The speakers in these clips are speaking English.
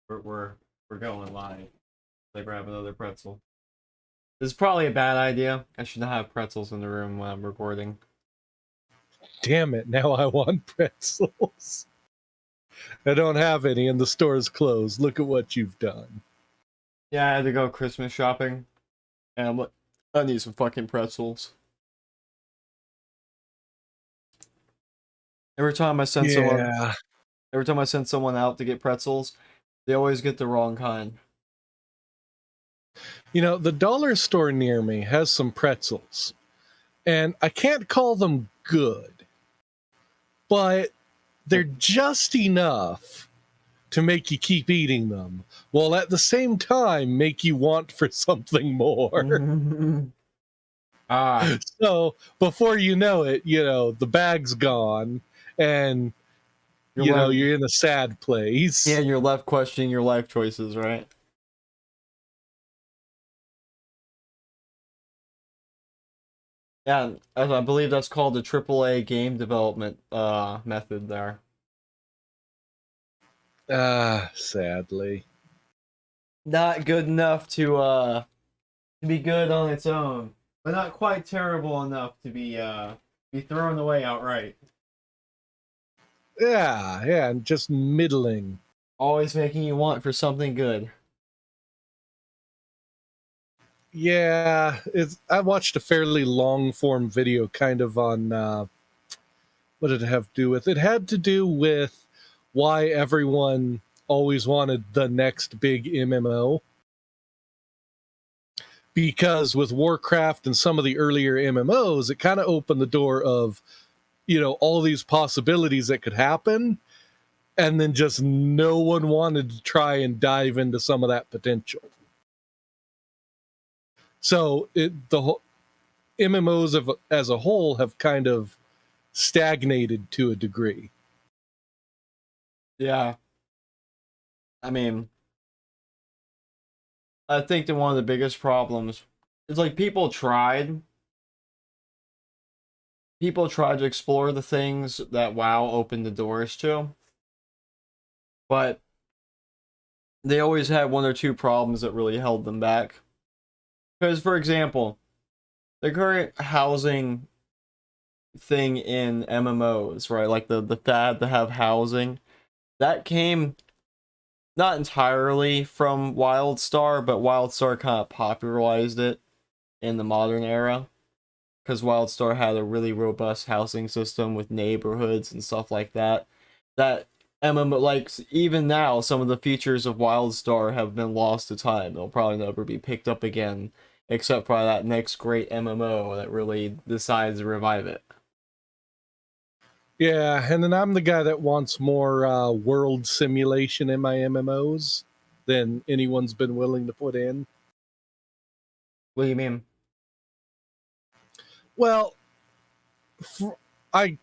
We're we're, we're going live. I grab another pretzel. This is probably a bad idea. I should not have pretzels in the room when I'm recording. Damn it, now I want pretzels. I don't have any and the store's closed. Look at what you've done. Yeah, I had to go Christmas shopping. And I'm like, I need some fucking pretzels. Every time I send someone out to get pretzels, they always get the wrong kind. You know, the dollar store near me has some pretzels. And I can't call them good. But they're just enough to make you keep eating them, while at the same time make you want for something more. So before you know it, the bag's gone, and you're in a sad place. Yeah, you're left questioning your life choices, right? Yeah, I believe that's called the AAA game development method there. Sadly. Not good enough to be good on its own, but not quite terrible enough to be thrown away outright. Yeah, and just middling. Always making you want for something good. Yeah, I watched a fairly long form video kind of on what did it have to do with? It had to do with why everyone always wanted the next big MMO. Because with Warcraft and some of the earlier MMOs, it kind of opened the door of, all these possibilities that could happen. And then just no one wanted to try and dive into some of that potential. So the whole MMOs as a whole have kind of stagnated to a degree. Yeah. I mean, I think that one of the biggest problems is like people tried to explore the things that WoW opened the doors to, but they always had one or two problems that really held them back. Because, for example, the current housing thing in MMOs, right? Like the fad to have housing, that came not entirely from WildStar, but WildStar kind of popularized it in the modern era. Because WildStar had a really robust housing system with neighborhoods and stuff like that. That MMO, like, even now, some of the features of WildStar have been lost to time. They'll probably never be picked up again, except for that next great MMO that really decides to revive it. Yeah, and then I'm the guy that wants more world simulation in my MMOs than anyone's been willing to put in. What do you mean? Well, I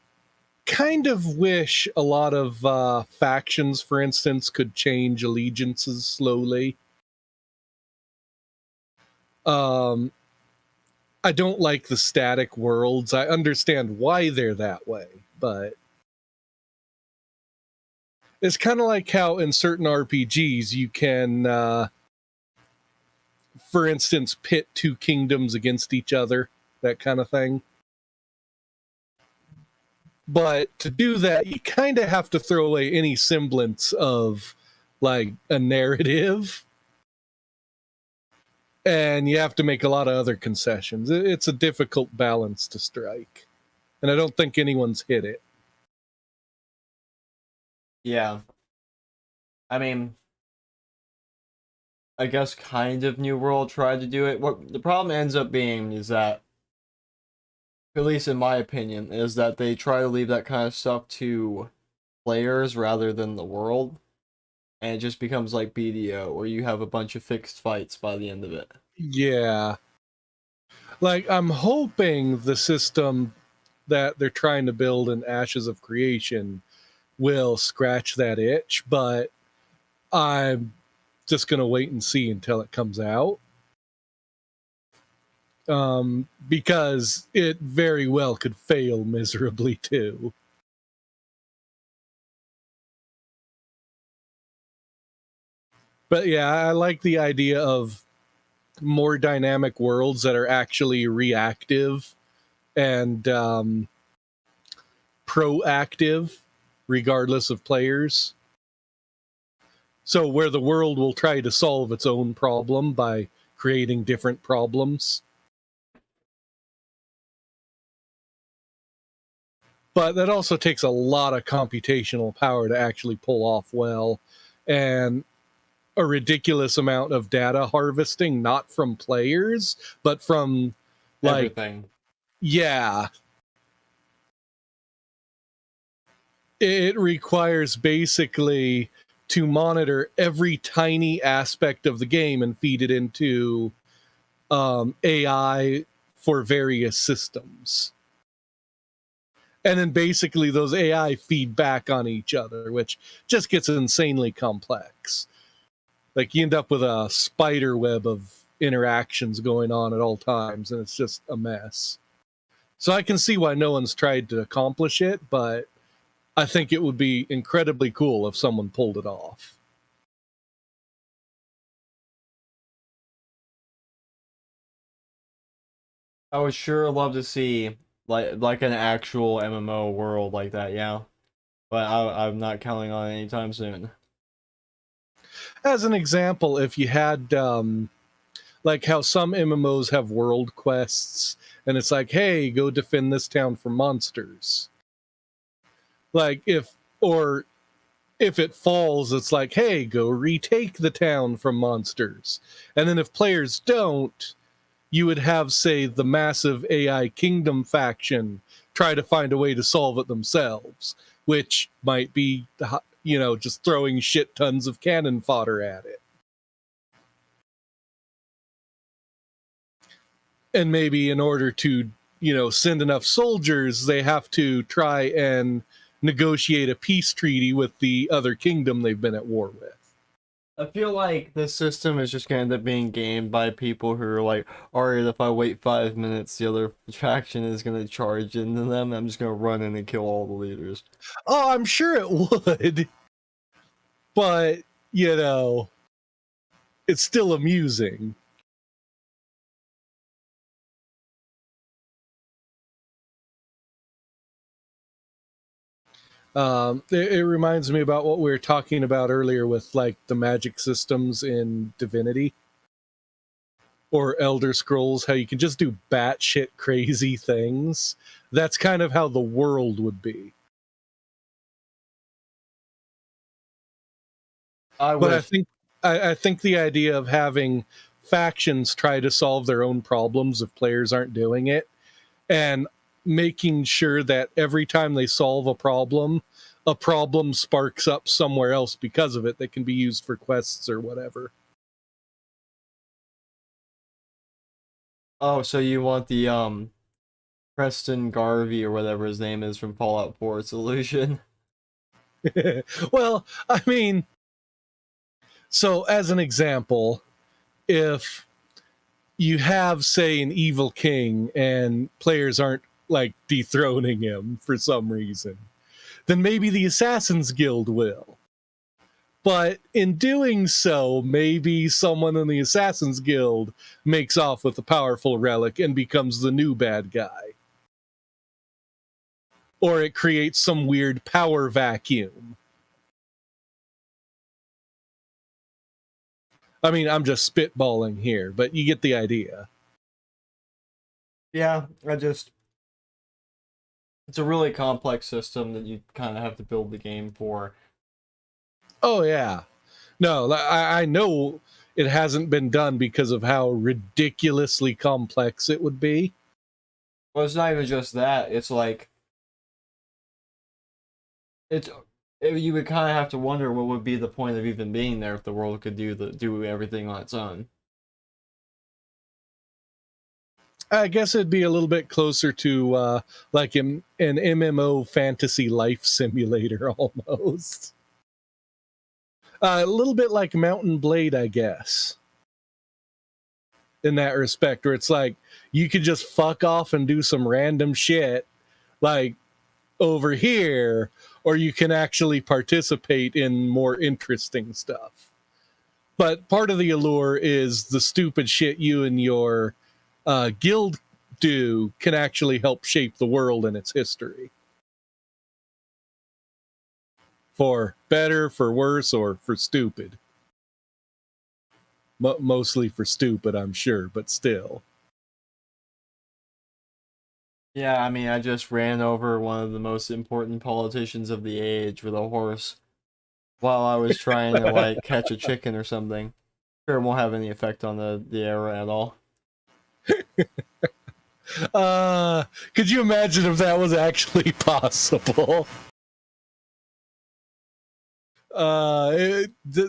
kind of wish a lot of factions, for instance, could change allegiances slowly. I don't like the static worlds. I understand why they're that way, but it's kind of like how in certain RPGs you can, for instance, pit two kingdoms against each other, that kind of thing. But to do that, you kind of have to throw away any semblance of, like, a narrative. And you have to make a lot of other concessions. It's a difficult balance to strike. And I don't think anyone's hit it. Yeah. I mean, I guess kind of New World tried to do it. What the problem ends up being is that, at least in my opinion, is that they try to leave that kind of stuff to players rather than the world. And it just becomes like BDO, where you have a bunch of fixed fights by the end of it. Yeah. Like, I'm hoping the system that they're trying to build in Ashes of Creation will scratch that itch, but I'm just going to wait and see until it comes out. Because it very well could fail miserably too. But yeah, I like the idea of more dynamic worlds that are actually reactive and proactive, regardless of players. So where the world will try to solve its own problem by creating different problems. But that also takes a lot of computational power to actually pull off well, and a ridiculous amount of data harvesting, not from players, but from, like, Everything. yeah, it requires basically to monitor every tiny aspect of the game and feed it into AI for various systems. And then basically those AI feed back on each other, which just gets insanely complex. Like, you end up with a spider web of interactions going on at all times, and it's just a mess. So I can see why no one's tried to accomplish it, but I think it would be incredibly cool if someone pulled it off. I would sure love to see like an actual MMO world like that, yeah. But I'm not counting on it anytime soon. As an example, if you had like how some MMOs have world quests, and it's like, hey, go defend this town from monsters. Like, or if it falls, it's like, hey, go retake the town from monsters. And then if players don't, you would have, say, the massive AI Kingdom faction try to find a way to solve it themselves, which might be, just throwing shit tons of cannon fodder at it. And maybe in order to, send enough soldiers, they have to try and negotiate a peace treaty with the other kingdom they've been at war with. I feel like this system is just gonna end up being gamed by people who are like, alright, if I wait 5 minutes, the other faction is gonna charge into them. I'm just gonna run in and kill all the leaders. Oh, I'm sure it would. But, it's still amusing. It reminds me about what we were talking about earlier with, like, the magic systems in Divinity or Elder Scrolls, how you can just do batshit crazy things. That's kind of how the world would be. I But wish. I think the idea of having factions try to solve their own problems if players aren't doing it, and making sure that every time they solve a problem sparks up somewhere else because of it that can be used for quests or whatever. Oh, so you want the Preston Garvey or whatever his name is from Fallout 4 solution? Well, I mean, so as an example, if you have, say, an evil king and players aren't, like, dethroning him for some reason, then maybe the Assassin's Guild will. But in doing so, maybe someone in the Assassin's Guild makes off with a powerful relic and becomes the new bad guy. Or it creates some weird power vacuum. I mean, I'm just spitballing here, but you get the idea. Yeah, it's a really complex system that you kind of have to build the game for. Oh, yeah. No, I know it hasn't been done because of how ridiculously complex it would be. Well, it's not even just that. It's like it's you would kind of have to wonder what would be the point of even being there if the world could do everything on its own. I guess it'd be a little bit closer to like an MMO fantasy life simulator almost. A little bit like Mountain Blade, I guess, in that respect, where it's like you could just fuck off and do some random shit, like over here, or you can actually participate in more interesting stuff. But part of the allure is the stupid shit you and your guild do can actually help shape the world and its history. For better, for worse, or for stupid. Mostly for stupid, I'm sure, but still. Yeah, I mean, I just ran over one of the most important politicians of the age with a horse while I was trying to, like, catch a chicken or something. Sure, it won't have any effect on the era at all. Could you imagine if that was actually possible?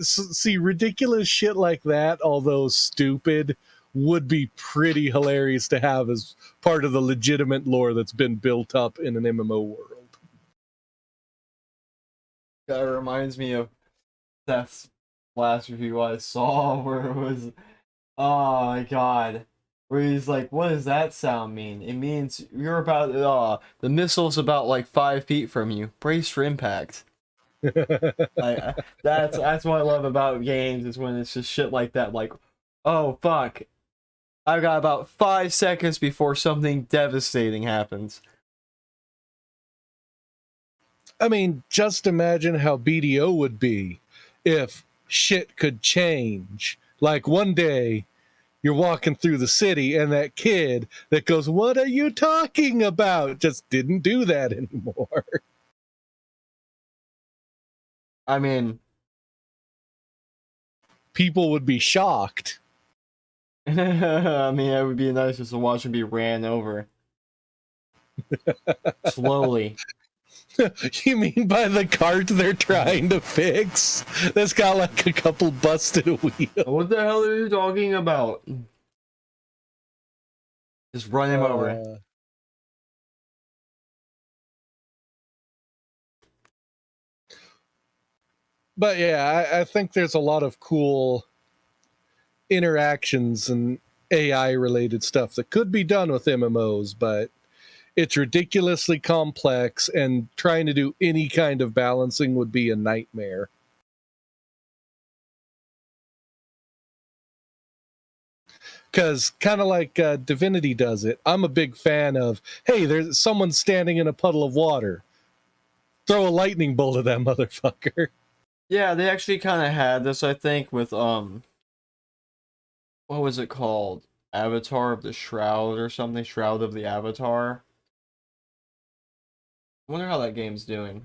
See, ridiculous shit like that, although stupid, would be pretty hilarious to have as part of the legitimate lore that's been built up in an MMO world. That reminds me of Seth's last review I saw where it was, oh my god, where he's like, what does that sound mean? It means you're about, the missile's about like 5 feet from you. Brace for impact. Like, that's what I love about games, is when it's just shit like that, like, oh fuck, I've got about 5 seconds before something devastating happens. I mean, just imagine how BDO would be if shit could change. Like one day, you're walking through the city and that kid that goes, "What are you talking about?" just didn't do that anymore. I mean, People would be shocked. I mean, it would be nice just to watch him be ran over. Slowly. You mean by the cart they're trying to fix? That's got like a couple busted wheels. What the hell are you talking about? Just run him over. But yeah, I think there's a lot of cool interactions and AI related stuff that could be done with MMOs, but it's ridiculously complex, and trying to do any kind of balancing would be a nightmare. Because kind of like Divinity does it, I'm a big fan of, hey, there's someone standing in a puddle of water. Throw a lightning bolt at that motherfucker. Yeah, they actually kind of had this, I think, with, what was it called? Avatar of the Shroud or something? Shroud of the Avatar? I wonder how that game's doing.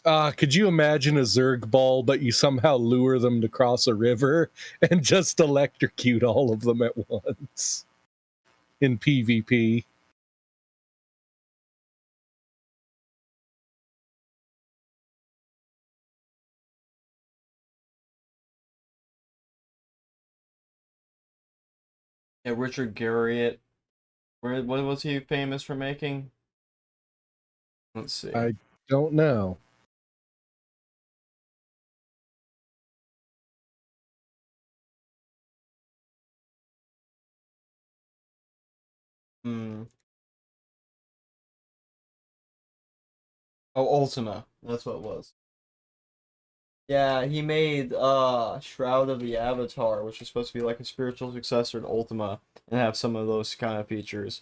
Could you imagine a Zerg ball, but you somehow lure them to cross a river and just electrocute all of them at once in PvP? Yeah, Richard Garriott. What was he famous for making? Let's see. I don't know. Hmm. Oh, Ultima. That's what it was. Yeah, he made Shroud of the Avatar, which is supposed to be like a spiritual successor to Ultima and have some of those kind of features.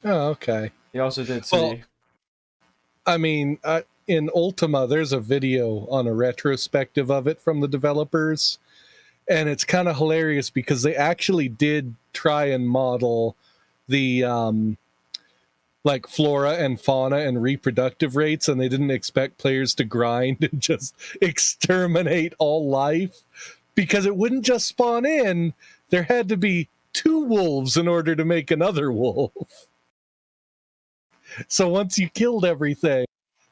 Oh, okay. He also did Well, City. I mean, in Ultima, there's a video on a retrospective of it from the developers, and it's kind of hilarious because they actually did try and model the like flora and fauna and reproductive rates, and they didn't expect players to grind and just exterminate all life, because it wouldn't just spawn in. There had to be 2 wolves in order to make another wolf. So once you killed everything,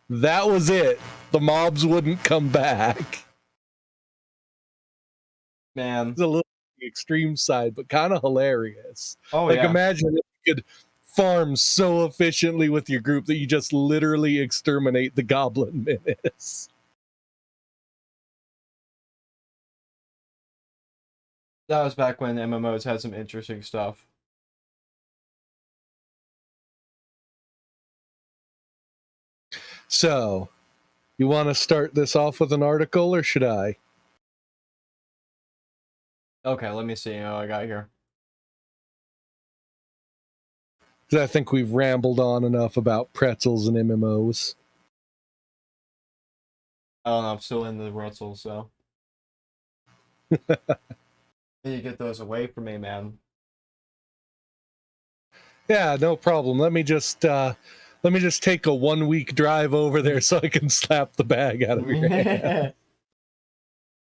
that was it. The mobs wouldn't come back. Man. It's a little extreme side, but kind of hilarious. Oh, like, yeah. imagine if you could farm so efficiently with your group that you just literally exterminate the goblin menace. That was back when MMOs had some interesting stuff. So, you want to start this off with an article, or should I? Okay, let me see what I got here. 'Cause I think we've rambled on enough about pretzels and MMOs. I don't know, I'm still in the Russell, so. Need to get those away from me, man. Yeah, no problem. Let me just take a 1 week drive over there so I can slap the bag out of your hand.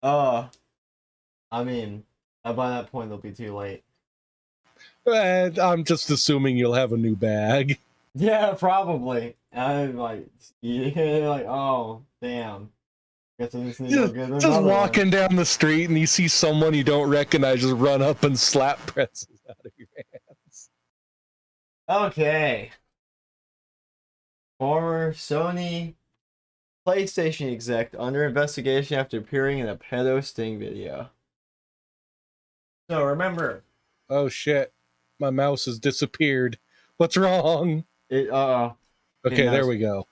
I mean, by that point, it'll be too late. I'm just assuming you'll have a new bag. Yeah, probably. I'm like, yeah, like, oh, damn. Guess I just need to go get Just another walking down the street and you see someone you don't recognize, just run up and slap pretzels out of your hands. one. Okay. Former Sony PlayStation exec under investigation after appearing in a pedo sting video. So remember, Oh shit, my mouse has disappeared. What's wrong? it Okay, there we go.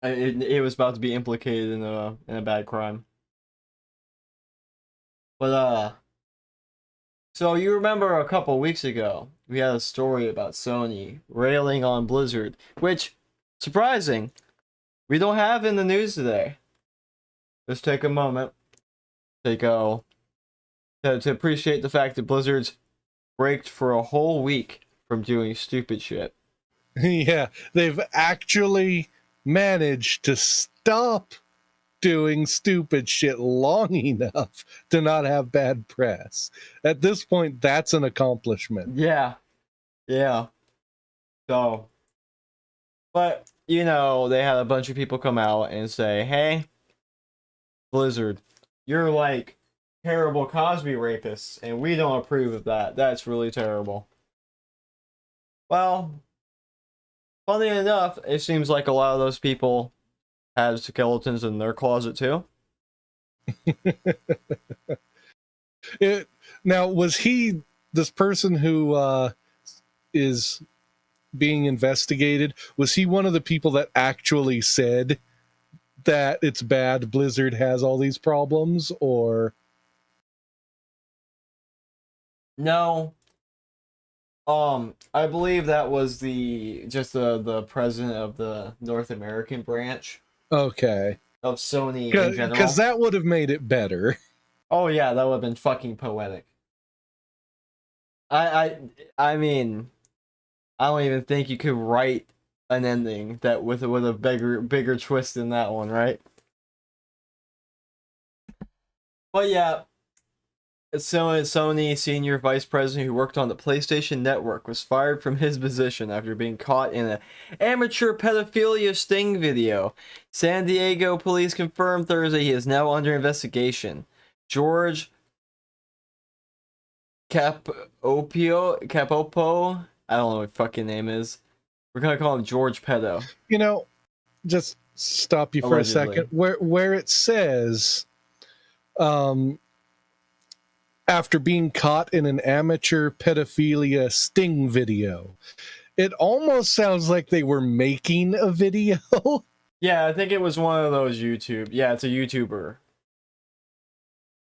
it was about to be implicated in a bad crime. But so you remember a couple weeks ago we had a story about Sony railing on Blizzard, which surprising we don't have in the news today. Let's take a moment to appreciate the fact that Blizzard's braked for a whole week from doing stupid shit. Yeah, they've actually managed to stop doing stupid shit long enough to not have bad press. At this point, that's an accomplishment. Yeah. So, but you know, they had a bunch of people come out and say, "Hey, Blizzard, you're like terrible Cosby rapists, and we don't approve of that. That's really terrible." Well, funny enough, it seems like a lot of those people had skeletons in their closet too. Now, was he this person who is being investigated? Was he one of the people that actually said that it's bad Blizzard has all these problems, or? No. I believe that was the president of the North American branch Okay, of Sony in general. because that would have made it better. Oh yeah, that would have been fucking poetic. I mean, I don't even think you could write an ending that with a bigger twist than that one, right? But yeah, Sony senior vice president who worked on the PlayStation Network was fired from his position after being caught in an amateur pedophilia sting video. San Diego police confirmed Thursday he is now under investigation. George Capopo, I don't know what his fucking name is. We're gonna call him George Pedo. You know, just stop you for Allegedly. a second. Where it says, after being caught in an amateur pedophilia sting video, it almost sounds like they were making a video. Yeah, I think it was one of those YouTube. Yeah, it's a YouTuber.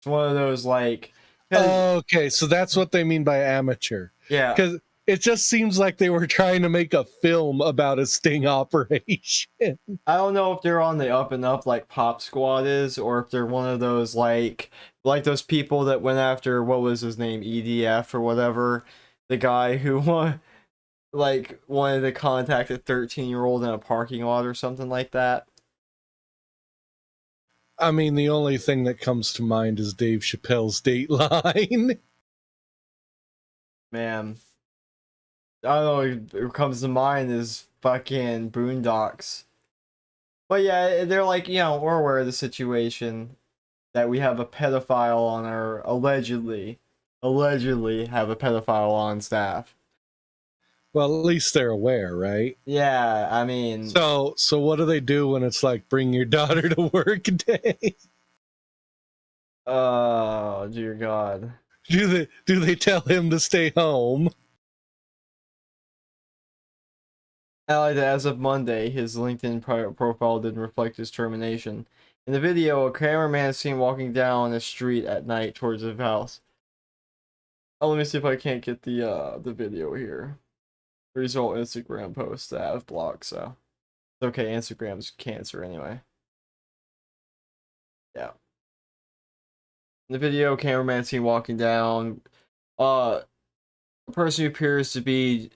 It's one of those like. Okay, so that's what they mean by amateur. Yeah. Because it just seems like they were trying to make a film about a sting operation. I don't know if they're on the up and up like Pop Squad is, or if they're one of those like those people that went after what was his name, EDF or whatever, the guy who wanted to contact a 13-year-old in a parking lot or something like that. I mean, the only thing that comes to mind is Dave Chappelle's Dateline. Man, I don't know. What comes to mind is fucking Boondocks. But yeah, they're like, you know, we're aware of the situation that we have a pedophile on our allegedly have a pedophile on staff. Well, at least they're aware, right? Yeah, I mean, So what do they do when it's like bring your daughter to work day? oh dear God. Do they tell him to stay home? I like that as of Monday, his LinkedIn profile didn't reflect his termination. In the video, a cameraman is seen walking down the street at night towards his house. Oh, let me see if I can't get the video here. Result Instagram post that I've blocked, so it's okay. Instagram's cancer anyway. Yeah. In the video, cameraman seen walking down. A person who appears to be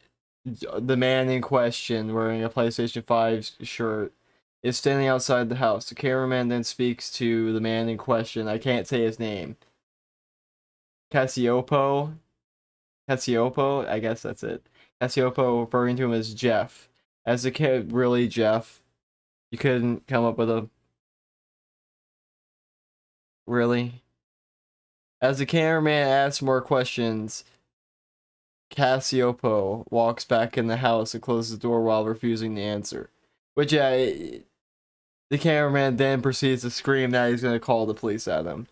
the man in question, wearing a PlayStation 5 shirt, is standing outside the house. The cameraman then speaks to the man in question. I can't say his name. Cassiopo, I guess that's it. Cassiopo, referring to him as Jeff. As a kid, really, Jeff? You couldn't come up with a... Really? As the cameraman asks more questions, Cassiopo walks back in the house and closes the door while refusing to answer. Which, yeah, the cameraman then proceeds to scream that he's going to call the police at him.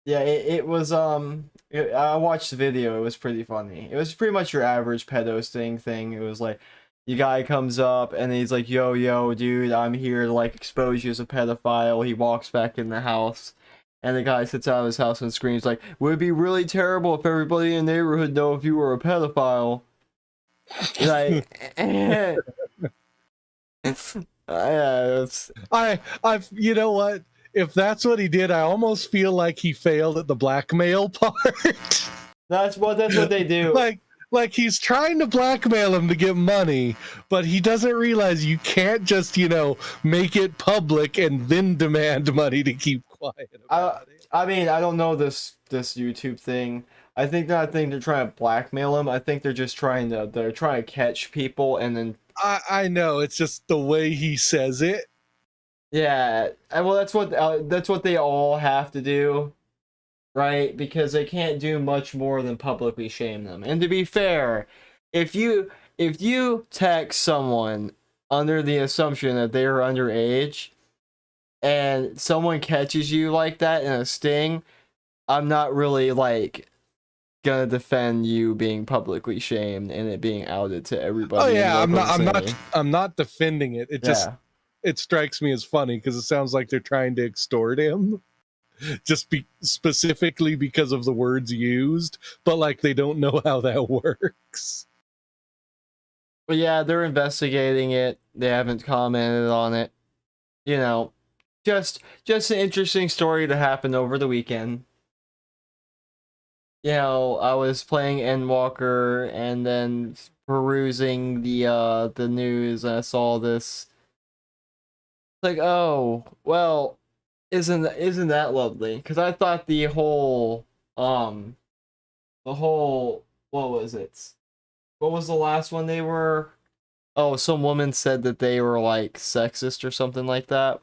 Yeah, it was, I watched the video, it was pretty funny. It was pretty much your average pedo sting thing. It was like, the guy comes up and he's like, yo, dude, I'm here to, like, expose you as a pedophile. He walks back in the house. And the guy sits out of his house and screams like, would it be really terrible if everybody in the neighborhood know if you were a pedophile? Like, yeah, I've, you know what? If that's what he did, I almost feel like he failed at the blackmail part. that's what they do. Like he's trying to blackmail him to get money, but he doesn't realize you can't just, make it public and then demand money to keep quiet about it. I mean, I don't know this YouTube thing. I think they're trying to blackmail him. I think they're just trying to catch people and then. I know, it's just the way he says it. Yeah, well, that's what they all have to do, right? Because they can't do much more than publicly shame them. And to be fair, if you text someone under the assumption that they are underage, and someone catches you like that in a sting, I'm not really like gonna defend you being publicly shamed and it being outed to everybody. Oh yeah, I'm not defending it. It just it strikes me as funny because it sounds like they're trying to extort him, just specifically because of the words used, but like they don't know how that works. But yeah, they're investigating it. They haven't commented on it. Just an interesting story to happen over the weekend. I was playing Endwalker and then perusing the news and I saw this. Like, oh, well, isn't that lovely? Because I thought the whole what was it? What was the last one they were? Oh, some woman said that they were like sexist or something like that.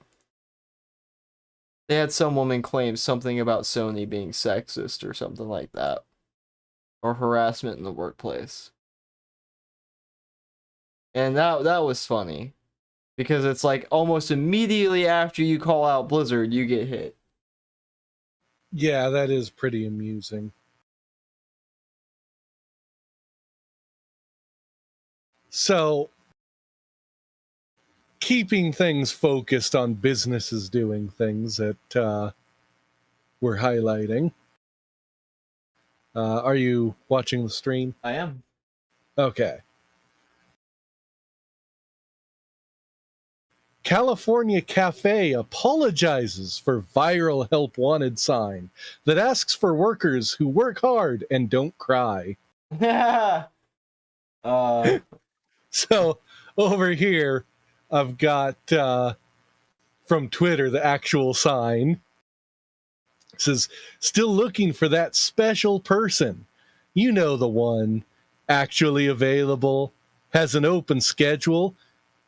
They had some woman claim something about Sony being sexist or something like that. Or harassment in the workplace. And that was funny. Because it's like almost immediately after you call out Blizzard, you get hit. Yeah, that is pretty amusing. So, keeping things focused on businesses doing things that we're highlighting. Are you watching the stream? I am. Okay. California Cafe apologizes for viral help wanted sign that asks for workers who work hard and don't cry. So over here, I've got from Twitter the actual sign. It says, still looking for that special person. You know the one. Actually available, has an open schedule,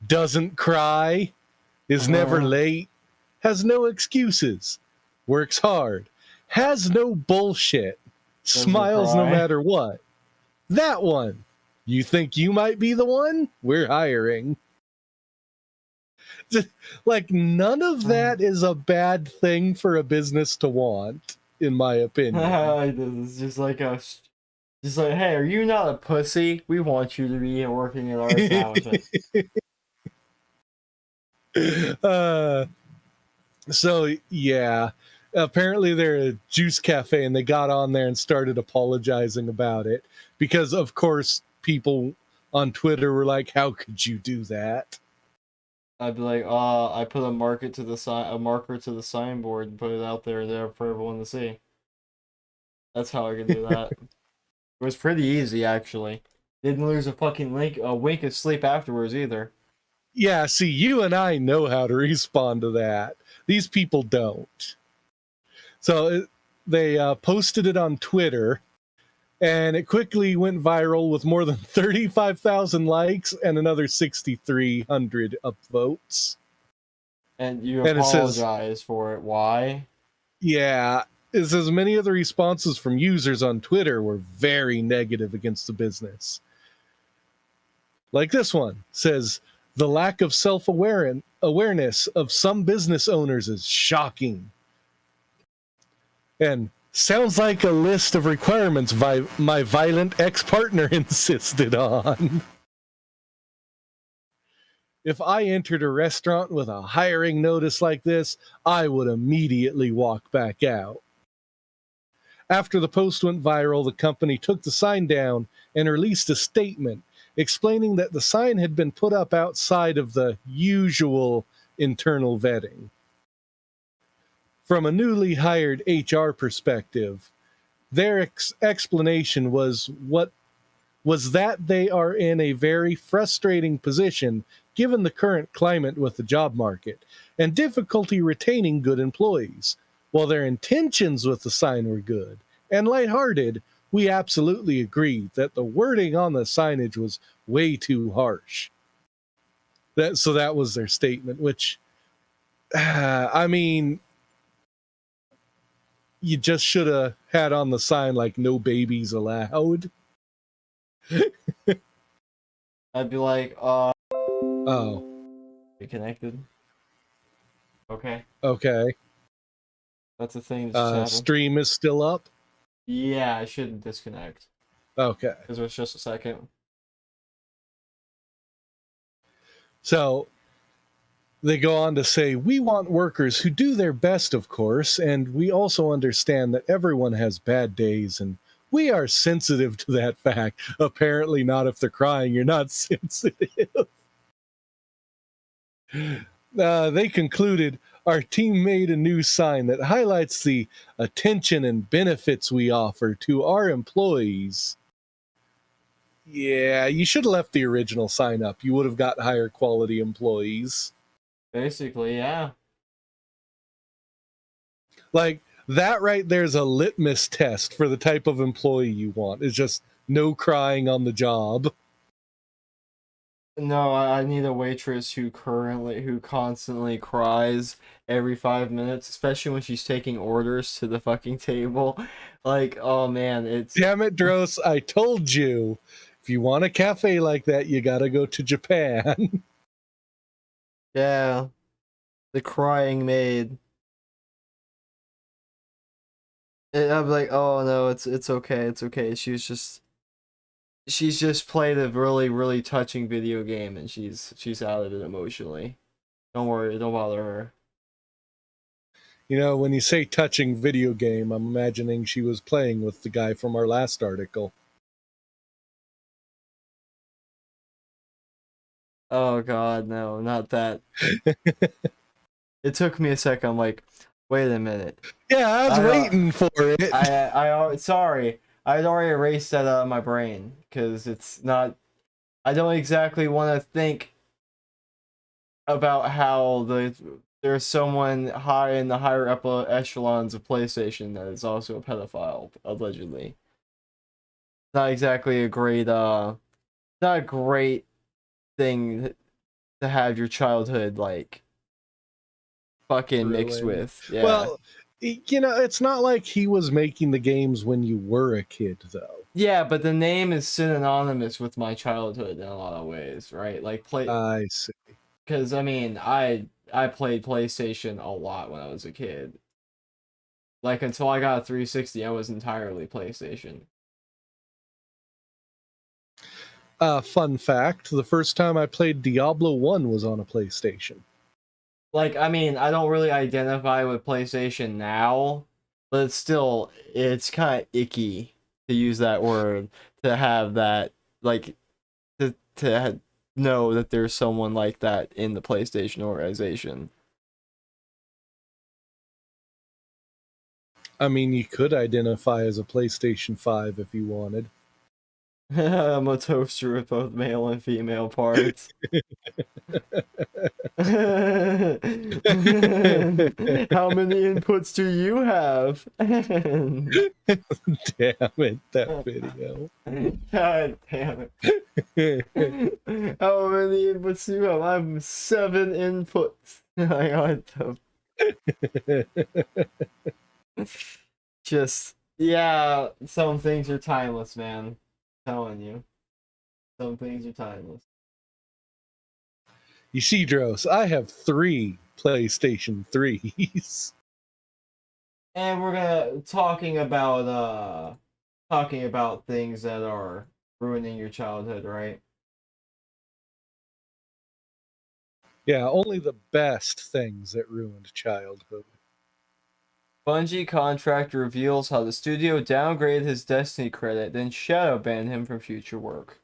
doesn't cry, is never late, has no excuses, works hard, has no bullshit, smiles no matter what. That one. You think you might be the one? We're hiring. Like, none of that is a bad thing for a business to want, in my opinion. It's just like Just like, hey, are you not a pussy? We want you to be working in our establishment. uh, so yeah, apparently they're a juice cafe, and they got on there and started apologizing about it because, of course, people on Twitter were like, "How could you do that?" I'd be like, I put a marker to the signboard and put it out there for everyone to see. That's how I could do that. It was pretty easy, actually. Didn't lose a fucking wink of sleep afterwards either. Yeah, see, you and I know how to respond to that. These people don't. So they posted it on Twitter, and it quickly went viral with more than 35,000 likes and another 6,300 upvotes. And you And it says, apologize for it. Why? yeah, it says many of the responses from users on Twitter were very negative against the business. Like this one says, the lack of self-awareness of some business owners is shocking. And sounds like a list of requirements my violent ex-partner insisted on. If I entered a restaurant with a hiring notice like this, I would immediately walk back out. After the post went viral, the company took the sign down and released a statement explaining that the sign had been put up outside of the usual internal vetting. From a newly hired HR perspective, their explanation was that they are in a very frustrating position given the current climate with the job market and difficulty retaining good employees. While their intentions with the sign were good and lighthearted, we absolutely agree that the wording on the signage was way too harsh. So that was their statement, which, I mean, you just should have had on the sign like "no babies allowed." I'd be like, Oh, you connected? Okay. okay. That's a thing that just happened. Stream is still up. Yeah, I shouldn't disconnect. Okay. Because it was just a second. So they go on to say, we want workers who do their best, of course, and we also understand that everyone has bad days, and we are sensitive to that fact. Apparently not if they're crying, you're not sensitive. They concluded, our team made a new sign that highlights the attention and benefits we offer to our employees. Yeah, you should have left the original sign up. You would have got higher quality employees. Basically, yeah. Like, that right there's a litmus test for the type of employee you want. It's just no crying on the job. No, I need a waitress who constantly cries every 5 minutes, especially when she's taking orders to the fucking table. Like, oh man, it's Damn it, Dross, I told you. If you want a cafe like that, you gotta go to Japan. yeah, the crying maid. And I'm like, oh no, it's okay, it's okay. She's just played a really touching video game and she's out of it emotionally. Don't worry, don't bother her. You know, when you say touching video game, I'm imagining she was playing with the guy from our last article. Oh god, no, not that. It took me a second. I'm like, wait a minute. Yeah, I was I waiting for it. sorry. I'd already erased that out of my brain because it's not. I don't exactly want to think about how there's someone high in the higher upper echelons of PlayStation that is also a pedophile, allegedly. Not exactly a great not a great thing to have your childhood like fucking mixed Ruined. with. Yeah. Well, you know, it's not like he was making the games when you were a kid, though. Yeah, but the name is synonymous with my childhood in a lot of ways, right? Like I see. because I mean, I played PlayStation a lot when I was a kid. Like until I got a 360, I was entirely PlayStation. Fun fact, the first time I played Diablo 1 was on a PlayStation. Like, I mean, I don't really identify with PlayStation now, but it's kind of icky to use that word, to have that, like, to know that there's someone like that in the PlayStation organization. I mean, you could identify as a PlayStation 5 if you wanted. I'm a toaster with both male and female parts. How many inputs do you have? Damn it, that video. God damn it. How many inputs do you have? I have 7 inputs. I got the... Just, yeah, some things are timeless, man. I'm telling you. Some things are timeless. You see, Dros, I have 3 PlayStation 3s. And we're gonna talking about things that are ruining your childhood, right? Yeah, only the best things that ruined childhood. Bungie contract reveals how the studio downgraded his Destiny credit, then shadow banned him from future work.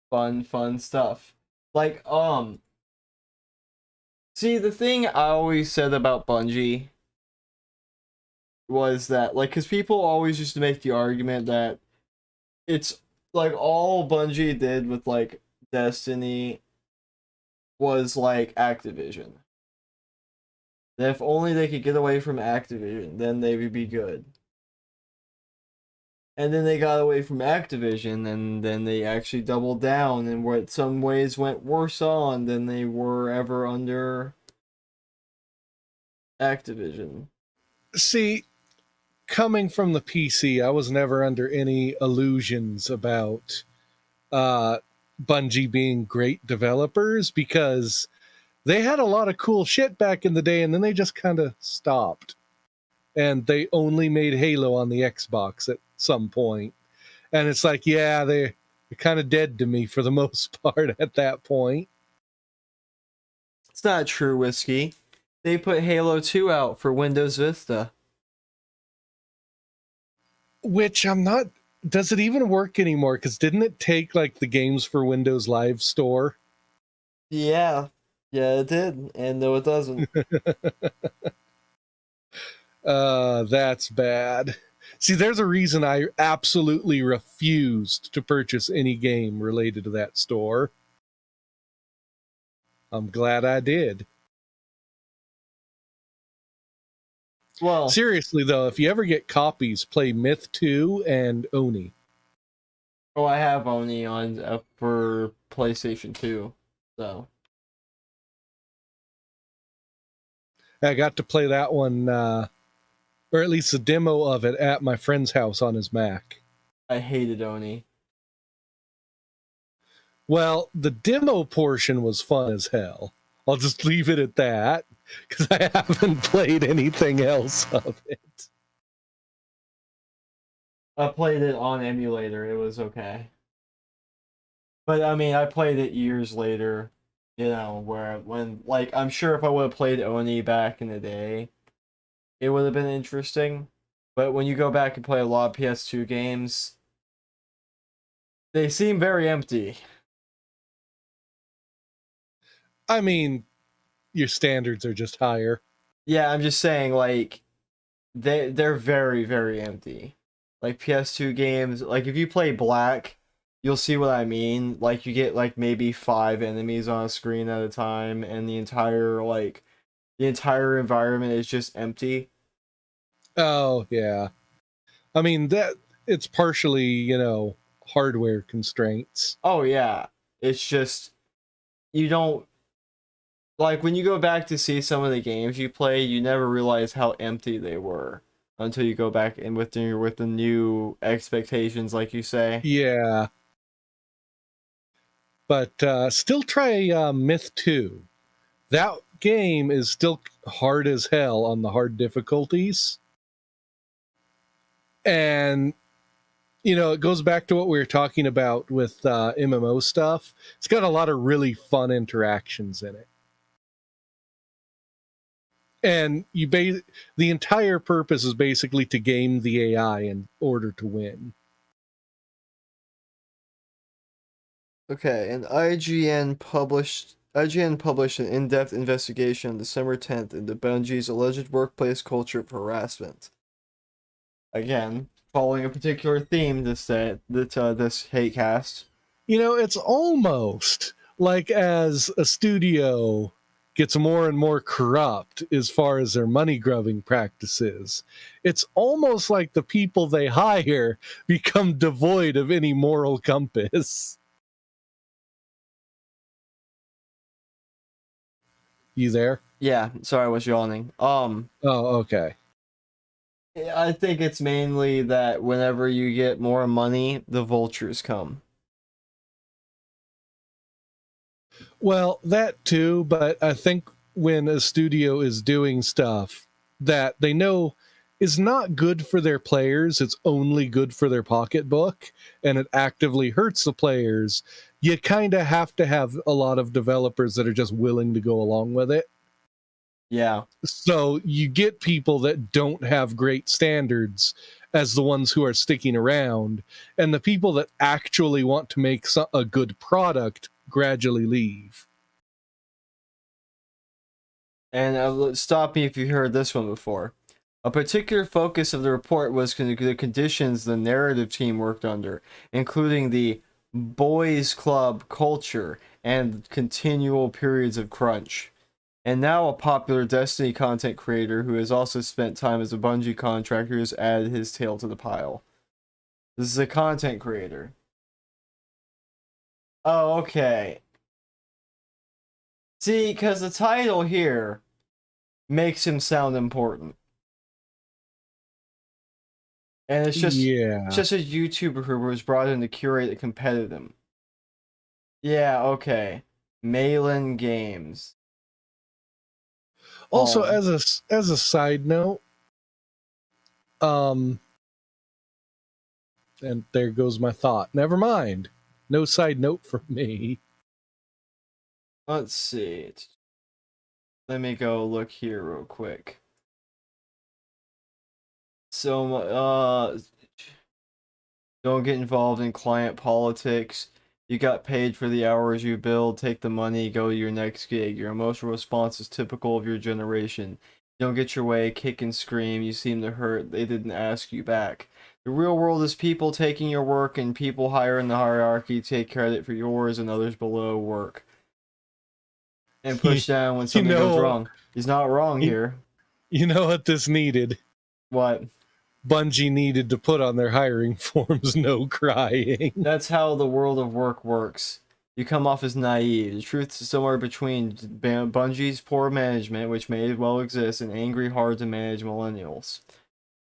Fun stuff. Like, see, the thing I always said about Bungie was that, like, because people always used to make the argument that it's, like, all Bungie did with, like, Destiny was, like, Activision. That if only they could get away from Activision, then they would be good. And then they got away from Activision, and then they actually doubled down, and what some ways went worse on than they were ever under Activision. See, coming from the PC, I was never under any illusions about Bungie being great developers, because they had a lot of cool shit back in the day, and then they just kind of stopped. And they only made Halo on the Xbox at some point. And it's like, yeah, they're kind of dead to me for the most part at that point. It's not true, Whiskey. They put Halo 2 out for Windows Vista. Which I'm not... Does it even work anymore? Because didn't it take, like, the games for Windows Live Store? Yeah. Yeah, it did. And no, it doesn't. That's bad. See, there's a reason I absolutely refused to purchase any game related to that store. I'm glad I did. Well, Seriously, though, if you ever get copies, play Myth 2 and Oni. oh, I have Oni on for PlayStation 2, so. I got to play that one, or at least a demo of it, at my friend's house on his Mac. I hated Oni. Well, the demo portion was fun as hell. I'll just leave it at that, because I haven't played anything else of it. I played it on emulator. It was okay. But I mean, I played it years later, when, like, I'm sure if I would have played Oni back in the day, it would have been interesting. But when you go back and play a lot of PS2 games, they seem very empty. I mean, your standards are just higher. Yeah, I'm just saying, like, they're very, very empty. Like, PS2 games, like, if you play Black, you'll see what I mean. Like, you get, like, maybe 5 enemies on a screen at a time, and the entire environment is just empty. Oh, yeah. I mean, that it's partially, hardware constraints. Oh, yeah. It's just, you don't, like, when you go back to see some of the games you play, you never realize how empty they were until you go back and with the new expectations, like you say. Yeah. But still try Myth 2. That game is still hard as hell on the hard difficulties. And It goes back to what we were talking about with MMO stuff. It's got a lot of really fun interactions in it. And the entire purpose is basically to game the AI in order to win. Okay, and IGN published an in-depth investigation on December 10th into Bungie's alleged workplace culture of harassment. Again, following a particular theme this Hatecast. It's almost like as a studio gets more and more corrupt as far as their money grubbing practices, it's almost like the people they hire become devoid of any moral compass. You there? Yeah, sorry, I was yawning. Oh, okay. I think it's mainly that whenever you get more money, the vultures come. Well, that too, but I think when a studio is doing stuff that they know is not good for their players, it's only good for their pocketbook, and it actively hurts the players, you kind of have to have a lot of developers that are just willing to go along with it. Yeah. So you get people that don't have great standards as the ones who are sticking around, and the people that actually want to make a good product gradually leave. And stop me if you heard this one before. A particular focus of the report was the conditions the narrative team worked under, including the boys club culture and continual periods of crunch. And now a popular Destiny content creator who has also spent time as a Bungie contractor has added his tail to the pile. This is a content creator. Oh, okay. See, because the title here makes him sound important. And it's just a YouTuber who was brought in to curate and competitive him. Yeah, okay. Malin Games. Also, as a side note, and there goes my thought. Never mind. No side note for me. Let's see. Let me go look here real quick. So, don't get involved in client politics. You got paid for the hours you build. Take the money, go to your next gig. Your emotional response is typical of your generation. You don't get your way, kick and scream. You seem to hurt. They didn't ask you back. The real world is people taking your work and people higher in the hierarchy take credit for yours and others below work. And push down when something goes wrong. He's not wrong here. You know what this needed? What? Bungie needed to put on their hiring forms, no crying. That's how the world of work works. You come off as naive. The truth is somewhere between Bungie's poor management, which may well exist, and angry, hard-to-manage millennials.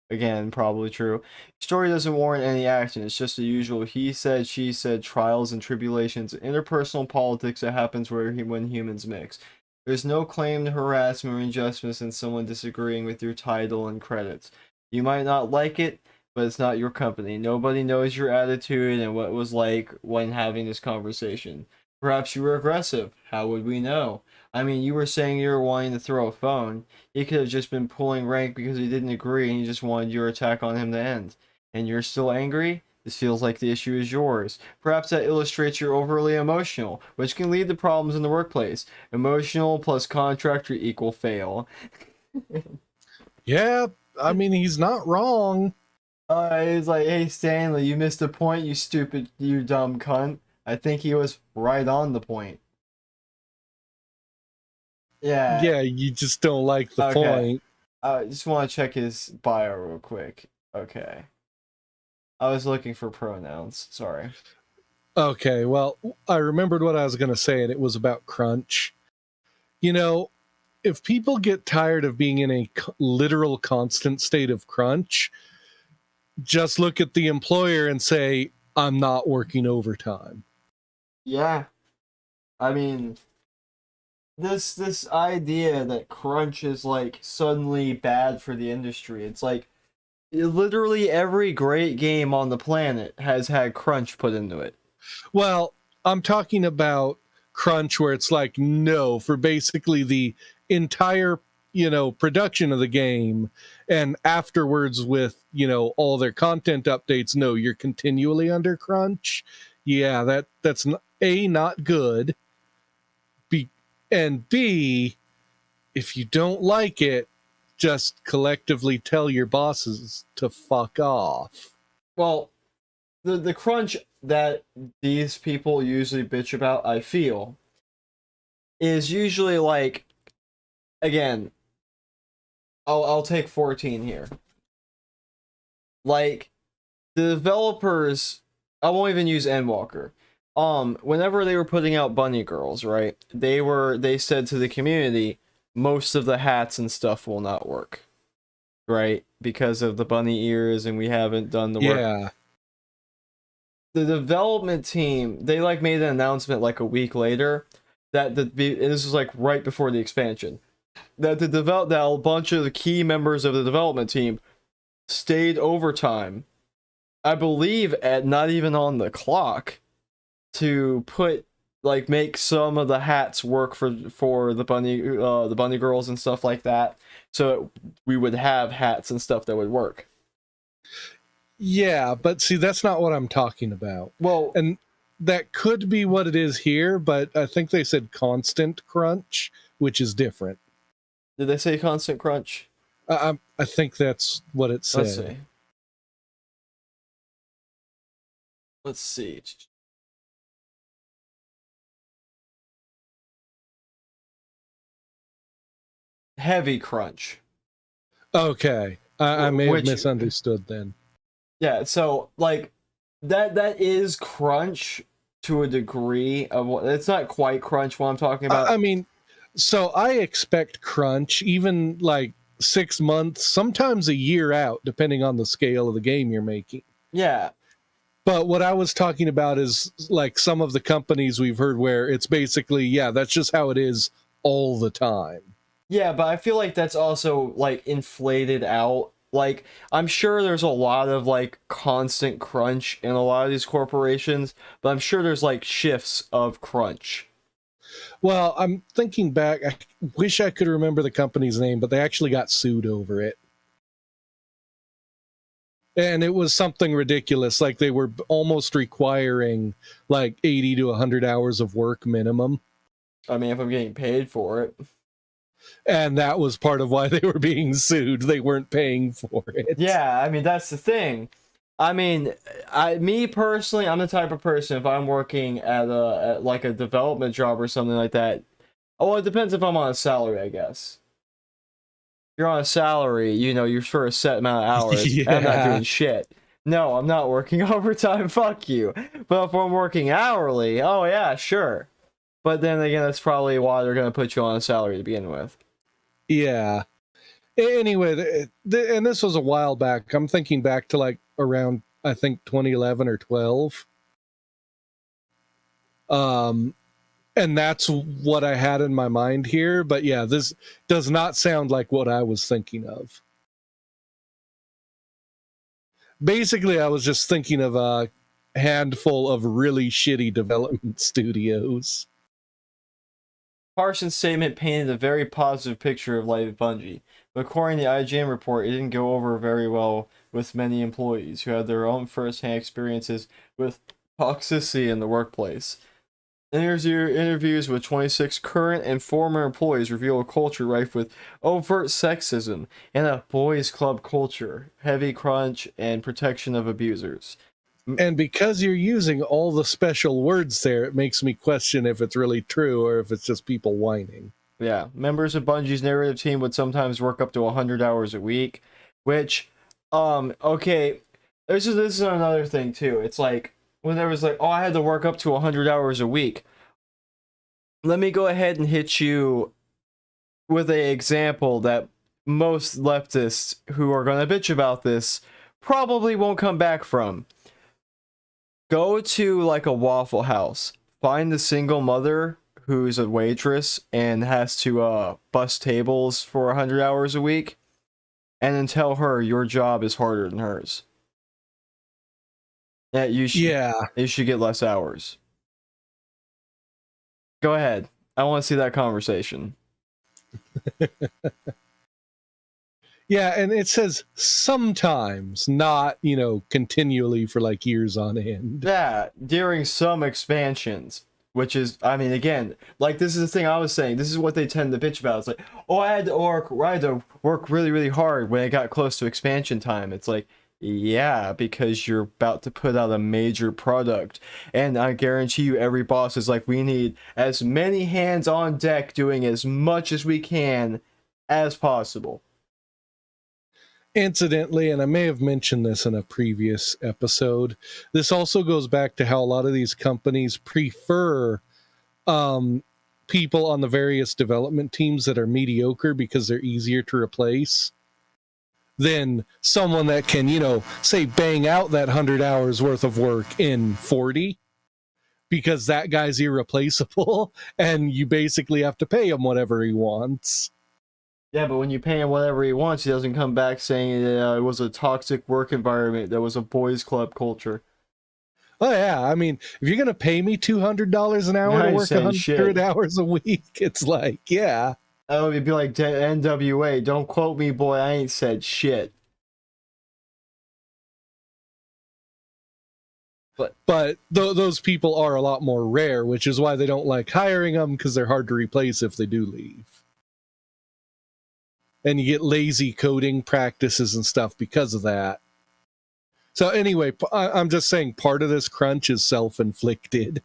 Again, probably true. Story doesn't warrant any action. It's just the usual he said, she said, trials and tribulations, interpersonal politics that happens when humans mix. There's no claim to harassment or injustice in someone disagreeing with your title and credits. You might not like it, but it's not your company. Nobody knows your attitude and what it was like when having this conversation. Perhaps you were aggressive. How would we know? I mean, you were saying you were wanting to throw a phone. He could have just been pulling rank because he didn't agree and he just wanted your attack on him to end. And you're still angry? This feels like the issue is yours. Perhaps that illustrates you're overly emotional, which can lead to problems in the workplace. Emotional plus contractor equal fail. Yeah, I mean, he's not wrong. He's like, hey, Stanley, you missed a point, you dumb cunt. I think he was right on the point. Yeah. Yeah, you just don't like the point. I just want to check his bio real quick. Okay. I was looking for pronouns. Sorry. Okay, well, I remembered what I was going to say, and it was about crunch. If people get tired of being in a literal constant state of crunch, just look at the employer and say, I'm not working overtime. Yeah. I mean, this idea that crunch is like suddenly bad for the industry. It's like literally every great game on the planet has had crunch put into it. Well, I'm talking about crunch where it's like, no, for basically the entire, production of the game, and afterwards with, all their content updates, no, you're continually under crunch. Yeah, that's not good. B, and B, if you don't like it, just collectively tell your bosses to fuck off. Well, the crunch that these people usually bitch about, I feel, is usually like, again, I'll take 14 here. Like, the developers, I won't even use Endwalker. Whenever they were putting out Bunny Girls, right? They said to the community, most of the hats and stuff will not work, right? Because of the bunny ears, and we haven't done the work. Yeah. The development team, they like made an announcement like a week later that this was like right before the expansion, that that a bunch of the key members of the development team stayed overtime, I believe at not even on the clock, to make some of the hats work for the bunny girls and stuff like that, so we would have hats and stuff that would work. Yeah, but see, that's not what I'm talking about. Well, and that could be what it is here, but I think they said constant crunch, which is different. Did they say constant crunch? I think that's what it said. Let's see. Heavy crunch. Okay. I may have misunderstood then. Yeah, so like that is crunch to a degree of what it's not quite crunch what I'm talking about. I mean, so I expect crunch even like 6 months, sometimes a year out, depending on the scale of the game you're making. Yeah. But what I was talking about is like some of the companies we've heard where it's basically, yeah, that's just how it is all the time. Yeah, but I feel like that's also like inflated out. Like, I'm sure there's a lot of like constant crunch in a lot of these corporations, but I'm sure there's like shifts of crunch. Well, I'm thinking back, I wish I could remember the company's name, but they actually got sued over it. And it was something ridiculous, like they were almost requiring like 80 to 100 hours of work minimum. I mean, if I'm getting paid for it. And that was part of why they were being sued. They weren't paying for it. Yeah, I mean, that's the thing. I mean, me personally, I'm the type of person, if I'm working at like a development job or something like that, well, it depends if I'm on a salary, I guess. If you're on a salary, you're for a set amount of hours. Yeah. I'm not doing shit. No, I'm not working overtime, fuck you. But if I'm working hourly, oh yeah, sure. But then again, that's probably why they're going to put you on a salary to begin with. Yeah. Anyway, and this was a while back. I'm thinking back to like around, I think, 2011 or 12. And that's what I had in my mind here. But yeah, this does not sound like what I was thinking of. Basically, I was just thinking of a handful of really shitty development studios. Parsons' statement painted a very positive picture of life at Bungie, but according to the IGN report, it didn't go over very well with many employees who had their own first-hand experiences with toxicity in the workplace. Interviews with 26 current and former employees reveal a culture rife with overt sexism and a boys' club culture, heavy crunch, and protection of abusers. And because you're using all the special words there, it makes me question if it's really true or if it's just people whining. Yeah, members of Bungie's narrative team would sometimes work up to 100 hours a week, which, okay, this is another thing too. It's like, when there was like, oh, I had to work up to 100 hours a week. Let me go ahead and hit you with an example that most leftists who are going to bitch about this probably won't come back from. Go to like a Waffle House, find the single mother who's a waitress and has to bus tables for 100 hours a week, and then tell her your job is harder than hers. That you should get less hours. Go ahead. I want to see that conversation. Yeah, and it says sometimes, not, continually for like years on end. Yeah, during some expansions, which is, I mean, again, like this is the thing I was saying. This is what they tend to bitch about. It's like, oh, I had to work really, really hard when it got close to expansion time. It's like, yeah, because you're about to put out a major product. And I guarantee you every boss is like, we need as many hands on deck doing as much as we can as possible. Incidentally, and I may have mentioned this in a previous episode, this also goes back to how a lot of these companies prefer people on the various development teams that are mediocre because they're easier to replace than someone that can, say bang out that 100 hours worth of work in 40, because that guy's irreplaceable and you basically have to pay him whatever he wants. Yeah, but when you pay him whatever he wants, he doesn't come back saying it was a toxic work environment, that was a boys club culture. Oh yeah, I mean, if you're gonna pay me $200 an hour to work 100 hours a week, it's like, yeah. Oh, it'd be like NWA. Don't quote me, boy. I ain't said shit. But those people are a lot more rare, which is why they don't like hiring them, because they're hard to replace if they do leave. And you get lazy coding practices and stuff because of that. So anyway, I'm just saying part of this crunch is self-inflicted.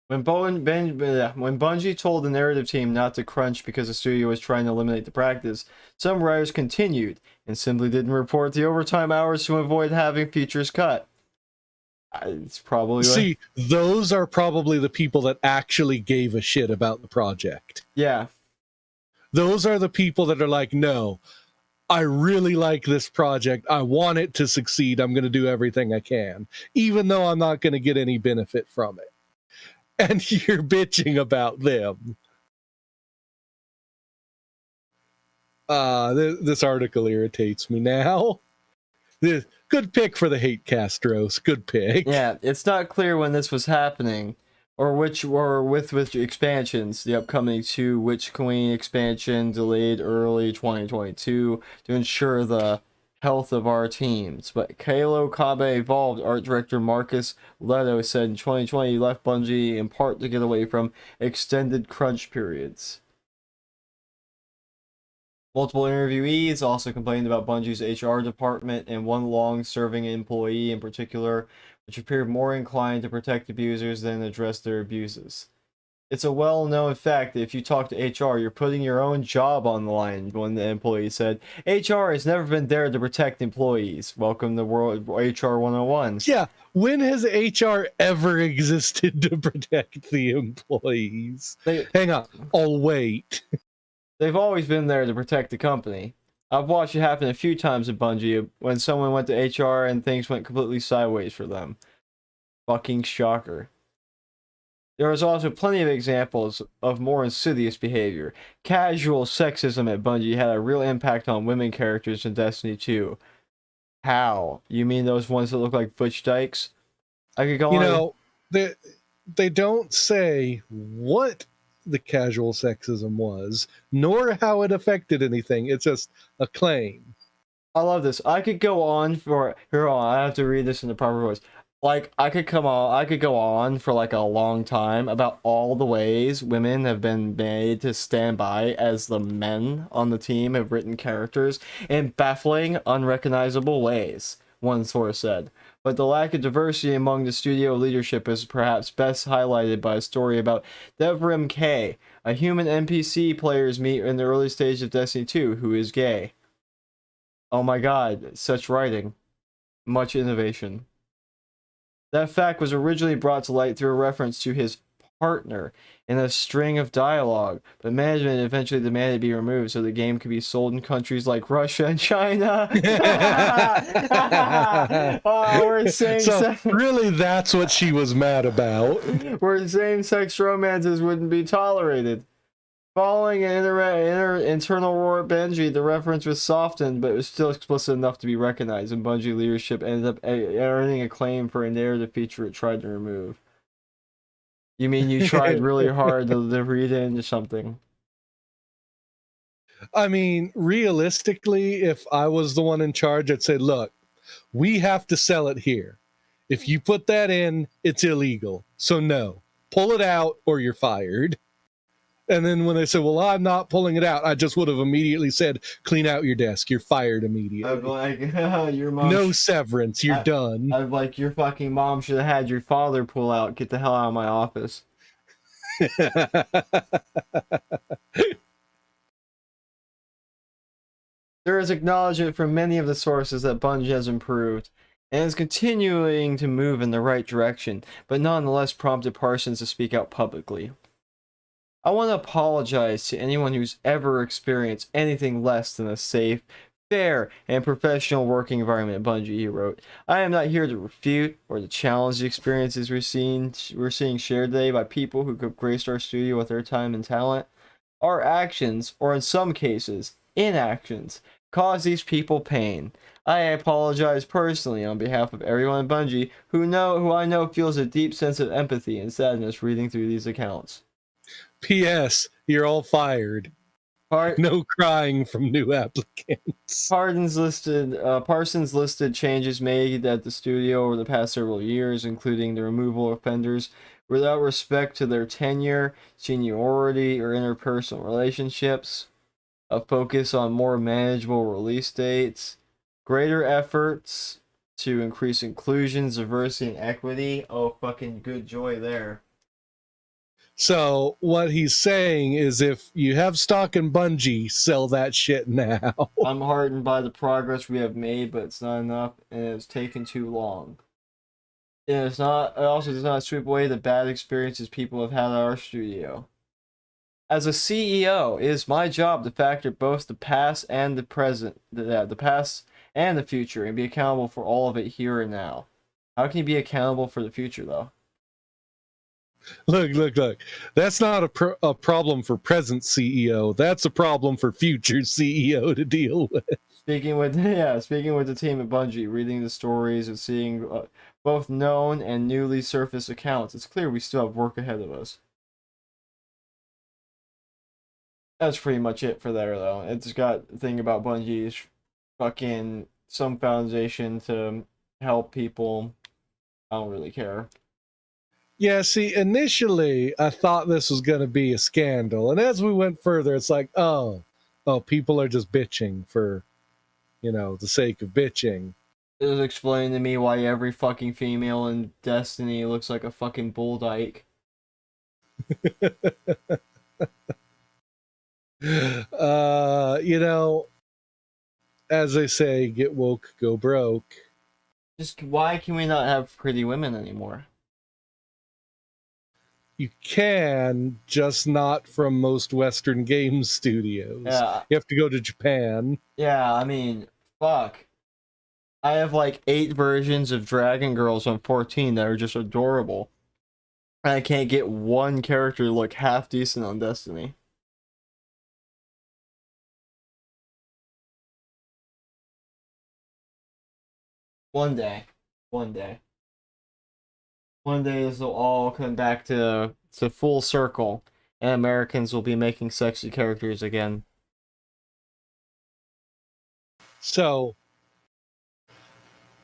When Bungie told the narrative team not to crunch because the studio was trying to eliminate the practice, some writers continued and simply didn't report the overtime hours to avoid having features cut. It's probably See, those are probably the people that actually gave a shit about the project. Yeah. Those are the people that are like, no, I really like this project. I want it to succeed. I'm going to do everything I can, even though I'm not going to get any benefit from it. And you're bitching about them. This article irritates me now. Good pick for the HateCast, Rose. Good pick. Yeah, it's not clear when this was happening, or with expansions. The upcoming 2 Witch Queen expansion delayed early 2022 to ensure the health of our teams. But Halo Combat Evolved art director Marcus Leto said in 2020 he left Bungie in part to get away from extended crunch periods. Multiple interviewees also complained about Bungie's HR department, and one long-serving employee in particular, which appeared more inclined to protect abusers than address their abuses. It's a well-known fact that if you talk to HR, you're putting your own job on the line, one the employee said. HR has never been there to protect employees. Welcome to World HR 101. Yeah, when has HR ever existed to protect the employees? Hang on, I'll wait. They've always been there to protect the company. I've watched it happen a few times at Bungie when someone went to HR and things went completely sideways for them. Fucking shocker. There is also plenty of examples of more insidious behavior. Casual sexism at Bungie had a real impact on women characters in Destiny 2. How? You mean those ones that look like Butch Dykes? I could go on. They don't say what the casual sexism was, nor how it affected anything. It's just a claim. I love this. I could go on for... Here on, I have to read this in the proper voice. Like, I could go on for like a long time about all the ways women have been made to stand by as the men on the team have written characters in baffling, unrecognizable ways, one source said. But the lack of diversity among the studio leadership is perhaps best highlighted by a story about Devrim K, a human NPC players meet in the early stage of Destiny 2 who is gay. Oh my god, such writing. Much innovation. That fact was originally brought to light through a reference to his partner in a string of dialogue, but management eventually demanded it be removed so the game could be sold in countries like Russia and China. We're saying really, that's what she was mad about. Where same-sex romances wouldn't be tolerated. Following an internal roar at Bungie, the reference was softened, but it was still explicit enough to be recognized, and Bungie leadership ended up earning acclaim for a narrative feature it tried to remove. You mean you tried really hard to read it into something? I mean, realistically, if I was the one in charge, I'd say, look, we have to sell it here. If you put that in, it's illegal. So no, pull it out or you're fired. And then when they said, well, I'm not pulling it out, I just would have immediately said, clean out your desk. You're fired immediately. I'd like, your mom. No severance. You're done. I'd like, your fucking mom should have had your father pull out. Get the hell out of my office. There is acknowledgement from many of the sources that Bungie has improved and is continuing to move in the right direction, but nonetheless prompted Parsons to speak out publicly. I want to apologize to anyone who's ever experienced anything less than a safe, fair, and professional working environment at Bungie, he wrote. I am not here to refute or to challenge the experiences we're seeing shared today by people who could grace our studio with their time and talent. Our actions, or in some cases, inactions, cause these people pain. I apologize personally on behalf of everyone at Bungie who I know feels a deep sense of empathy and sadness reading through these accounts. P.S. You're all fired. No crying from new applicants. Parsons listed changes made at the studio over the past several years, including the removal of offenders without respect to their tenure, seniority, or interpersonal relationships, a focus on more manageable release dates, greater efforts to increase inclusion, diversity, and equity. Oh, fucking good joy there. So what he's saying is if you have stock in Bungie, sell that shit now. I'm heartened by the progress we have made, but it's not enough, and it's taken too long. It also does not sweep away the bad experiences people have had at our studio. As a CEO, it is my job to factor both the past and the present, the past and the future, and be accountable for all of it here and now. How can you be accountable for the future, though? Look. That's not a problem for present CEO. That's a problem for future CEO to deal with. Speaking with the team at Bungie, reading the stories and seeing both known and newly surfaced accounts, it's clear we still have work ahead of us. That's pretty much it for there, though. It's got the thing about Bungie's fucking some foundation to help people. I don't really care. Yeah, see, initially I thought this was going to be a scandal, and as we went further, it's like, oh, people are just bitching for, the sake of bitching. It was explaining to me why every fucking female in Destiny looks like a fucking bull dyke. As they say, get woke, go broke. Just why can we not have pretty women anymore? You can, just not from most Western game studios. Yeah. You have to go to Japan. Yeah, I mean, fuck. I have like 8 versions of Dragon Girls on 14 that are just adorable. And I can't get one character to look half decent on Destiny. One day. One day this will all come back to full circle, and Americans will be making sexy characters again. So,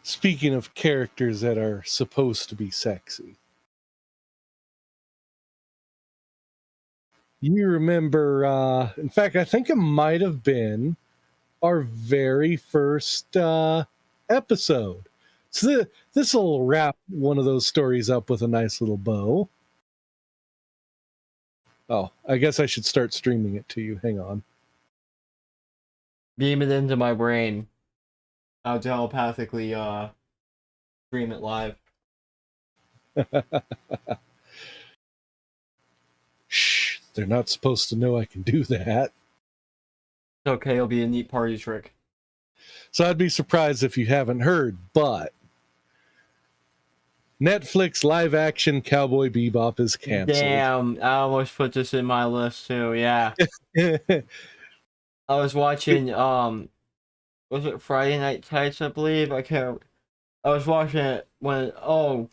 speaking of characters that are supposed to be sexy, you remember, in fact, I think it might have been our very first episode. So this will wrap one of those stories up with a nice little bow. Oh, I guess I should start streaming it to you. Hang on. Beam it into my brain. I'll telepathically stream it live. Shh, they're not supposed to know I can do that. Okay, it'll be a neat party trick. So I'd be surprised if you haven't heard, but Netflix live action Cowboy Bebop is canceled. Damn, I almost put this in my list too. Yeah, I was watching. Was it Friday Night Tights? I believe I can't. I was watching it when. Oh,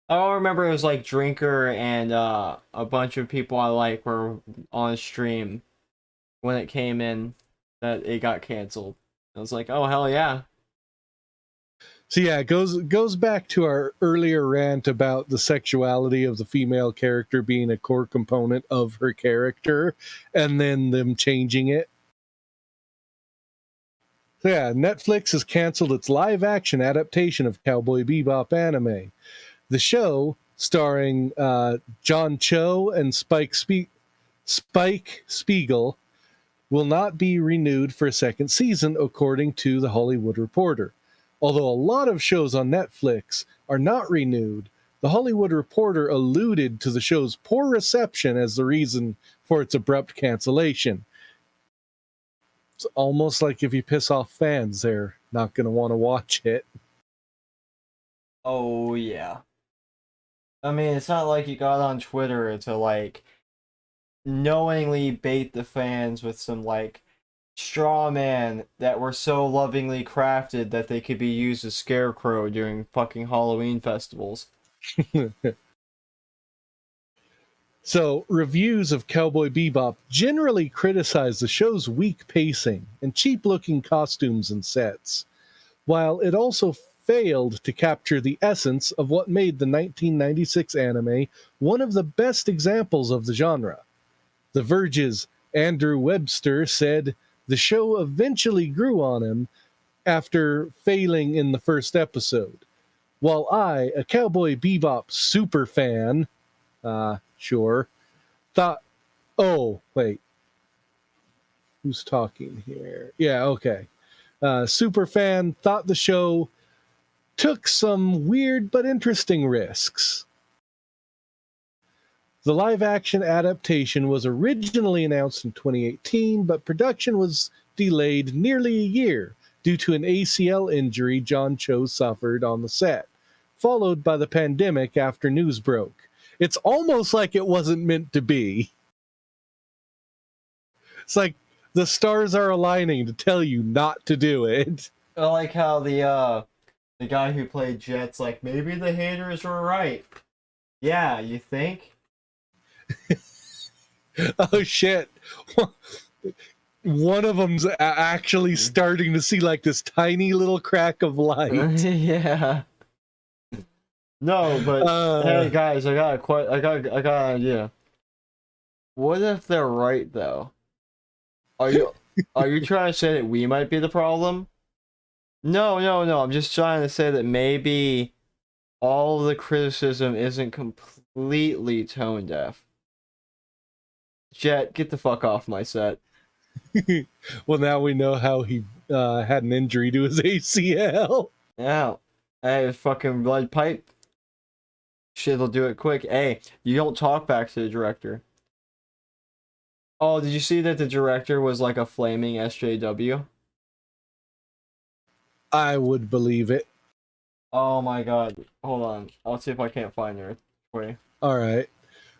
I don't remember. It was like Drinker and a bunch of people I like were on stream when it came in that it got canceled. I was like, oh hell yeah. So yeah, it goes back to our earlier rant about the sexuality of the female character being a core component of her character, and then them changing it. So yeah, Netflix has canceled its live-action adaptation of Cowboy Bebop anime. The show, starring John Cho and Spike Spiegel, will not be renewed for a second season, according to The Hollywood Reporter. Although a lot of shows on Netflix are not renewed, The Hollywood Reporter alluded to the show's poor reception as the reason for its abrupt cancellation. It's almost like if you piss off fans, they're not going to want to watch it. Oh yeah. I mean, it's not like you got on Twitter to like knowingly bait the fans with some like straw man that were so lovingly crafted that they could be used as scarecrow during fucking Halloween festivals. So, reviews of Cowboy Bebop generally criticize the show's weak pacing and cheap-looking costumes and sets, while it also failed to capture the essence of what made the 1996 anime one of the best examples of the genre. The Verge's Andrew Webster said the show eventually grew on him after failing in the first episode, while I, a Cowboy Bebop super fan, sure, thought, oh, wait, who's talking here? Yeah, okay. Super fan thought the show took some weird but interesting risks. The live-action adaptation was originally announced in 2018, but production was delayed nearly a year due to an ACL injury John Cho suffered on the set, followed by the pandemic after news broke. It's almost like it wasn't meant to be. It's like the stars are aligning to tell you not to do it. I like how the guy who played Jet's like, maybe the haters were right. Yeah, you think? Oh shit. One of them's actually starting to see like this tiny little crack of light. Yeah. No, but hey guys, I got an idea. What if they're right though? Are you trying to say that we might be the problem? No, no, no. I'm just trying to say that maybe all of the criticism isn't completely tone deaf. Jet, get the fuck off my set. Well, now we know how he had an injury to his ACL. Yeah. Hey, fucking blood pipe. Shit'll do it quick. Hey, you don't talk back to the director. Oh, did you see that the director was like a flaming SJW? I would believe it. Oh my god. Hold on. I'll see if I can't find her. Wait. All right.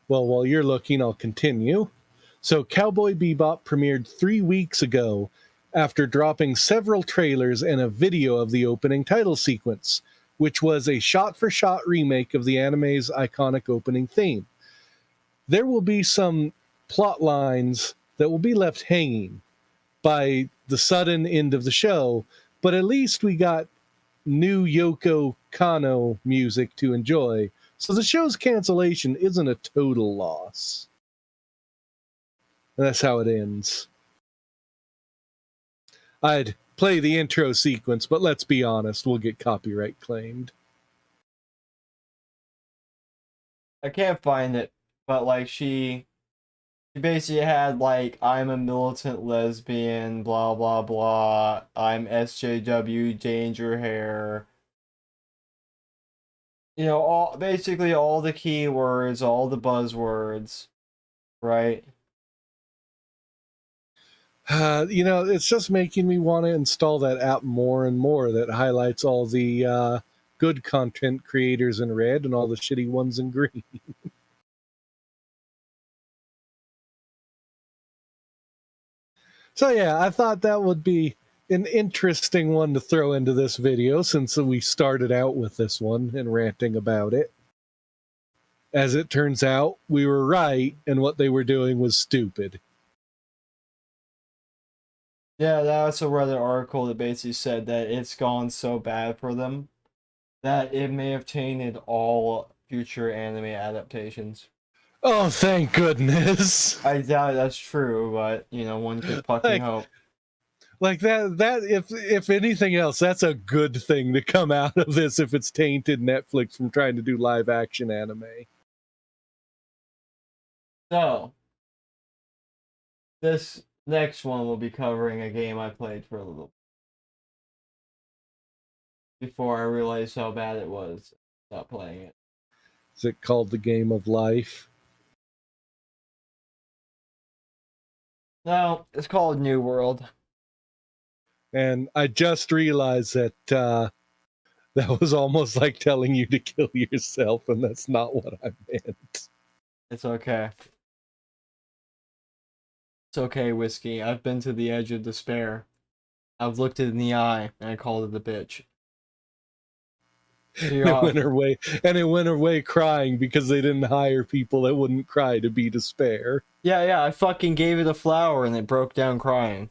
Well, while you're looking, I'll continue. So, Cowboy Bebop premiered 3 weeks ago after dropping several trailers and a video of the opening title sequence, which was a shot-for-shot remake of the anime's iconic opening theme. There will be some plot lines that will be left hanging by the sudden end of the show, but at least we got new Yoko Kanno music to enjoy, so the show's cancellation isn't a total loss. And that's how it ends. I'd play the intro sequence, but let's be honest, we'll get copyright claimed. I can't find it, but like she basically had like, I'm a militant lesbian, blah blah blah. I'm SJW, danger hair. You know, basically all the keywords, all the buzzwords, right? It's just making me want to install that app more and more that highlights all the good content creators in red and all the shitty ones in green. So yeah, I thought that would be an interesting one to throw into this video since we started out with this one and ranting about it. As it turns out, we were right, and what they were doing was stupid. Yeah, that's a Reddit article that basically said that it's gone so bad for them that it may have tainted all future anime adaptations. Oh, thank goodness. I doubt that's true, but you know, one could fucking hope. Like that if anything else, that's a good thing to come out of this if it's tainted Netflix from trying to do live action anime. So, this next one will be covering a game I played for a little before I realized how bad it was. Stop playing it. Is it called The Game of Life? No, it's called New World. And I just realized that that was almost like telling you to kill yourself, and that's not what I meant. It's okay. It's okay, Whiskey. I've been to the edge of despair. I've looked it in the eye, and I called it a bitch. And it went away crying because they didn't hire people that wouldn't cry to be despair. Yeah, I fucking gave it a flower, and it broke down crying.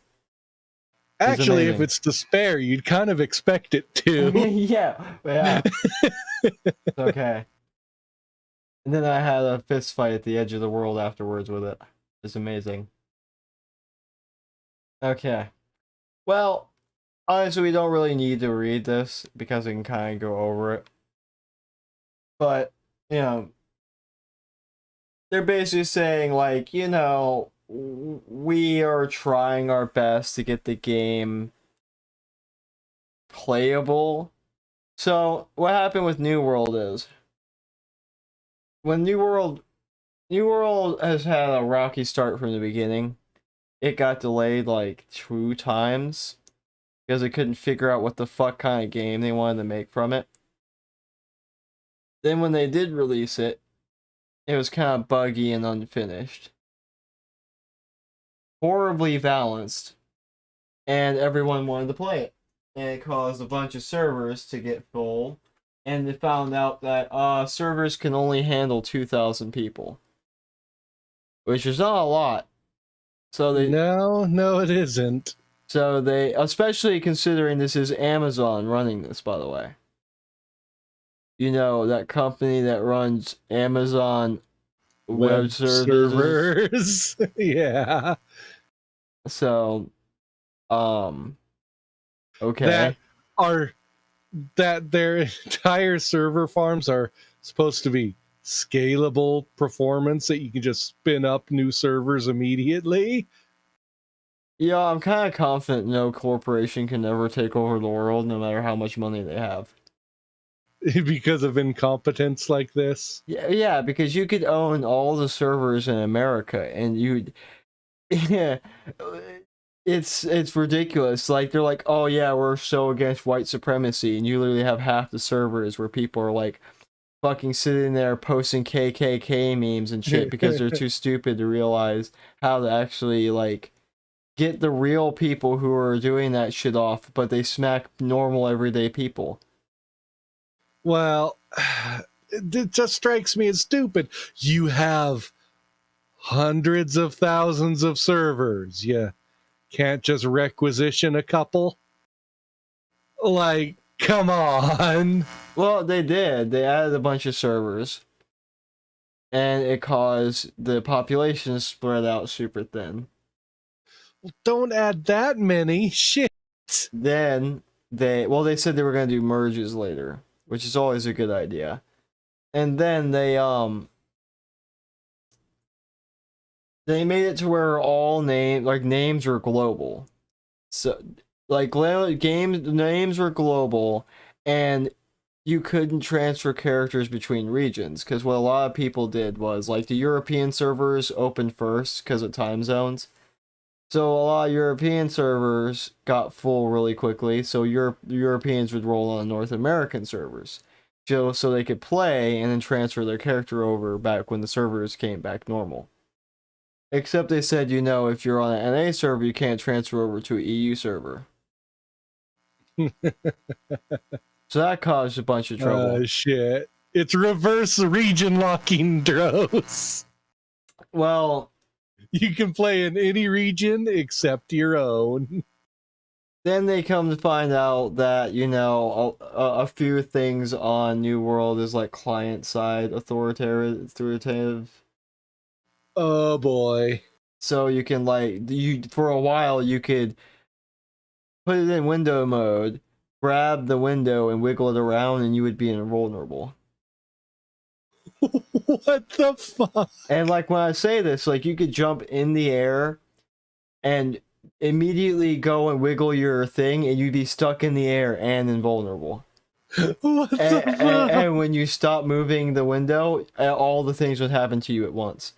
Actually, if it's despair, you'd kind of expect it to. yeah. It's okay. And then I had a fist fight at the edge of the world afterwards with it. It's amazing. Okay. Well, honestly, we don't really need to read this because we can kind of go over it. But, you know, they're basically saying, like, you know, we are trying our best to get the game playable. So, what happened with New World is, when New World has had a rocky start from the beginning. It got delayed like 2 times because they couldn't figure out what the fuck kind of game they wanted to make from it. Then when they did release it, it was kind of buggy and unfinished. Horribly balanced, and everyone wanted to play it. And it caused a bunch of servers to get full, and they found out that servers can only handle 2,000 people. Which is not a lot. So they No, it isn't. So they, especially considering this is Amazon running this, by the way. You know, that company that runs Amazon web servers. Yeah. So, okay. That their entire server farms are supposed to be scalable performance that you can just spin up new servers immediately. Yeah, I'm kind of confident no corporation can ever take over the world, no matter how much money they have. Because of incompetence like this. Yeah, because you could own all the servers in America, and you'd, yeah, it's ridiculous. Like they're like, oh yeah, we're so against white supremacy, and you literally have half the servers where people are like, fucking sitting there posting KKK memes and shit because they're too stupid to realize how to actually like get the real people who are doing that shit off, but they smack normal everyday people. Well, it just strikes me as stupid. You have hundreds of thousands of servers. You can't just requisition a couple. Like, come on. Well, they did. They added a bunch of servers. And it caused the population to spread out super thin. Don't add that many. Shit. Then they said they were going to do merges later, which is always a good idea. And then they made it to where all names were global. So like names were global, and you couldn't transfer characters between regions, because what a lot of people did was, like, the European servers opened first because of time zones. So a lot of European servers got full really quickly, so Europeans would roll on North American servers, just so they could play and then transfer their character over back when the servers came back normal. Except they said, if you're on an NA server, you can't transfer over to an EU server. So that caused a bunch of trouble. Shit. It's reverse region locking, Dros. Well, you can play in any region except your own. Then they come to find out that, a few things on New World is like client-side authoritative. Oh boy. So you can for a while you could put it in window mode, grab the window and wiggle it around and you would be invulnerable. What the fuck? And when I say this, you could jump in the air and immediately go and wiggle your thing and you'd be stuck in the air and invulnerable. What the fuck? And when you stop moving the window, all the things would happen to you at once.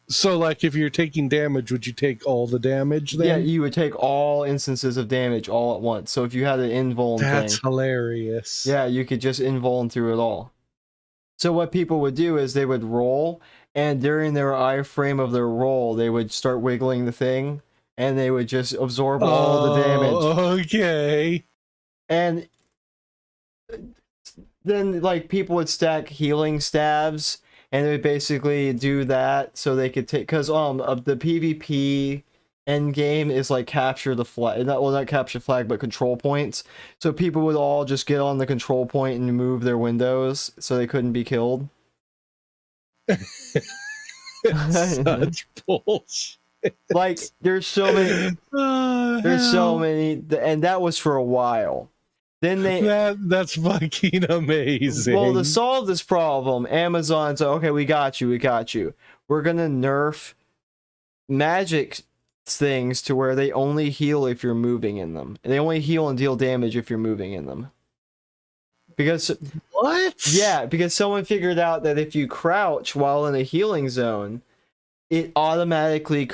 So, if you're taking damage, would you take all the damage then? Yeah, you would take all instances of damage all at once. So if you had an invuln That's thing, hilarious. yeah, you could just invuln through it all. So what people would do is they would roll, and during their iframe of their roll, they would start wiggling the thing, and they would just absorb all the damage. Okay. And then people would stack healing stabs, and they would basically do that so they could take, because the PvP end game is capture the flag, not capture flag, but control points. So people would all just get on the control point and move their windows so they couldn't be killed. Such bullshit. There's so many, and that was for a while. Then that's fucking amazing. Well, to solve this problem, Amazon's like, okay, we got you. We're gonna nerf magic things to where they only heal if you're moving in them. And they only heal and deal damage if you're moving in them. Because what? Yeah, because someone figured out that if you crouch while in a healing zone, it automatically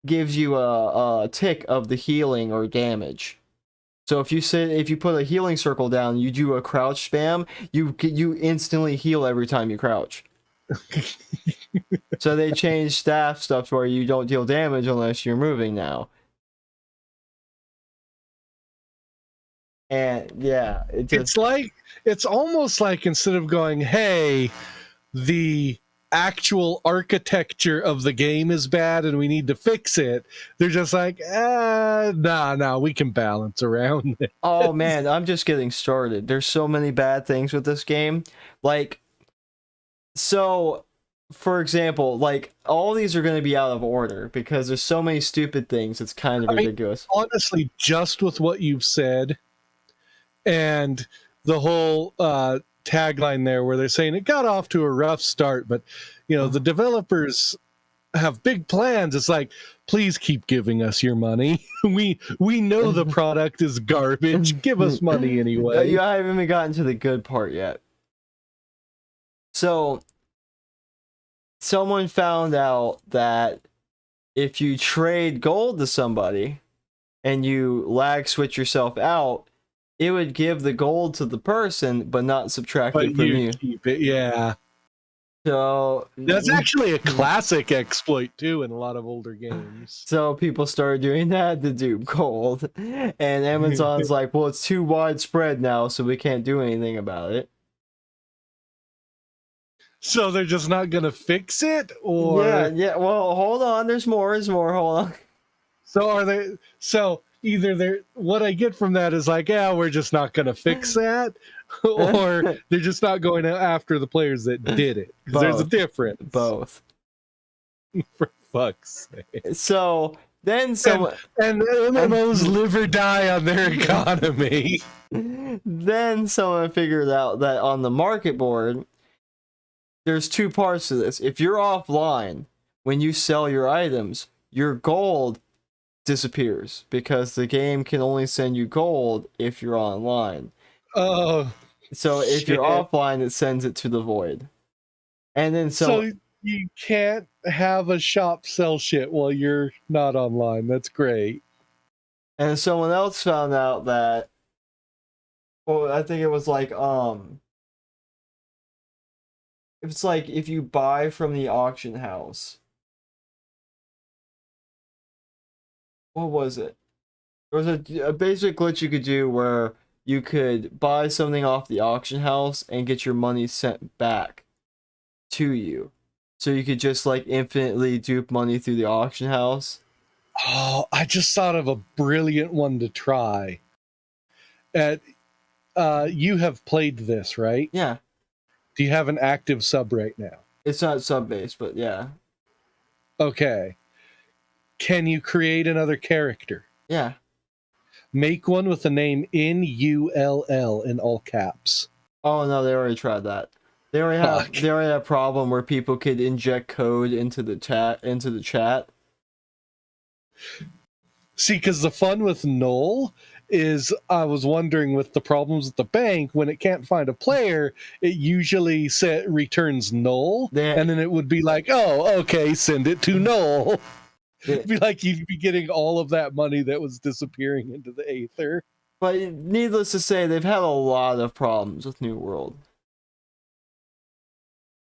gives you a tick of the healing or damage. So if you put a healing circle down, you do a crouch spam, you instantly heal every time you crouch. So they changed staff stuff where you don't deal damage unless you're moving now. And yeah, it's almost like instead of going, hey, the actual architecture of the game is bad and we need to fix it, they're just like, nah, we can balance around it. Oh man, I'm just getting started. There's so many bad things with this game. So for example, all these are going to be out of order because there's so many stupid things. It's kind of ridiculous. Honestly, just with what you've said and the whole tagline there where they're saying it got off to a rough start, but the developers have big plans. It's like, please keep giving us your money. We know the product is garbage. Give us money anyway. You haven't even gotten to the good part yet. So someone found out that if you trade gold to somebody and you lag switch yourself out, it would give the gold to the person, but not subtract it from you. Keep it, yeah. So that's actually a classic exploit too in a lot of older games. So people started doing that to do gold, and Amazon's like, well, it's too widespread now, so we can't do anything about it. So they're just not gonna fix it, or yeah. Well, hold on. There's more. Hold on. So are they? So either they're. What I get from that is we're just not gonna fix that, or they're just not going after the players that did it. Because there's a difference. Both. For fuck's sake. So then someone and MMOs live or die on their economy. Then someone figured out that on the market board, there's two parts to this. If you're offline, when you sell your items, your gold disappears because the game can only send you gold if you're online. Oh. So if you're offline, it sends it to the void. And then So you can't have a shop sell shit while you're not online. That's great. and someone else found out that, well, I think it was like it's like if you buy from the auction house, what was it? There was a basic glitch you could do where you could buy something off the auction house and get your money sent back to you. So you could just like infinitely dupe money through the auction house. Oh, I just thought of a brilliant one to try. At you have played this, right? Yeah. Do you have an active sub right now? It's not sub-based, but yeah. Okay. Can you create another character? Yeah. Make one with the name NULL in all caps. Oh no, they already tried that. They already have a problem where people could inject code into the chat. See, because the fun with null is, I was wondering with the problems with the bank, when it can't find a player, it usually returns null, and then it would be like, oh, okay, send it to null. It'd be like you'd be getting all of that money that was disappearing into the aether. But needless to say, they've had a lot of problems with New World.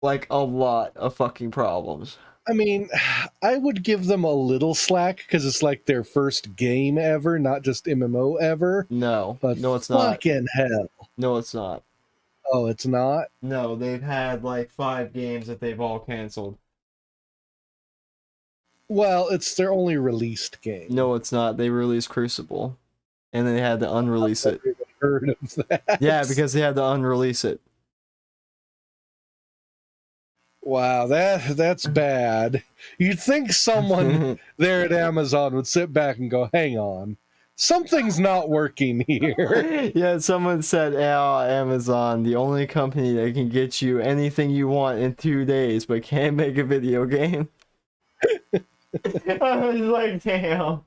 Like, a lot of fucking problems. I mean, I would give them a little slack because it's like their first game ever, not just MMO ever. No. But no, it's not. Fucking hell. No, it's not. Oh, it's not? No, they've had like 5 games that they've all canceled. Well, it's their only released game. No, it's not. They released Crucible. And they had to unrelease it. I've never even heard of that. Yeah, because they had to unrelease it. Wow, that's bad. You'd think someone there at Amazon would sit back and go, hang on, something's not working here. Yeah, someone said, Amazon, the only company that can get you anything you want in 2 days, but can't make a video game. I was like, damn.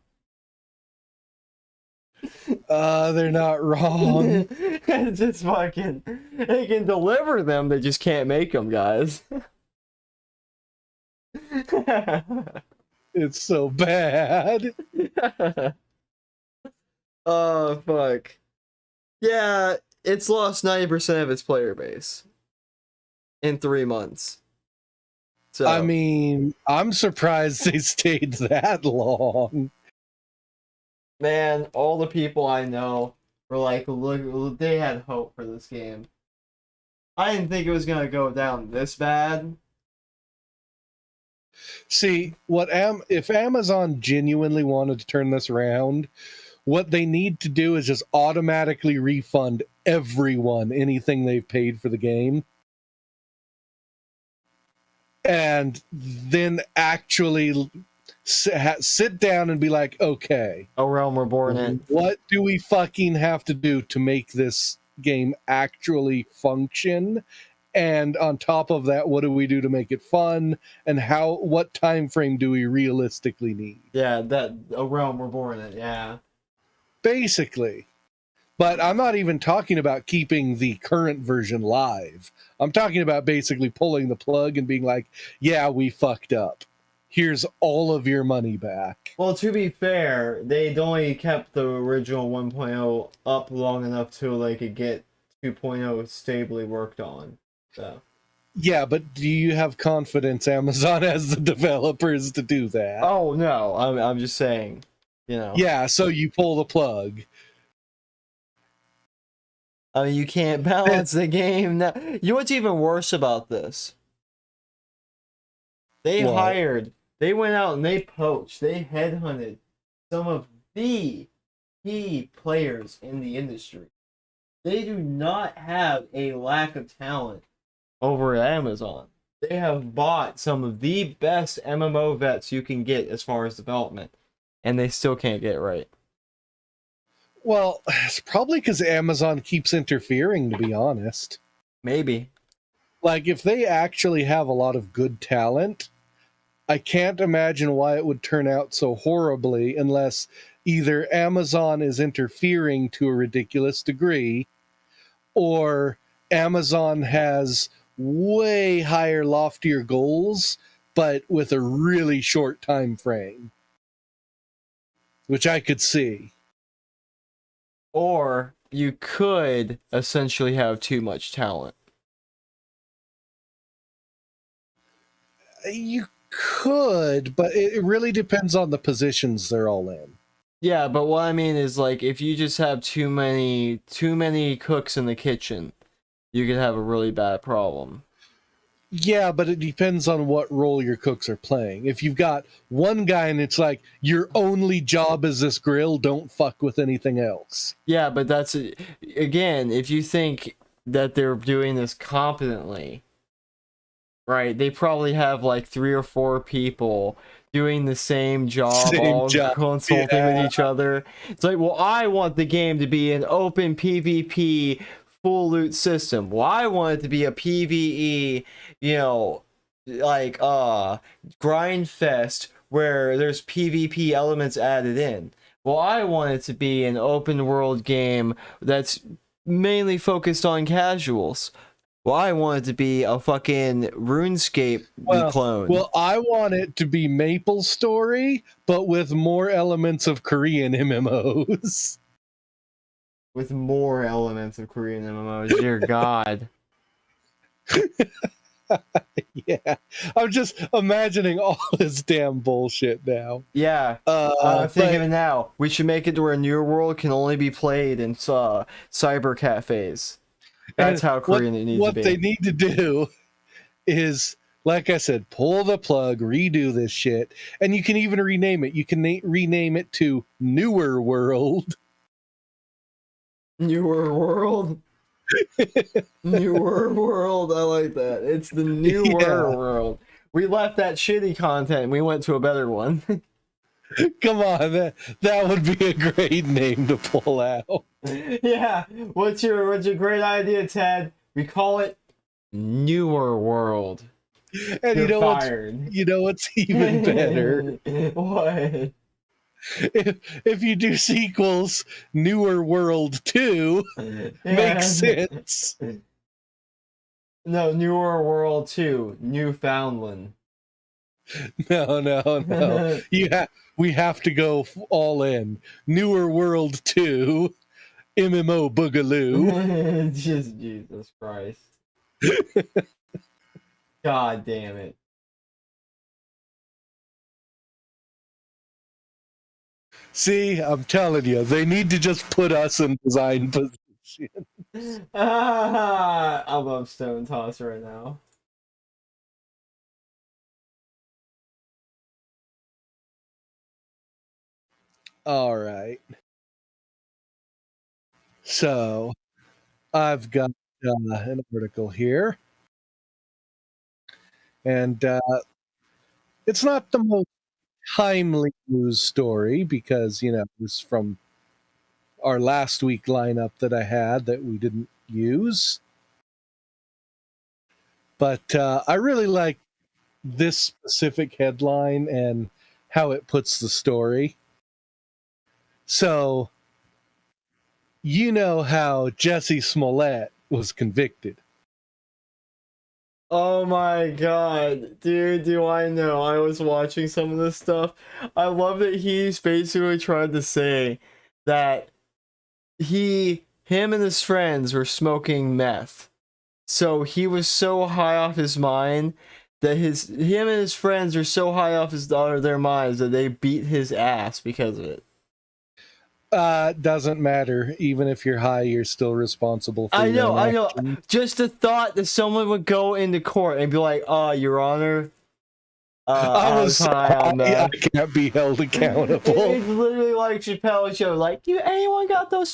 They're not wrong. It's just fucking, they can deliver them, they just can't make them, guys. It's so bad. Oh, fuck. Yeah, it's lost 90% of its player base in 3 months. So, I mean, I'm surprised they stayed that long. Man, all the people I know were like, look, they had hope for this game. I didn't think it was gonna go down this bad. See, if Amazon genuinely wanted to turn this around, what they need to do is just automatically refund everyone anything they've paid for the game. And then actually sit down and be like, okay, A Realm Reborn it. What do we fucking have to do to make this game actually function? And on top of that, what do we do to make it fun? And what time frame do we realistically need? Yeah, A Realm Reborn it, yeah. Basically. But I'm not even talking about keeping the current version live. I'm talking about basically pulling the plug and being like, yeah, we fucked up. Here's all of your money back. Well, to be fair, they'd only kept the original 1.0 up long enough till they could get 2.0 stably worked on. So. Yeah, but do you have confidence Amazon has the developers to do that? Oh no, I'm just saying, you know. Yeah, so you pull the plug. I mean, you can't balance the game. Now, you know what's even worse about this? They went out and they poached, they headhunted some of the key players in the industry. They do not have a lack of talent over at Amazon. They have bought some of the best MMO vets you can get as far as development, and they still can't get it right. Well, it's probably because Amazon keeps interfering, to be honest. Maybe. Like, if they actually have a lot of good talent, I can't imagine why it would turn out so horribly unless either Amazon is interfering to a ridiculous degree, or Amazon has way higher, loftier goals, but with a really short time frame, which I could see. Or you could essentially have too much talent. You could, but it really depends on the positions they're all in. Yeah, but what I mean is, like, if you just have too many cooks in the kitchen, you could have a really bad problem. Yeah, but it depends on what role your cooks are playing. If you've got one guy and it's like, your only job is this grill, don't fuck with anything else. Yeah, but that's, again, if you think that they're doing this competently, right, they probably have like 3 or 4 people doing the same job, all consulting with each other. It's like, well, I want the game to be an open PvP full loot system. Well, I want it to be a PvE, you know, like grind fest where there's PvP elements added in. Well, I want it to be an open world game that's mainly focused on casuals. Well, I want it to be a fucking RuneScape clone. Well, I want it to be Maple Story, but with more elements of Korean MMOs. With more elements of Korean MMOs, dear God. Yeah, I'm just imagining all this damn bullshit now. Yeah, I'm thinking of it now. We should make it to where New World can only be played in cyber cafes. That's how Korean it needs to be. What they need to do is, like I said, pull the plug, redo this shit, and you can even rename it. You can rename it to Newer World. Newer World? Newer World, I like that. It's the Newer World. We left that shitty content and we went to a better one. Come on, that would be a great name to pull out. Yeah, what's your great idea, Ted? We call it Newer World. And you know what's even better? What? If you do sequels, Newer World 2 makes sense. No, Newer World 2, Newfoundland. No. We have to go all in. Newer World 2, MMO Boogaloo. Just Jesus Christ. God damn it. See, I'm telling you, they need to just put us in design position. I love Stone Toss right now. All right. So, I've got an article here. And it's not the most timely news story because, it was from our last week lineup that I had that we didn't use. But I really like this specific headline and how it puts the story. So, you know how Jesse Smollett was convicted. Oh my god, dude, do I know? I was watching some of this stuff. I love that he's basically tried to say that him and his friends were smoking meth. So he was so high off his mind that him and his friends are so high off their minds that they beat his ass because of it. Doesn't matter. Even if you're high, you're still responsible for I your know. actions. Just the thought that someone would go into court and be like, Your Honor, I was high on that. I can't be held accountable. It's literally like Chappelle's show. Like, anyone got those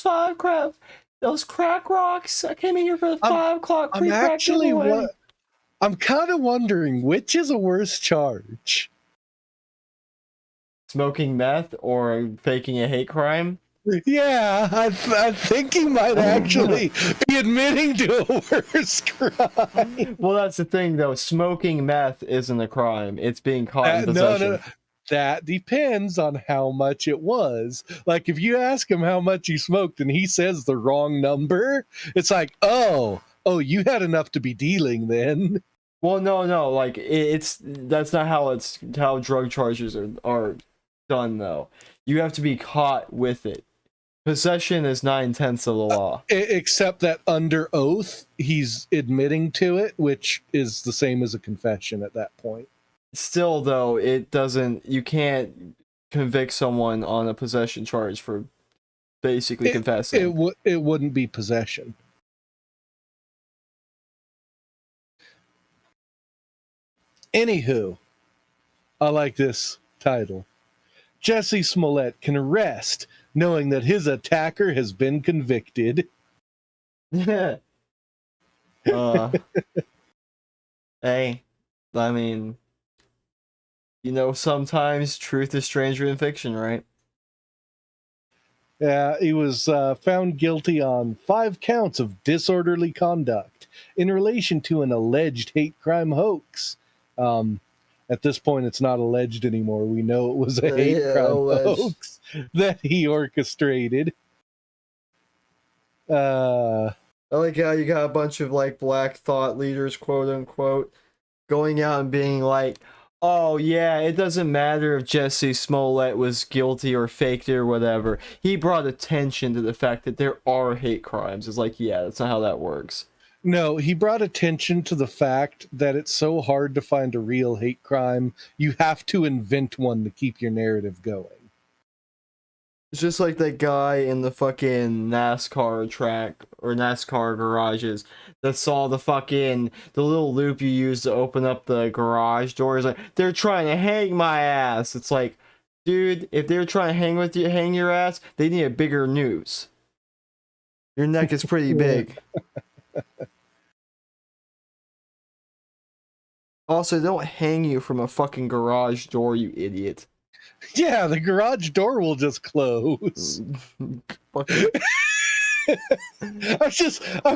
crack rocks? I came in here for the 5 o'clock pre-crack giveaway. I'm kind of wondering, which is a worse charge? Smoking meth or faking a hate crime? Yeah, I think he might actually be admitting to a worse crime. Well, that's the thing, though. Smoking meth isn't a crime. It's being caught in possession. No. That depends on how much it was. Like, if you ask him how much he smoked and he says the wrong number, it's like, oh, oh, you had enough to be dealing then. Well, no, like that's not how drug charges are done though. You have to be caught with it. Possession is 9/10 of the law. Except that under oath, he's admitting to it, which is the same as a confession at that point. Still, though, it doesn't. You can't convict someone on a possession charge for basically confessing. It wouldn't be possession. Anywho, I like this title. Jesse Smollett can arrest knowing that his attacker has been convicted. Hey, I mean, sometimes truth is stranger than fiction, right? Yeah, he was found guilty on 5 counts of disorderly conduct in relation to an alleged hate crime hoax. At this point, it's not alleged anymore. We know it was a hate crime hoax that he orchestrated. I like how you got a bunch of like black thought leaders, quote unquote, going out and being like, oh yeah, it doesn't matter if Jesse Smollett was guilty or faked it or whatever. He brought attention to the fact that there are hate crimes. It's like, yeah, that's not how that works. No, he brought attention to the fact that it's so hard to find a real hate crime. You have to invent one to keep your narrative going. It's just like that guy in the fucking NASCAR track or NASCAR garages that saw the little loop you use to open up the garage doors. Like, they're trying to hang my ass. It's like, dude, if they're trying to hang your ass, they need a bigger noose. Your neck is pretty big. Also, they don't hang you from a fucking garage door, you idiot. Yeah, the garage door will just close. I'm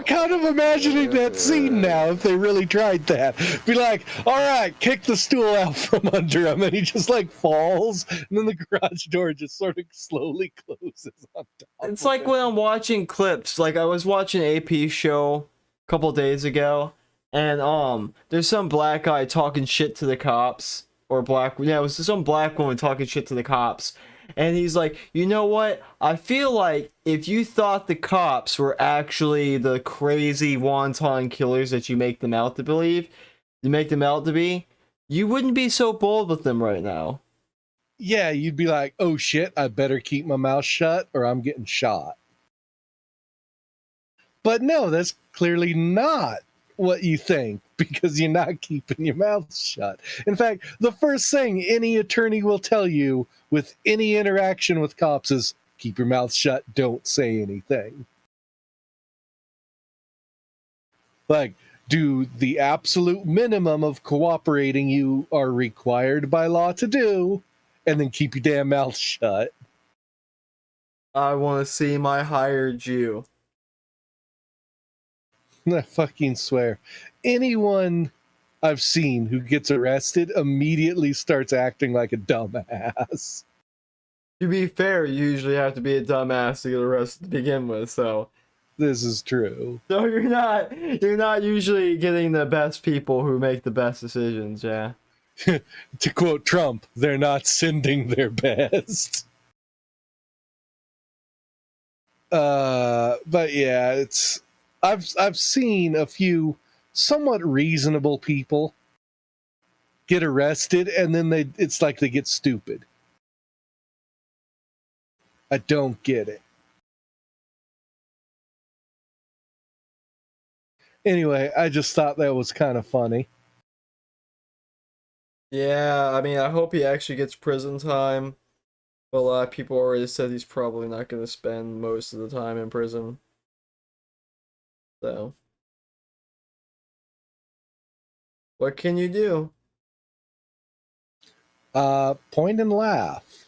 kind of imagining that scene now if they really tried that. Be like, all right, kick the stool out from under him, and he just like falls, and then the garage door just sort of slowly closes on top. It's like when I'm watching clips, like I was watching AP show a couple days ago, and there's some black guy talking shit to the cops. Or it was some black woman talking shit to the cops. And he's like, you know what? I feel like if you thought the cops were actually the crazy wonton killers that you make them out to be, you wouldn't be so bold with them right now. Yeah, you'd be like, oh shit, I better keep my mouth shut or I'm getting shot. But no, that's clearly not what you think, because you're not keeping your mouth shut. In fact, the first thing any attorney will tell you with any interaction with cops is keep your mouth shut, don't say anything. Like, do the absolute minimum of cooperating you are required by law to do, and then keep your damn mouth shut. I want to see my hired you. I fucking swear. Anyone I've seen who gets arrested immediately starts acting like a dumbass. To be fair, you usually have to be a dumbass to get arrested to begin with, so. This is true. So you're not usually getting the best people who make the best decisions, yeah. To quote Trump, they're not sending their best. But yeah, I've seen a few somewhat reasonable people get arrested, and then it's like they get stupid. I don't get it. Anyway, I just thought that was kind of funny. Yeah, I mean, I hope he actually gets prison time. But a lot of people already said he's probably not going to spend most of the time in prison. So. What can you do? Point and laugh.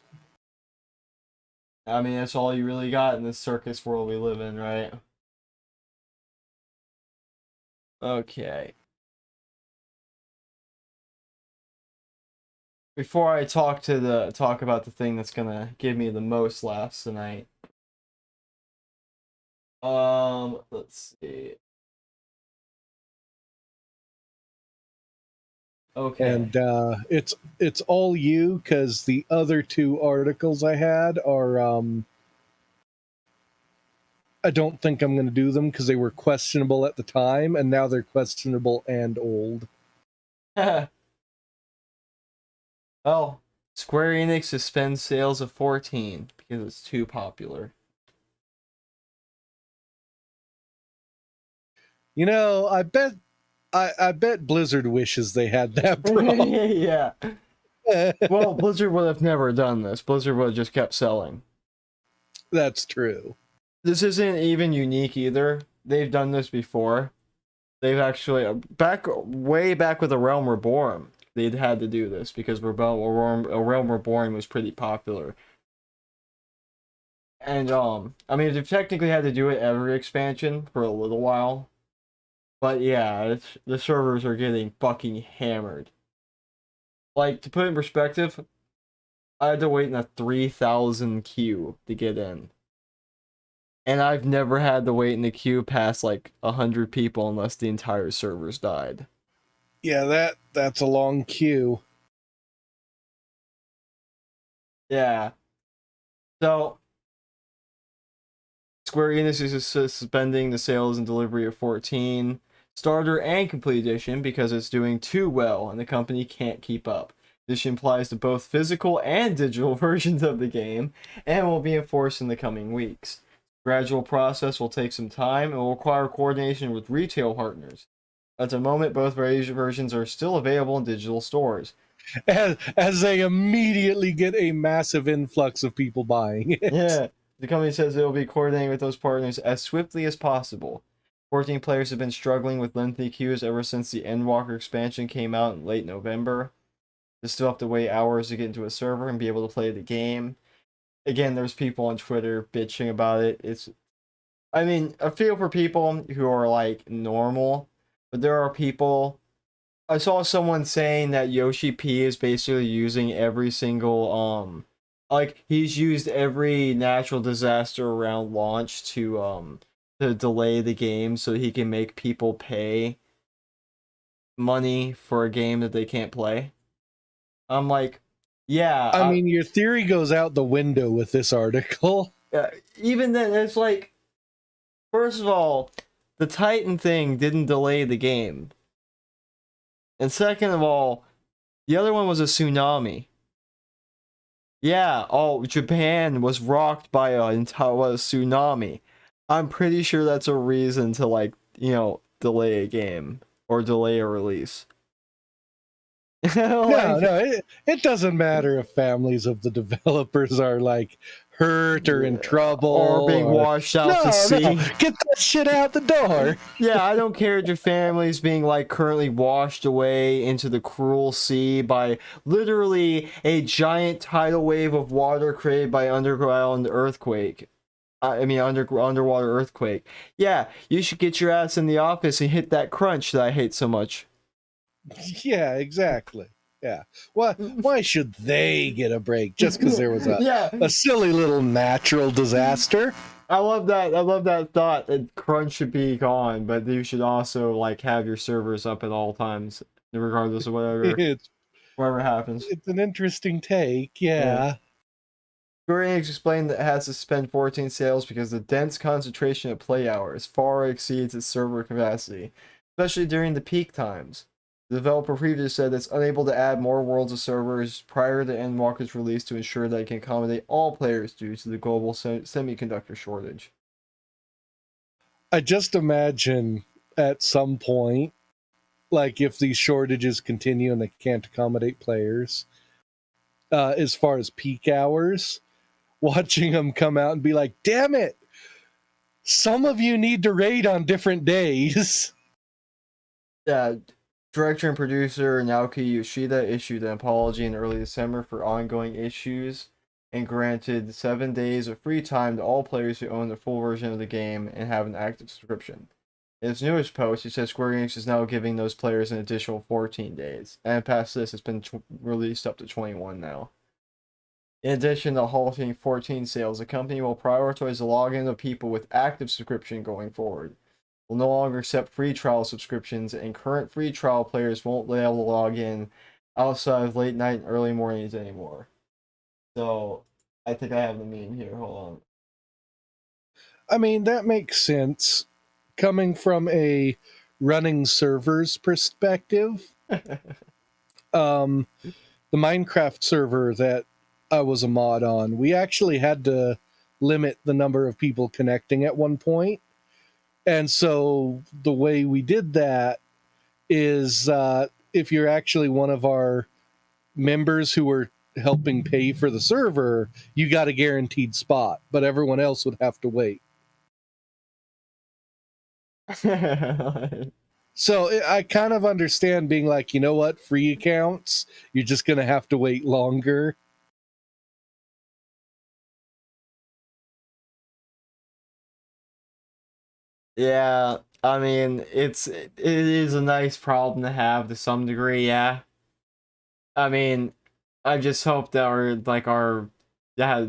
I mean, that's all you really got in this circus world we live in, right? Okay. Before I talk about the thing that's gonna give me the most laughs tonight. Let's see. Okay. And it's all you, because the other two articles I had are I don't think I'm going to do them because they were questionable at the time, and now they're questionable and old. Well, Square Enix suspends sales of 14 because it's too popular. You know, I bet Blizzard wishes they had that problem. Yeah. Well, Blizzard would have never done this. Blizzard would have just kept selling. That's true. This isn't even unique either. They've done this before. They've actually way back with the Realm Reborn. They'd had to do this because Realm Reborn was pretty popular. And I mean, they've technically had to do it every expansion for a little while. But yeah, the servers are getting fucking hammered. Like, to put it in perspective, I had to wait in a 3,000 queue to get in. And I've never had to wait in the queue past like 100 people unless the entire servers died. Yeah, that's a long queue. Yeah. So, Square Enix is suspending the sales and delivery of 14 Starter and Complete Edition because it's doing too well and the company can't keep up. This applies to both physical and digital versions of the game and will be enforced in the coming weeks. Gradual process will take some time and will require coordination with retail partners. At the moment, both versions are still available in digital stores. As they immediately get a massive influx of people buying it. Yeah, the company says it will be coordinating with those partners as swiftly as possible. 14 players have been struggling with lengthy queues ever since the Endwalker expansion came out in late November. They still have to wait hours to get into a server and be able to play the game. Again, there's people on Twitter bitching about it. I mean, I feel for people who are like normal, but there are people. I saw someone saying that Yoshi P is basically using every single like he's used every natural disaster around launch to delay the game so he can make people pay money for a game that they can't play. I'm like, yeah, I mean, your theory goes out the window with this article. even then it's like, first of all, the Titan thing didn't delay the game. And second of all, the other one was a tsunami. Yeah, oh, Japan was rocked by a tsunami. I'm pretty sure that's a reason to, like, delay a game or delay a release. Like, No, it doesn't matter if families of the developers are like hurt or in trouble or being washed out to sea. Get that shit out the door. Yeah, I don't care if your family's being like currently washed away into the cruel sea by literally a giant tidal wave of water created by underground earthquake. I mean, underwater earthquake. Yeah, you should get your ass in the office and hit that crunch that I hate so much. Yeah, exactly. Yeah. Why should they get a break just because there was a silly little natural disaster? I love that. I love that thought that crunch should be gone, but you should also like have your servers up at all times, regardless of whatever happens. It's an interesting take. Yeah. Square Enix explained that it has to suspend 14 sales because the dense concentration of play hours far exceeds its server capacity, especially during the peak times. The developer previously said it's unable to add more worlds of servers prior to Endwalker's release to ensure that it can accommodate all players due to the global semiconductor shortage. I just imagine at some point, like if these shortages continue and they can't accommodate players, as far as peak hours, watching them come out and be like, damn it, some of you need to raid on different days. Yeah, director and producer Naoki Yoshida issued an apology in early December for ongoing issues and granted 7 days of free time to all players who own the full version of the game and have an active subscription. In its newest post, he says Square Enix is now giving those players an additional 14 days, and past this, it's been released up to 21 now. In addition to halting 14 sales, the company will prioritize the login of people with active subscription going forward. will no longer accept free trial subscriptions, and current free trial players won't be able to log in outside of late night and early mornings anymore. So, I think I have the meme here. Hold I mean, that makes sense. Coming from a running servers perspective, on. the Minecraft server that I was a mod on, we actually had to limit the number of people connecting at one point. And so the way we did that is if you're actually one of our members who were helping pay for the server, you got a guaranteed spot, but everyone else would have to wait. So I kind of understand being like, you know what, free accounts, you're just going to have to wait longer. Yeah, I mean, it is a nice problem to have to some degree, yeah. I mean, I just hope that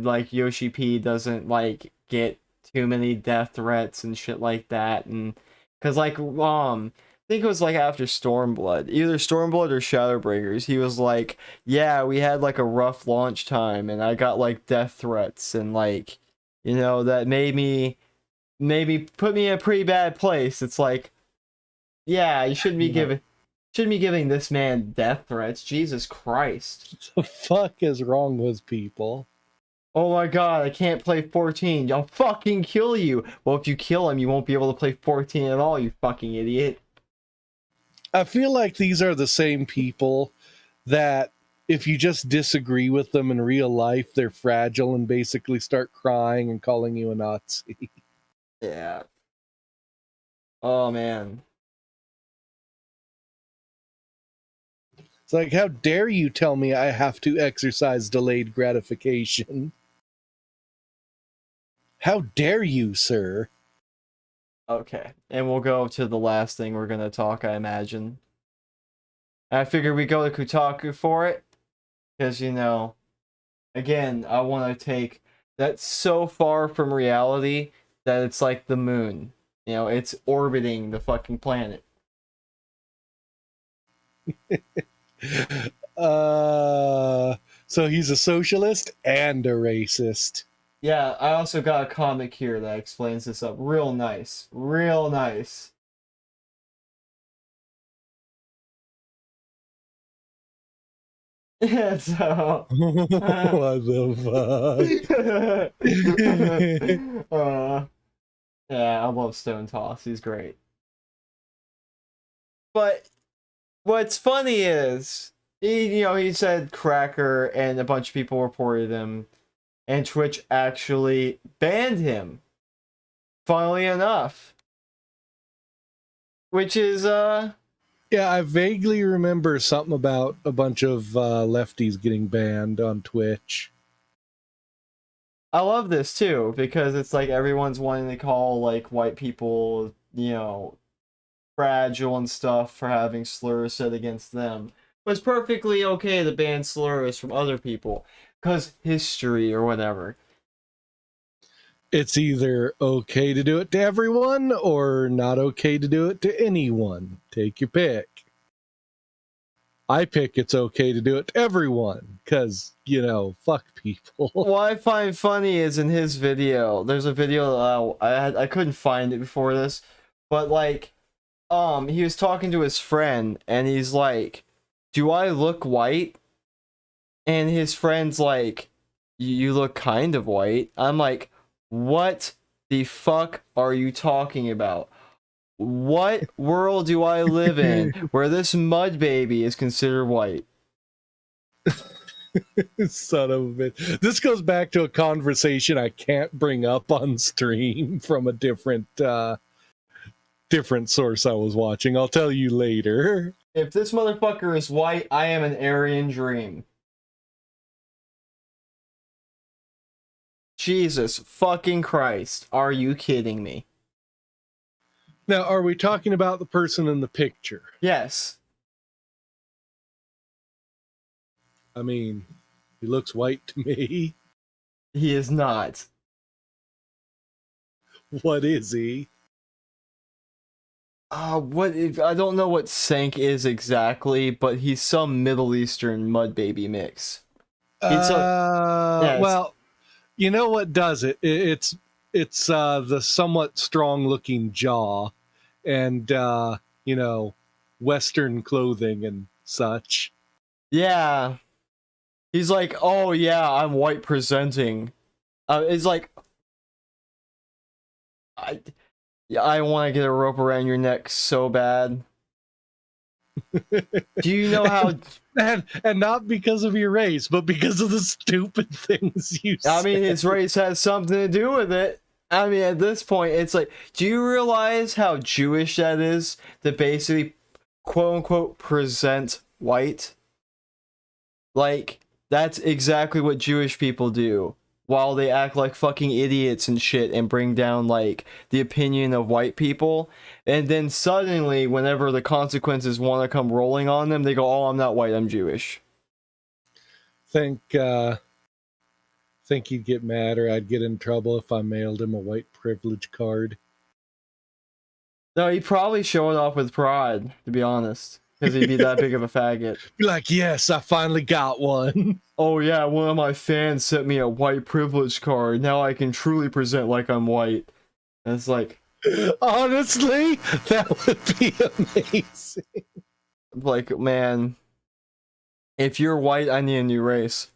like Yoshi P doesn't like get too many death threats and shit like that, and because I think it was like after Stormblood, either Stormblood or Shadowbringers, he was like, yeah, we had like a rough launch time, and I got like death threats, and like, that made me maybe put me in a pretty bad place. It's like, yeah, you shouldn't be giving this man death threats. Jesus Christ. The fuck is wrong with people? Oh my god, I can't play 14. I'll fucking kill you. Well, if you kill him, you won't be able to play 14 at all, you fucking idiot. I feel like these are the same people that if you just disagree with them in real life, they're fragile and basically start crying and calling you a Nazi. Yeah. Oh man. It's like, how dare you tell me I have to exercise delayed gratification? How dare you, sir? Okay. And we'll go to the last thing we're gonna talk, I imagine. I figured we go to Kotaku for it. Because, again, I want to take that's so far from reality that it's like the moon. It's orbiting the fucking planet. So he's a socialist and a racist. Yeah, I also got a comic here that explains this up real nice. Real nice. Yeah, so. What the fuck? Yeah, I love Stone Toss. He's great. But what's funny is, he said Cracker and a bunch of people reported him, and Twitch actually banned him. Funnily enough. Which is, Yeah, I vaguely remember something about a bunch of lefties getting banned on Twitch. I love this too, because it's like everyone's wanting to call like white people, fragile and stuff for having slurs said against them. But it's perfectly okay to ban slurs from other people, because history or whatever. It's either okay to do it to everyone or not okay to do it to anyone. Take your pick. I pick it's okay to do it to everyone because, fuck people. What I find funny is in his video, there's a video I couldn't find it before this, but like, he was talking to his friend and he's like, "Do I look white?" And his friend's like, "You look kind of white." I'm like, "What the fuck are you talking about? What world do I live in where this mud baby is considered white?" Son of a bitch. This goes back to a conversation I can't bring up on stream from a different source I was watching. I'll tell you later. If this motherfucker is white, I am an Aryan dream. Jesus fucking Christ. Are you kidding me? Now, are we talking about the person in the picture? Yes. I mean, he looks white to me. He is not. What is he? I don't know what Sank is exactly, but he's some Middle Eastern mud baby mix. It's a yeah, it's, Well, you know what does it? It's the somewhat strong looking jaw and Western clothing and such. yeah. He's like, oh yeah, I'm white presenting. It's like I yeah, I want to get a rope around your neck so bad. Do you know how? And not because of your race, but because of the stupid things you I mean, say. his race has something to do with it. I mean, at this point, it's like, do you realize how Jewish that is to basically, quote unquote, present white? Like, that's exactly what Jewish people do. While they act like fucking idiots and shit and bring down, like, the opinion of white people. And then suddenly, whenever the consequences want to come rolling on them, they go, oh, I'm not white, I'm Jewish. Think he'd get mad or I'd get in trouble if I mailed him a white privilege card. No, he'd probably show it off with pride, to be honest. Because he'd be that big of a faggot. Be like, yes, I finally got one. Oh yeah, one of my fans sent me a white privilege card. Now I can truly present like I'm white. And it's like, Honestly, that would be amazing. like, man, if you're white, I need a new race.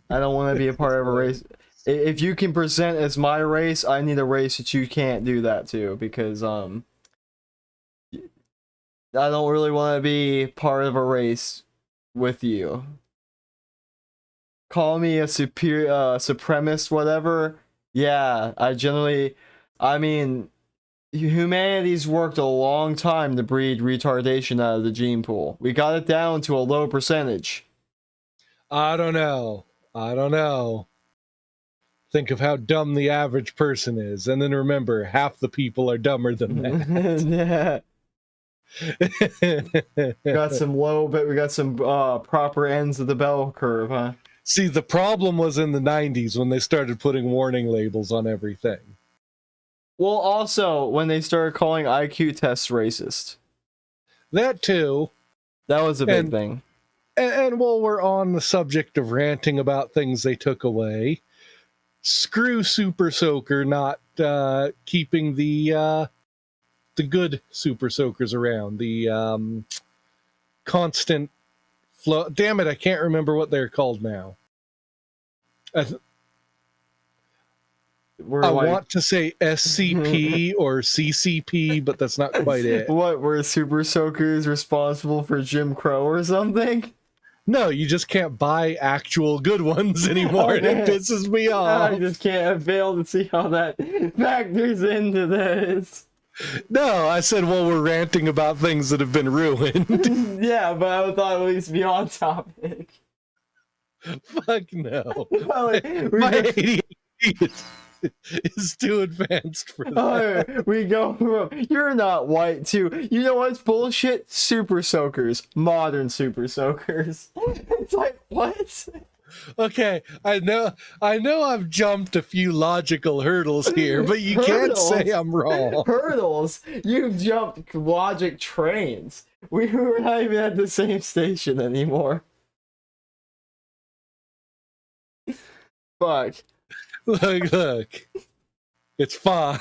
I don't want to be a part of a race. If you can present as my race, I need a race that you can't do that to, because I don't really want to be part of a race with you. Call me a superior supremacist, whatever. Yeah, I mean, humanity's worked a long time to breed retardation out of the gene pool. We got it down to a low percentage. I don't know. Think of how dumb the average person is, and then remember, half the people are dumber than that. Yeah. We got some proper ends of the bell curve, huh? See, the problem was in the 90s when they started putting warning labels on everything. Well, also, when they started calling IQ tests racist. That too. That was a big thing. And while we're on the subject of ranting about things they took away, screw Super Soaker not keeping the good Super Soakers around. The constant flow. Damn it, I can't remember what they're called now. I want to say SCP or CCP, but that's not quite it. What, were Super Soakers responsible for Jim Crow or something? No, you just can't buy actual good ones anymore, and it pisses me off. I just can't fail to see how that factors into this. No, I said, well, we're ranting about things that have been ruined. Yeah, but I thought at least be on topic. Fuck no. Well, My ADHD is too advanced for that. We go from, you're not white, to, you know what's bullshit? Super Soakers. Modern Super Soakers. It's like, what? Okay, I know I've jumped a few logical hurdles here, but you can't say I'm wrong. Hurdles? You've jumped logic trains. We're not even at the same station anymore. Fuck. Look. It's fine.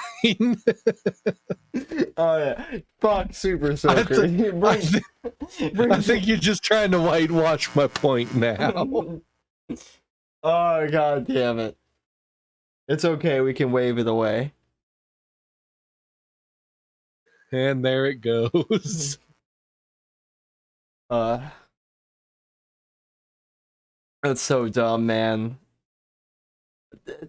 Oh yeah. Fuck Super Soaker. I think you're just trying to whitewash my point now. Oh god damn it. It's okay, we can wave it away. And there it goes. That's so dumb, man.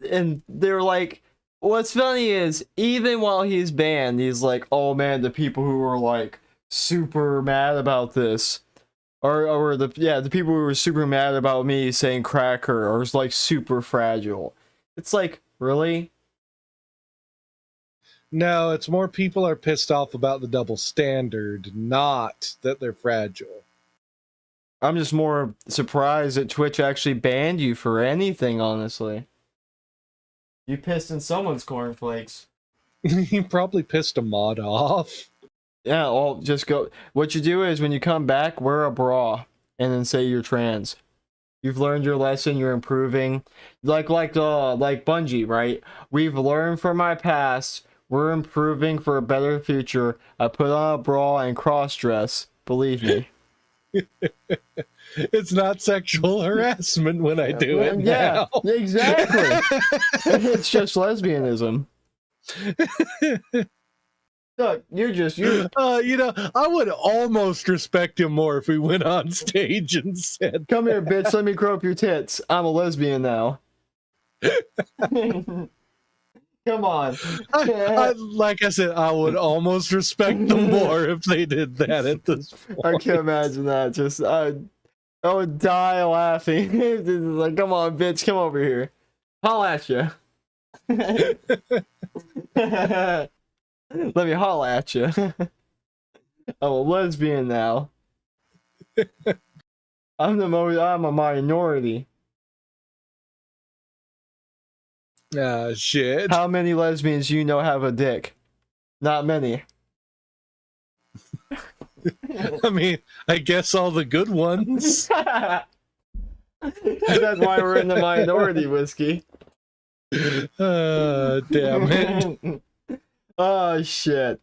And they're like, what's funny is, even while he's banned, he's like, oh man, the people who were like super mad about this, or the people who were super mad about me saying cracker or like super fragile. It's like, really? No, it's more people are pissed off about the double standard, not that they're fragile. I'm just more surprised that Twitch actually banned you for anything, honestly. You pissed in someone's cornflakes. He probably pissed a mod off. Yeah, all just go. What you do is when you come back, wear a bra and then say you're trans. You've learned your lesson. You're improving, like Bungie, right? We've learned from my past. We're improving for a better future. I put on a bra and cross dress. Believe me. It's not sexual harassment when I do it Yeah, now. exactly. It's just lesbianism. Look, you. I would almost respect him more if he went on stage and said, Come here, bitch. Let me grow up your tits. I'm a lesbian now. Come on. like I said, I would almost respect them more if they did that at this point. I can't imagine that. Just I would die laughing. Like, come on, bitch, come over here. Holla at you. Let me holla at you. I'm a lesbian now. I'm a minority. Shit. How many lesbians you know have a dick? Not many. I mean, I guess all the good ones. That's why we're in the minority, Whiskey. Damn it. Oh shit.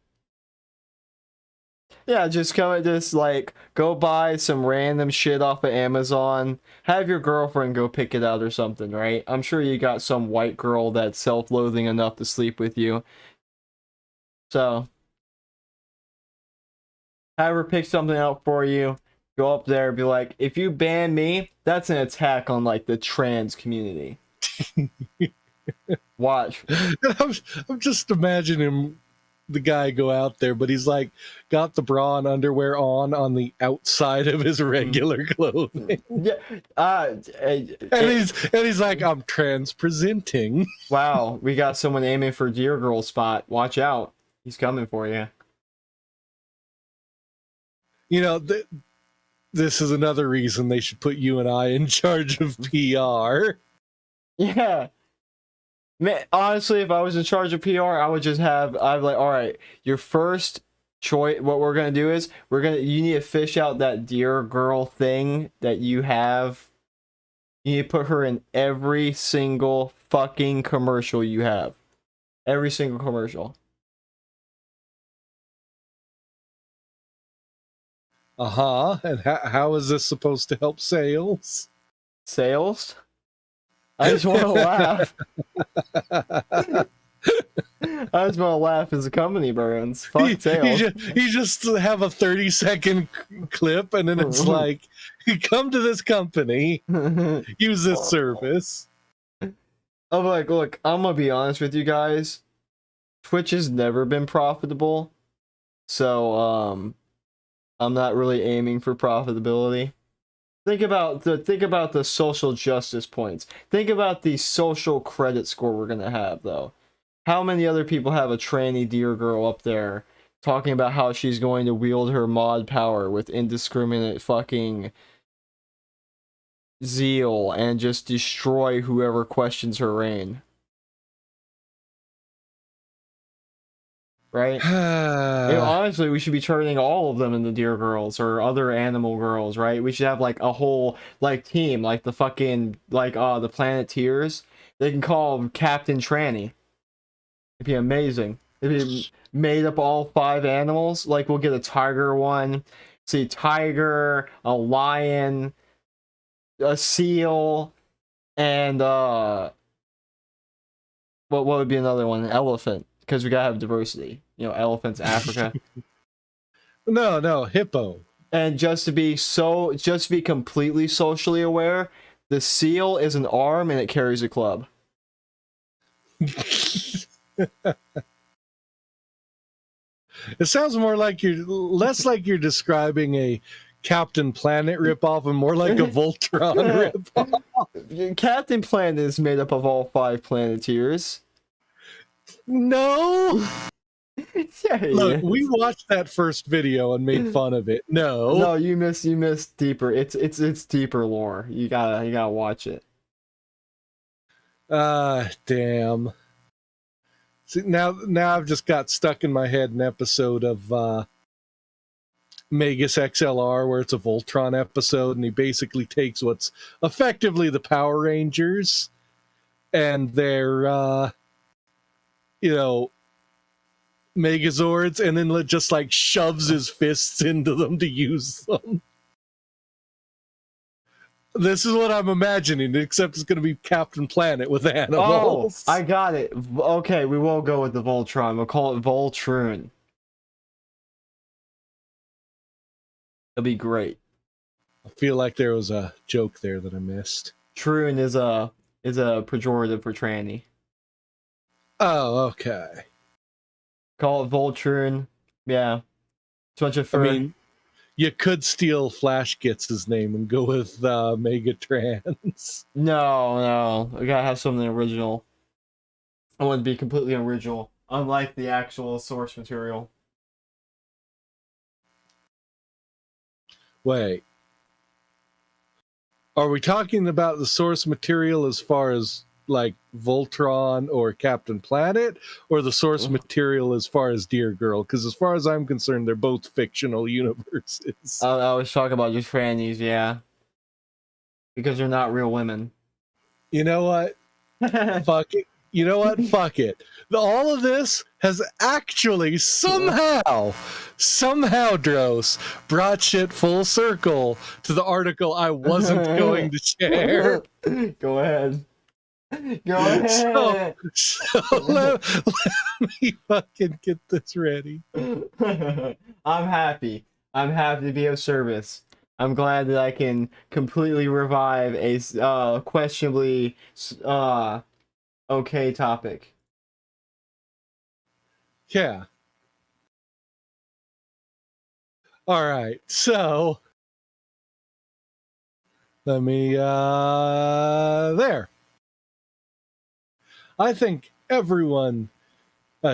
Yeah, just go buy some random shit off of Amazon. Have your girlfriend go pick it out or something, right? I'm sure you got some white girl that's self-loathing enough to sleep with you. So, have her pick something out for you. Go up there and be like, if you ban me, that's an attack on like the trans community. Watch. I'm just imagining the guy go out there, but he's like got the bra and underwear on the outside of his regular clothing. Yeah. And he's like, I'm trans presenting. Wow, we got someone aiming for Deer Girl spot. Watch out. He's coming for you. You know, this is another reason they should put you and I in charge of PR. Yeah. Man, honestly, if I was in charge of PR, I'd be like, all right, your first choice, what we're going to do is, you need to fish out that Deer Girl thing that you have. You need to put her in every single fucking commercial you have. Every single commercial. And how is this supposed to help sales? Sales? I just want to laugh. I just want to laugh as the company burns. Fuck sales. You just have a 30-second clip, and then it's like, come to this company, use this service. I'm like, look, I'm going to be honest with you guys. Twitch has never been profitable. So, I'm not really aiming for profitability. Think about the social justice points. Think about the social credit score we're gonna have, though. How many other people have a tranny Deer Girl up there talking about how she's going to wield her mod power with indiscriminate fucking zeal and just destroy whoever questions her reign? Right? Honestly, we should be turning all of them into Deer Girls or other animal girls, right? We should have like a whole like team, like the fucking the Planeteers. They can call them Captain Tranny. It'd be amazing. It'd be made up all 5 animals. Like we'll get a tiger one, see tiger, a lion, a seal, and what would be another one? An elephant. Because we gotta have diversity. You know, elephants, Africa. No, hippo. And just to be completely socially aware, the seal is an arm and it carries a club. It sounds less like you're describing a Captain Planet ripoff and more like a Voltron ripoff. Captain Planet is made up of all 5 Planeteers. No. Yeah, Look, we watched that first video and made fun of it. No, you missed deeper. It's deeper lore. You gotta watch it. Damn. See, now I've just got stuck in my head an episode of Magus XLR where it's a Voltron episode, and he basically takes what's effectively the Power Rangers and their Megazords, and then just like shoves his fists into them to use them. This is what I'm imagining, except it's going to be Captain Planet with animals. Oh, I got it. Okay, we won't go with the Voltron. We'll call it Voltron. It'll be great. I feel like there was a joke there that I missed. Troon is a pejorative for tranny. Oh, okay. Call it Voltron. Yeah. It's a bunch of fur. I mean, you could steal Flash Gits' name and go with Megatrans. No. I gotta have something original. I want to be completely original, unlike the actual source material. Wait. Are we talking about the source material as far as like Voltron or Captain Planet, or the source material as far as Dear Girl? Because as far as I'm concerned, they're both fictional universes. I was talking about just trannies, yeah. Because they're not real women. You know what? Fuck it. You know what? Fuck it. All of this has actually somehow, Dros, brought shit full circle to the article I wasn't going to share. Go ahead. Go ahead. So let me fucking get this ready. I'm happy. I'm happy to be of service. I'm glad that I can completely revive a questionably okay topic. Yeah. All right. So let me there. I think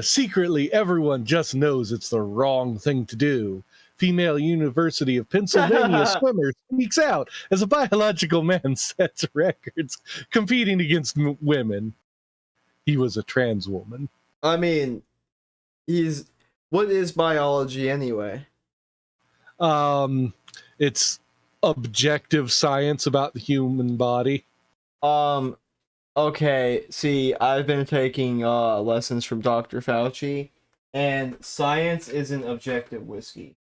secretly everyone just knows it's the wrong thing to do. Female University of Pennsylvania swimmer speaks out as a biological man sets records competing against women. He was a trans woman. I mean, what is biology anyway? It's objective science about the human body. Okay, see, I've been taking lessons from Dr. Fauci, and science isn't objective whiskey.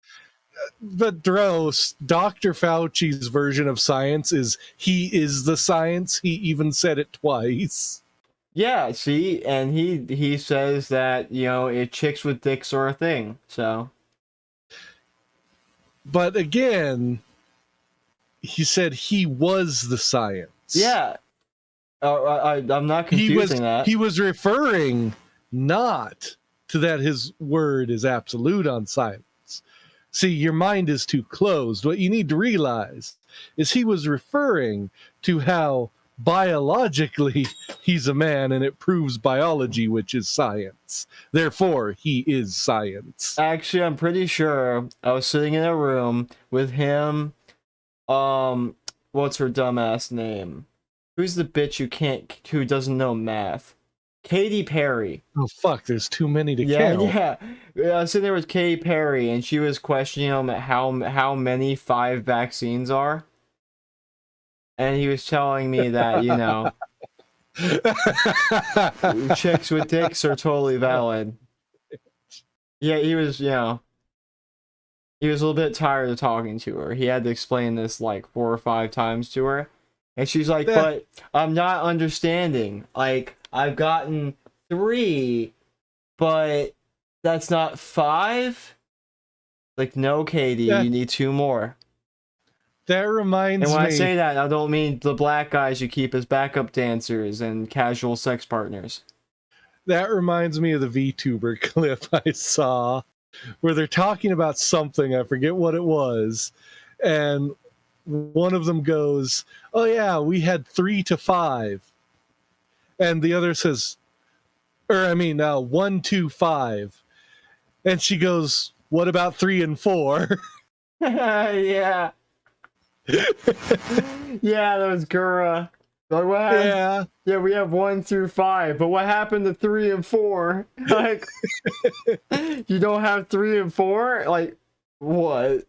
But Dros, Dr. Fauci's version of science is he is the science. He even said it twice. Yeah, see, and he says that, chicks with dicks are a thing, so. But again, he said he was the science. Yeah. I'm not confusing that. He was referring not to that his word is absolute on science. See, your mind is too closed. What you need to realize is he was referring to how biologically he's a man, and it proves biology, which is science. Therefore, he is science. Actually, I'm pretty sure I was sitting in a room with him. What's her dumbass name? Who's the bitch who doesn't know math? Katy Perry. Oh fuck! There's too many to count. Yeah. I was sitting there with Katy Perry, and she was questioning him how many 5 vaccines are, and he was telling me that chicks with dicks are totally valid. Yeah, he was a little bit tired of talking to her. He had to explain this like 4 or 5 times to her. And she's like, but I'm not understanding. Like, I've gotten 3, but that's not 5? Like, no, Katie, you need 2 more. That reminds me. And when I say that, I don't mean the black guys you keep as backup dancers and casual sex partners. That reminds me of the VTuber clip I saw where they're talking about something. I forget what it was. And one of them goes, oh yeah, we had 3 to 5. And the other says, 1, 2, 5. And she goes, what about 3 and 4? Yeah. Yeah, that was Gura. Like, what happened? Yeah. Yeah, we have 1 through 5, but what happened to 3 and 4? Like, you don't have 3 and 4? Like, what?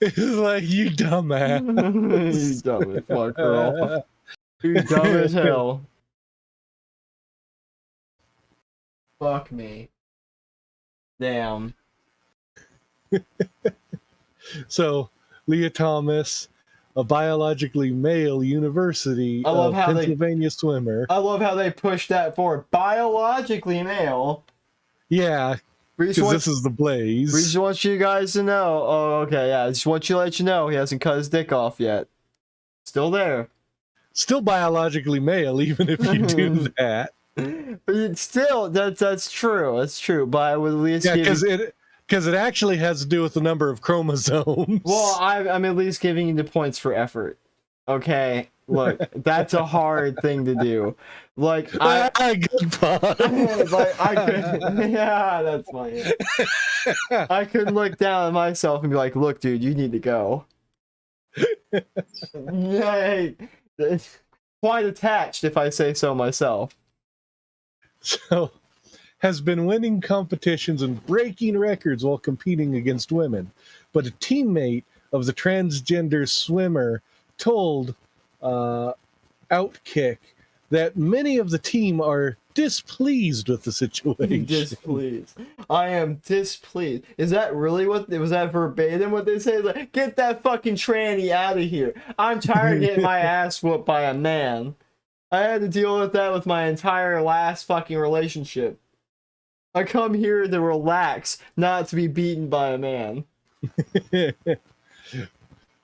It's like, you dumbass. You dumb as fuck, girl. You dumb as hell. Fuck me. Damn. So, Leah Thomas, a biologically male University I love of how Pennsylvania swimmer. I love how they push that forward. Biologically male. Yeah, because this is the Blaze. We just want you guys to know. Oh, okay, yeah. I just want you to let you know he hasn't cut his dick off yet. Still there. Still biologically male, even if you do that. But it's still, that's true. That's true. But I would at least because it actually has to do with the number of chromosomes. Well, I'm at least giving you the points for effort. Okay, look, that's a hard thing to do. Like good pun. like I could, yeah, that's funny. I could look down at myself and be like, "Look, dude, you need to go." Yay! It's quite attached, if I say so myself. So, has been winning competitions and breaking records while competing against women. But a teammate of the transgender swimmer told Outkick that many of the team are displeased with the situation. Displeased. I am displeased. Is that really was that verbatim what they say? Like, get that fucking tranny out of here. I'm tired of getting my ass whooped by a man. I had to deal with that with my entire last fucking relationship. I come here to relax, not to be beaten by a man.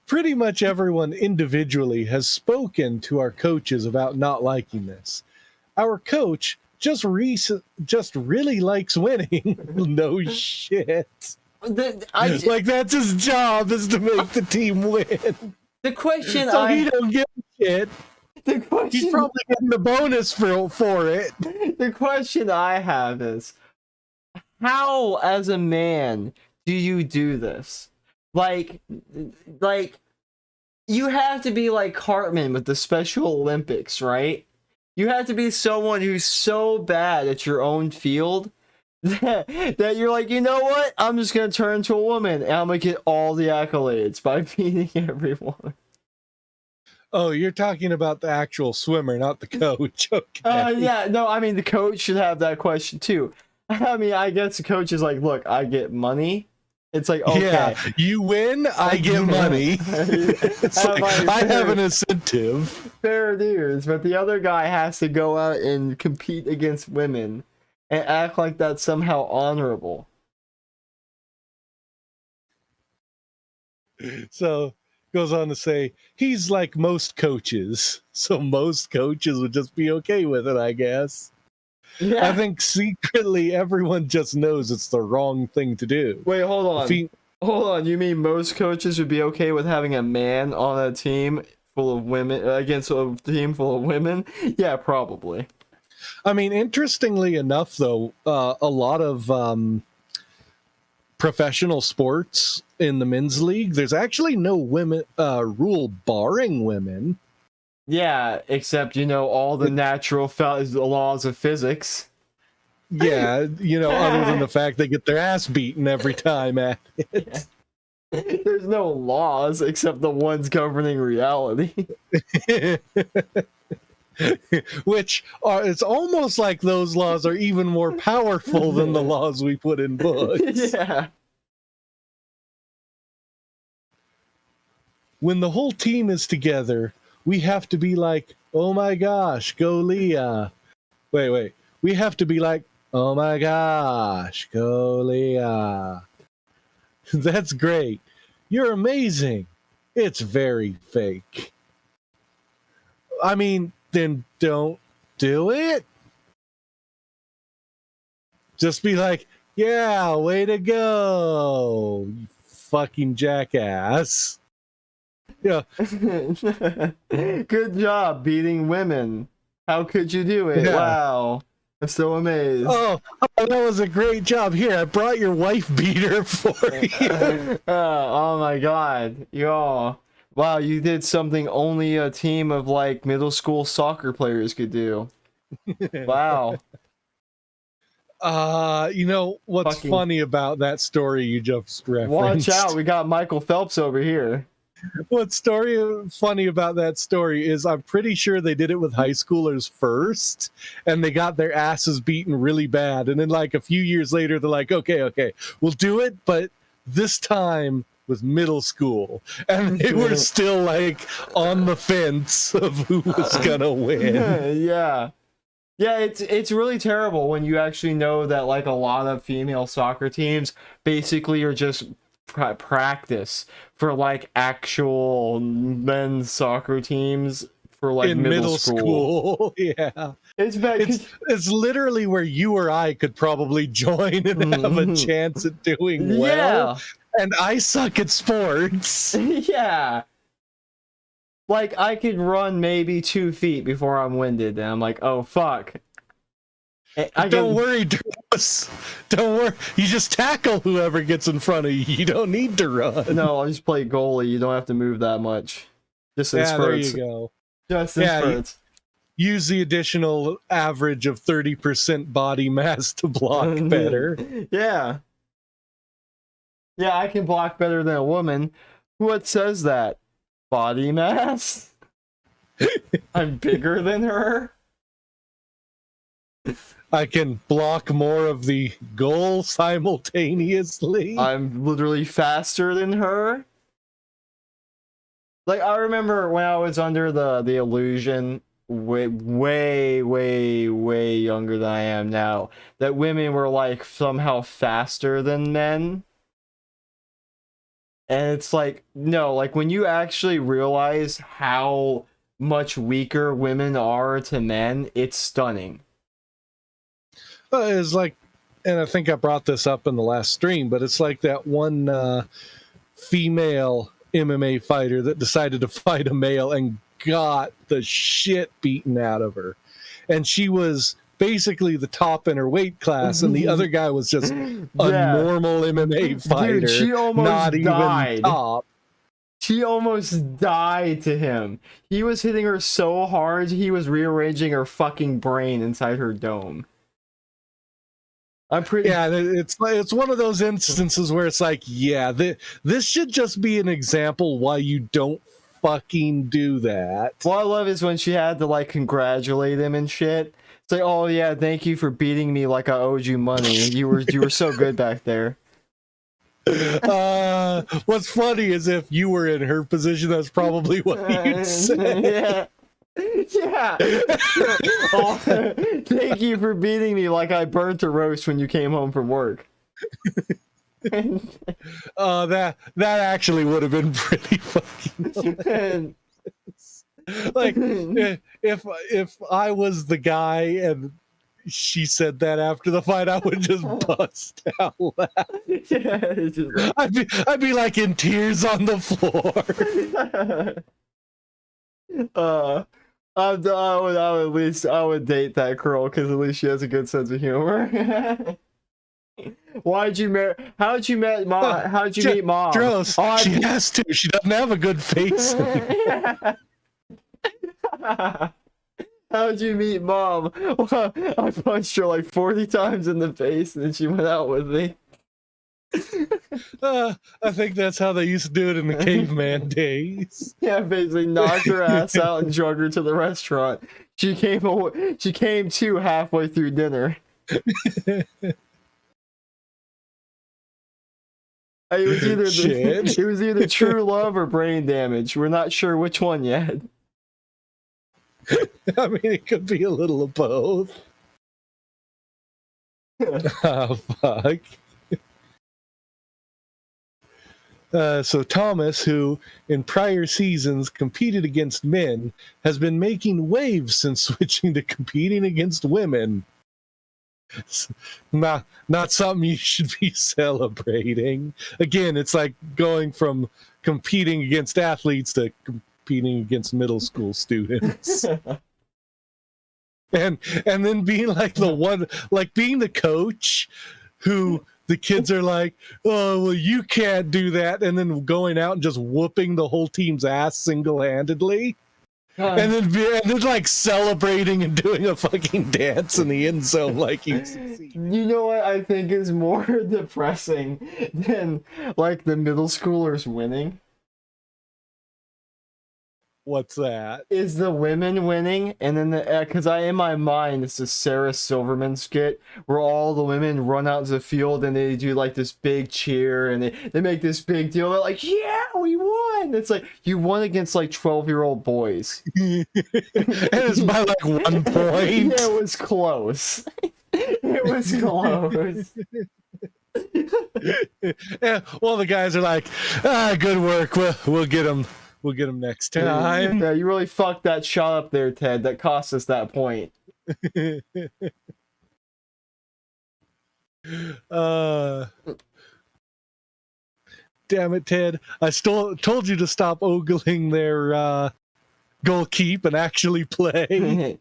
Pretty much everyone individually has spoken to our coaches about not liking this. Our coach just really likes winning. No shit. Like, that's his job, is to make the team win. The question so he don't give a shit. He's probably getting the bonus for it. The question I have is, how, as a man, do you do this? Like, you have to be like Cartman with the Special Olympics, right? You have to be someone who's so bad at your own field that you're like, you know what? I'm just gonna turn into a woman and I'm gonna get all the accolades by beating everyone. Oh, you're talking about the actual swimmer, not the coach. Okay. Yeah, no, I mean, the coach should have that question too. I mean, I guess the coach is like, look, I get money. It's like, okay. Yeah, you win, I get money. I have an incentive. Fair dues, but the other guy has to go out and compete against women and act like that's somehow honorable. So, goes on to say, he's like most coaches. So most coaches would just be okay with it, I guess. Yeah. I think secretly everyone just knows it's the wrong thing to do. Wait, hold on. Hold on. You mean most coaches would be okay with having a man on a team full of women against a team full of women? Yeah, probably. I mean, interestingly enough, though, a lot of professional sports in the men's league, there's actually no women rule barring women. Yeah, except, you know, all the natural laws of physics. Yeah, you know, other than the fact they get their ass beaten every time at it. Yeah. There's no laws except the ones governing reality. Which are, it's almost like those laws are even more powerful than the laws we put in books. Yeah. When the whole team is together, we have to be like, oh my gosh, go Leah. Wait. We have to be like, oh my gosh, go Leah. That's great. You're amazing. It's very fake. I mean, then don't do it. Just be like, yeah, way to go, you fucking jackass. Yeah. Good job beating women. How could you do it? Yeah. Wow. I'm so amazed. Oh, that was a great job. Here, I brought your wife beater for you. Oh my god. Y'all. Wow, you did something only a team of like middle school soccer players could do. Wow. You know what's Fucking funny about that story you just watch out, referenced? we got Michael Phelps over here. What's funny about that story is I'm pretty sure they did it with high schoolers first, and they got their asses beaten really bad. And then, like, a few years later, they're like, okay, we'll do it, but this time with middle school. And they were still, like, on the fence of who was gonna win. Yeah. Yeah, it's really terrible when you actually know that like a lot of female soccer teams basically are just practice for like actual men's soccer teams for like In middle school. Yeah. It's bad. It's literally where you or I could probably join and have a chance at doing well. Yeah. And I suck at sports. Yeah. Like, I could run maybe 2 feet before I'm winded, and I'm like, oh, fuck. Don't worry, Dross. Don't worry. You just tackle whoever gets in front of you. You don't need to run. No, I'll just play goalie. You don't have to move that much. Just in spurts. There you go. Just in spurts. Use the additional average of 30% body mass to block better. Yeah. Yeah, I can block better than a woman. What says that? Body mass? I'm bigger than her? I can block more of the goal simultaneously. I'm literally faster than her? Like, I remember when I was under the illusion, way younger than I am now, that women were, like, somehow faster than men. And it's like, no, like, when you actually realize how much weaker women are to men, it's stunning. It's like, and I think I brought this up in the last stream, but it's like that one female MMA fighter that decided to fight a male and got the shit beaten out of her. And she was basically the top in her weight class, and the other guy was just a normal MMA fighter. Dude, she almost not died. Even top. She almost died to him. He was hitting her so hard, he was rearranging her fucking brain inside her dome. I'm pretty. Yeah, it's one of those instances where it's like, yeah, this should just be an example why you don't fucking do that. What I love is when she had to like congratulate him and shit. It's like, oh yeah, thank you for beating me like I owed you money. You were so good back there. What's funny is if you were in her position, that's probably what you'd say. Yeah. Yeah. Oh, thank you for beating me like I burnt a roast when you came home from work. That actually would have been pretty fucking like if I was the guy and she said that after the fight, I would just bust out laughing. Yeah, just like... I'd be like in tears on the floor. I would date that girl because at least she has a good sense of humor. How'd you meet mom? How'd you meet mom? Dross, she has to. She doesn't have a good face. How'd you meet mom? Well, I punched her like 40 times in the face and then she went out with me. I think that's how they used to do it in the caveman days. Yeah, basically knocked her ass out and drug her to the restaurant. She came to halfway through dinner. It was either true love or brain damage. We're not sure which one yet. I mean, it could be a little of both. Oh, fuck. So Thomas, who in prior seasons competed against men, has been making waves since switching to competing against women. Not something you should be celebrating. Again, it's like going from competing against athletes to competing against middle school students. And then being like being the coach who the kids are like, oh, well, you can't do that. And then going out and just whooping the whole team's ass single-handedly. And then like celebrating and doing a fucking dance in the end zone like you succeeded. You know what I think is more depressing than like the middle schoolers winning? What's that? Is the women winning, and then because in my mind it's this Sarah Silverman skit where all the women run out to the field and they do like this big cheer and they make this big deal. They're like, yeah, we won. It's like you won against like 12-year-old boys. And it's by like 1 point. Yeah, it was close. It was close. Yeah, well, the guys are like, good work. We'll get them. We'll get them next time. Yeah, you really fucked that shot up there, Ted. That cost us that point. Damn it, Ted. I still told you to stop ogling their goal keep and actually play.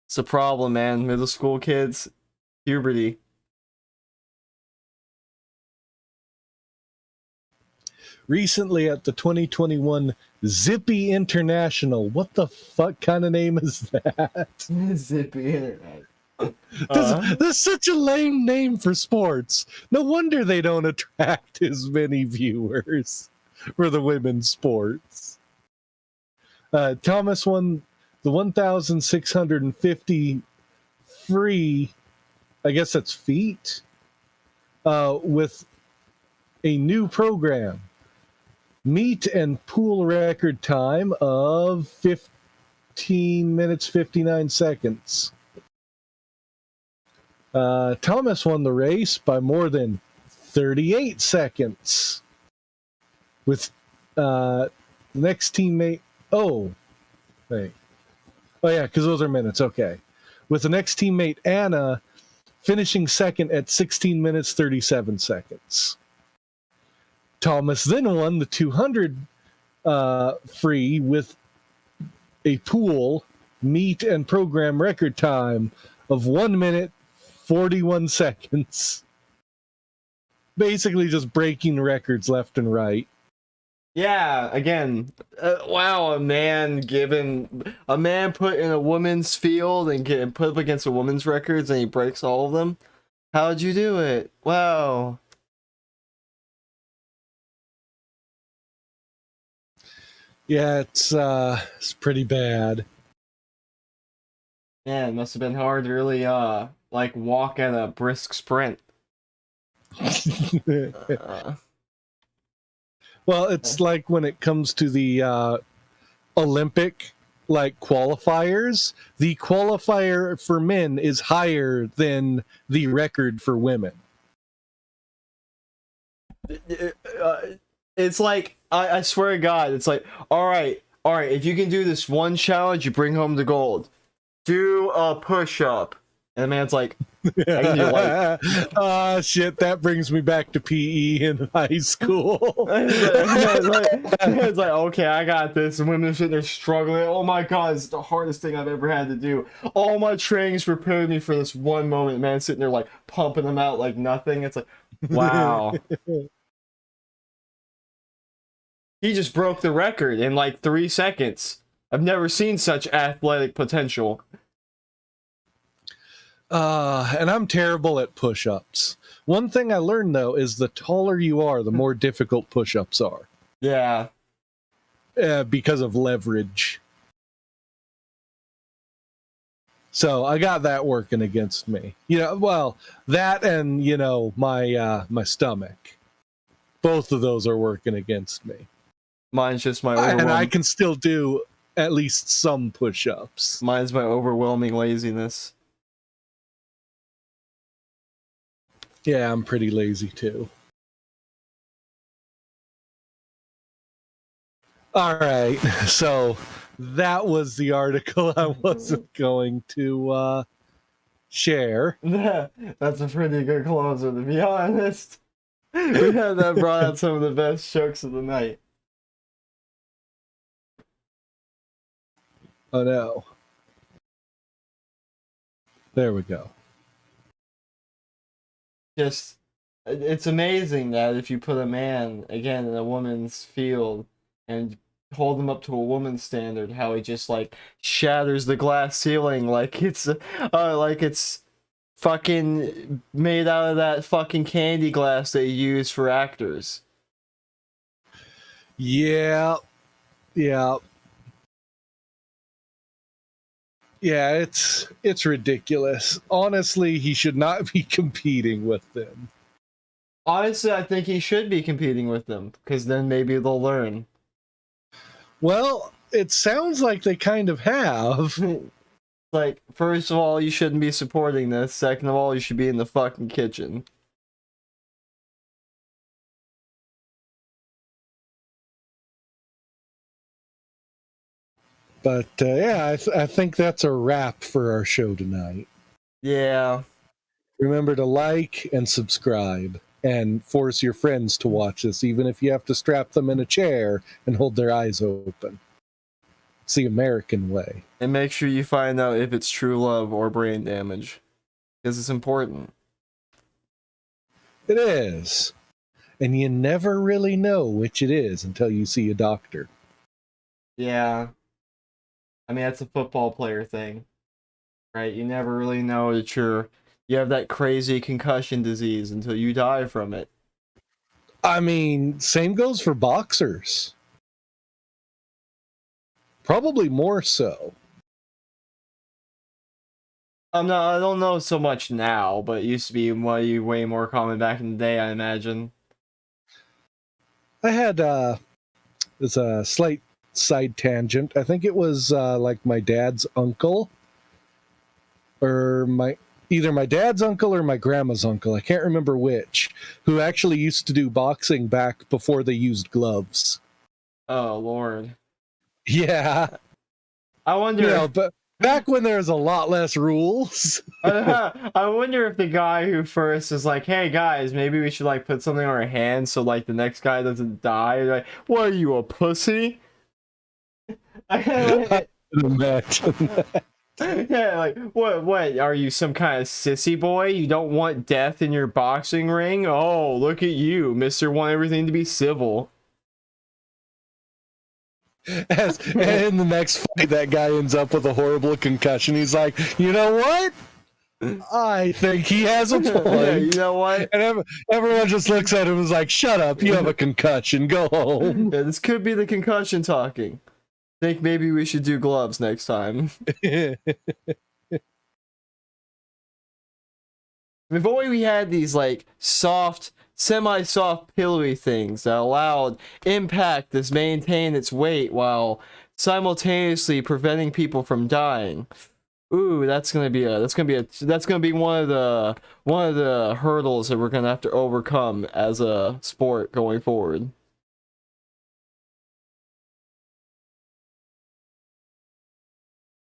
It's a problem, man. Middle school kids. Puberty. Recently at the 2021 Zippy International. What the fuck kind of name is that? Zippy Internet. That's such a lame name for sports. No wonder they don't attract as many viewers for the women's sports. Thomas won the 1,650 free, I guess that's feet, with a new program. Meet and pool record time of 15 minutes, 59 seconds. Thomas won the race by more than 38 seconds. With the next teammate... Oh, wait. Oh, yeah, because those are minutes. Okay. With the next teammate, Anna, finishing second at 16 minutes, 37 seconds. Thomas then won the 200 free with a pool, meet, and program record time of 1 minute, 41 seconds. Basically just breaking records left and right. Yeah, again, wow, a man put in a woman's field and get put up against a woman's records and he breaks all of them. How'd you do it? Wow. Yeah, it's pretty bad. Man, it must have been hard to really like walk at a brisk sprint. Well, it's like when it comes to the Olympic like qualifiers, the qualifier for men is higher than the record for women. It's like I swear to God, it's like all right, if you can do this one challenge, you bring home the gold. Do a push-up. And the man's like, I can do like... shit, that brings me back to PE in high school. It's like, okay, I got this. And women are sitting there struggling. Oh my God, it's the hardest thing I've ever had to do. All my training's prepared me for this one moment. Man, sitting there like pumping them out like nothing. It's like, wow. He just broke the record in like 3 seconds. I've never seen such athletic potential. And I'm terrible at push-ups. One thing I learned, though, is the taller you are, the more difficult push-ups are. Yeah. Because of leverage. So I got that working against me. You know, well, that and, you know, my stomach. Both of those are working against me. Mine's just my overwhelming... And I can still do at least some push-ups. Mine's my overwhelming laziness. Yeah, I'm pretty lazy too. All right, so that was the article I wasn't going to share. That's a pretty good closer, to be honest. That brought out some of the best jokes of the night. Oh no. There we go. just it's amazing that if you put a man again in a woman's field and hold him up to a woman's standard, how he just like shatters the glass ceiling like it's fucking made out of that fucking candy glass they use for actors. Yeah, yeah, yeah. It's ridiculous. Honestly, he should not be competing with them. Honestly, I think he should be competing with them because then maybe they'll learn. Well, it sounds like they kind of have. Like, first of all, you shouldn't be supporting this. Second of all, you should be in the fucking kitchen. But yeah, I think that's a wrap for our show tonight. Yeah. Remember to like and subscribe and force your friends to watch this, even if you have to strap them in a chair and hold their eyes open. It's the American way. And make sure you find out if it's true love or brain damage. Because it's important. It is. And you never really know which it is until you see a doctor. Yeah. I mean, that's a football player thing. Right? You never really know that you have that crazy concussion disease until you die from it. I mean, same goes for boxers. Probably more so. I don't know so much now, but it used to be way more common back in the day, I imagine. I had it's a slight side tangent. I think it was like my dad's uncle, or either my dad's uncle or my grandma's uncle. I can't remember which. Who actually used to do boxing back before they used gloves. Oh Lord. Yeah, I wonder. but back when there was a lot less rules. I wonder if the guy who first is like, "Hey guys, maybe we should like put something on our hands so like the next guy doesn't die." Like, what are you, a pussy? I imagine that. Yeah, like what are you, some kind of sissy boy? You don't want death in your boxing ring? Oh, look at you, Mr. Want everything to be civil. And in the next fight, that guy ends up with a horrible concussion. He's like, you know what? I think he has a point. Yeah, you know what? And everyone just looks at him and is like, shut up, you have a concussion, go home. Yeah, this could be the concussion talking. Think maybe we should do gloves next time. If only we had these like soft, semi-soft, pillowy things that allowed impact to maintain its weight while simultaneously preventing people from dying. Ooh, that's gonna be one of the hurdles that we're gonna have to overcome as a sport going forward.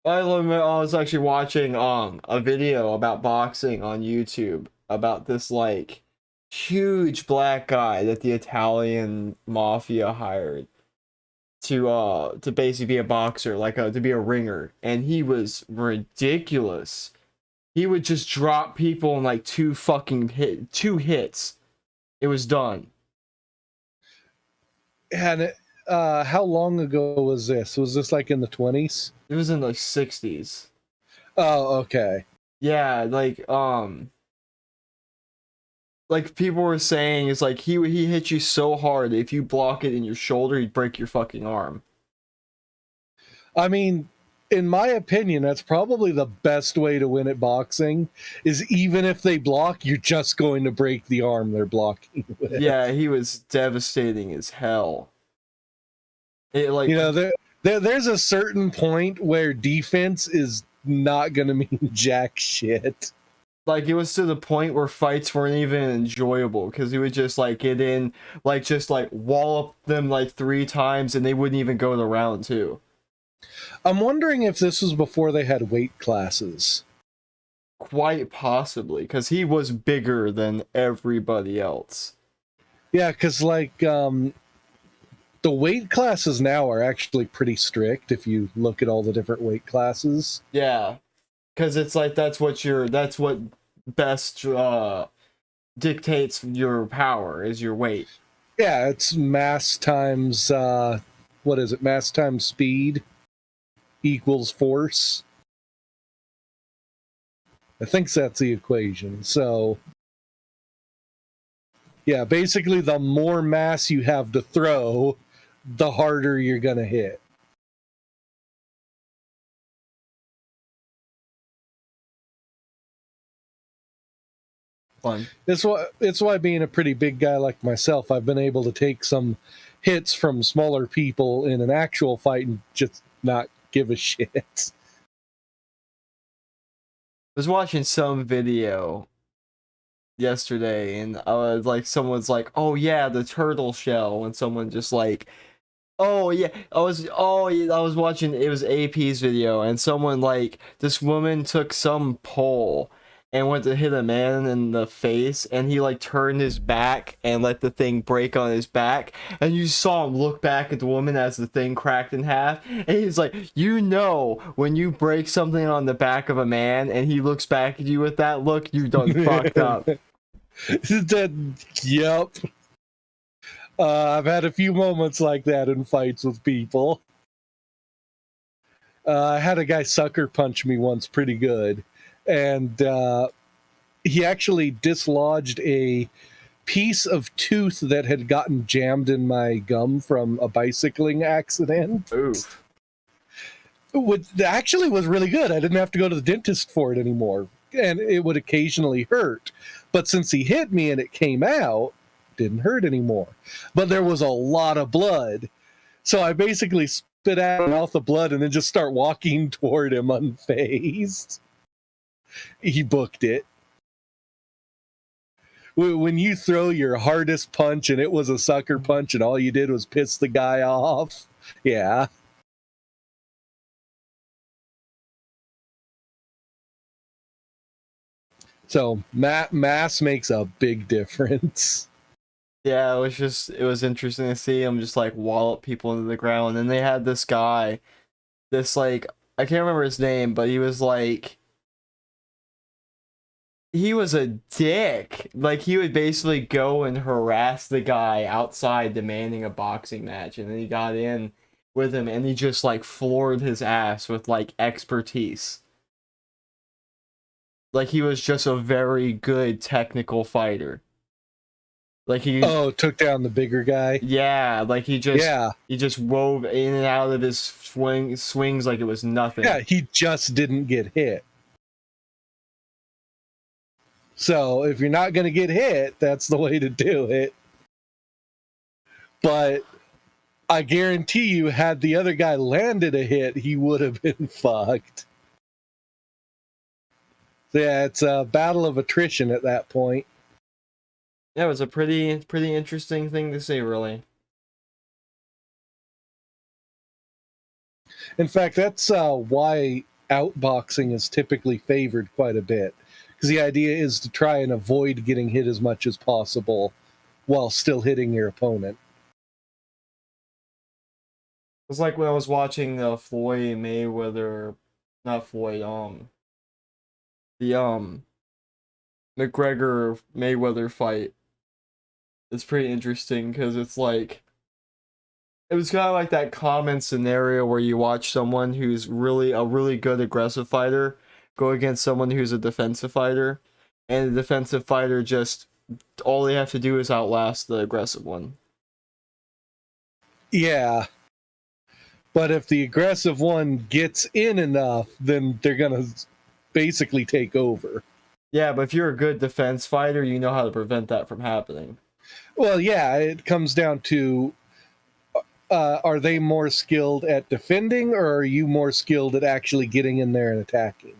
I was actually watching a video about boxing on YouTube about this like huge black guy that the Italian mafia hired to basically be a boxer, like to be a ringer, and he was ridiculous. He would just drop people in like two hits. It was done. And how long ago was this? Was this like in the 20s? It was in the 60s. Oh, okay. Yeah, like people were saying, it's like he hit you so hard that if you block it in your shoulder, he'd break your fucking arm. I mean, in my opinion, that's probably the best way to win at boxing, is even if they block, you're just going to break the arm they're blocking with. Yeah, he was devastating as hell. It like, you know, there's a certain point where defense is not going to mean jack shit. Like, it was to the point where fights weren't even enjoyable because he would just like get in, like just like wallop them like 3 times and they wouldn't even go to round 2. I'm wondering if this was before they had weight classes. Quite possibly, because he was bigger than everybody else. Yeah, because like the weight classes now are actually pretty strict if you look at all the different weight classes. Yeah, because it's like that's what best dictates your power is your weight. Yeah, it's mass times what is it? Mass times speed equals force. I think that's the equation. So yeah, basically the more mass you have to throw, the harder you're gonna hit. Fun. It's why being a pretty big guy like myself, I've been able to take some hits from smaller people in an actual fight and just not give a shit. I was watching some video yesterday, and I was like, someone's like, "Oh yeah, the turtle shell," and someone just like, "Oh yeah," I was watching, it was AP's video, and someone like, this woman took some pole and went to hit a man in the face, and he like turned his back and let the thing break on his back, and you saw him look back at the woman as the thing cracked in half, and he's like, you know, when you break something on the back of a man and he looks back at you with that look, you done fucked up. Yep. I've had a few moments like that in fights with people. I had a guy sucker punch me once pretty good, and he actually dislodged a piece of tooth that had gotten jammed in my gum from a bicycling accident. Oof. Which actually was really good. I didn't have to go to the dentist for it anymore, and it would occasionally hurt. But since he hit me and it came out, it didn't hurt anymore. But there was a lot of blood, so I basically spit out the blood and then just start walking toward him unfazed. He booked it. When you throw your hardest punch and it was a sucker punch and all you did was piss the guy off, yeah. So mass makes a big difference. Yeah, it was interesting to see him just like wallop people into the ground. And they had this guy, this like, I can't remember his name, but he was like, he was a dick. Like, he would basically go and harass the guy outside demanding a boxing match. And then he got in with him and he just like floored his ass with like expertise. Like, he was just a very good technical fighter. Like, he Took down the bigger guy. yeah, like he just wove in and out of his swings like it was nothing. Yeah, he just didn't get hit. So if you're not going to get hit, that's the way to do it. But I guarantee you, had the other guy landed a hit, he would have been fucked. Yeah, it's a battle of attrition at that point. Yeah, it was a pretty interesting thing to see, really. In fact, that's why outboxing is typically favored quite a bit. Because the idea is to try and avoid getting hit as much as possible while still hitting your opponent. It was like when I was watching the Floyd Mayweather, not Floyd, the McGregor Mayweather fight. It's pretty interesting because it's like, it was kind of like that common scenario where you watch someone who's really a really good aggressive fighter go against someone who's a defensive fighter, and the defensive fighter just, all they have to do is outlast the aggressive one. Yeah. But if the aggressive one gets in enough, then they're going to basically take over. Yeah, but if you're a good defense fighter, you know how to prevent that from happening. Well, yeah, it comes down to are they more skilled at defending, or are you more skilled at actually getting in there and attacking?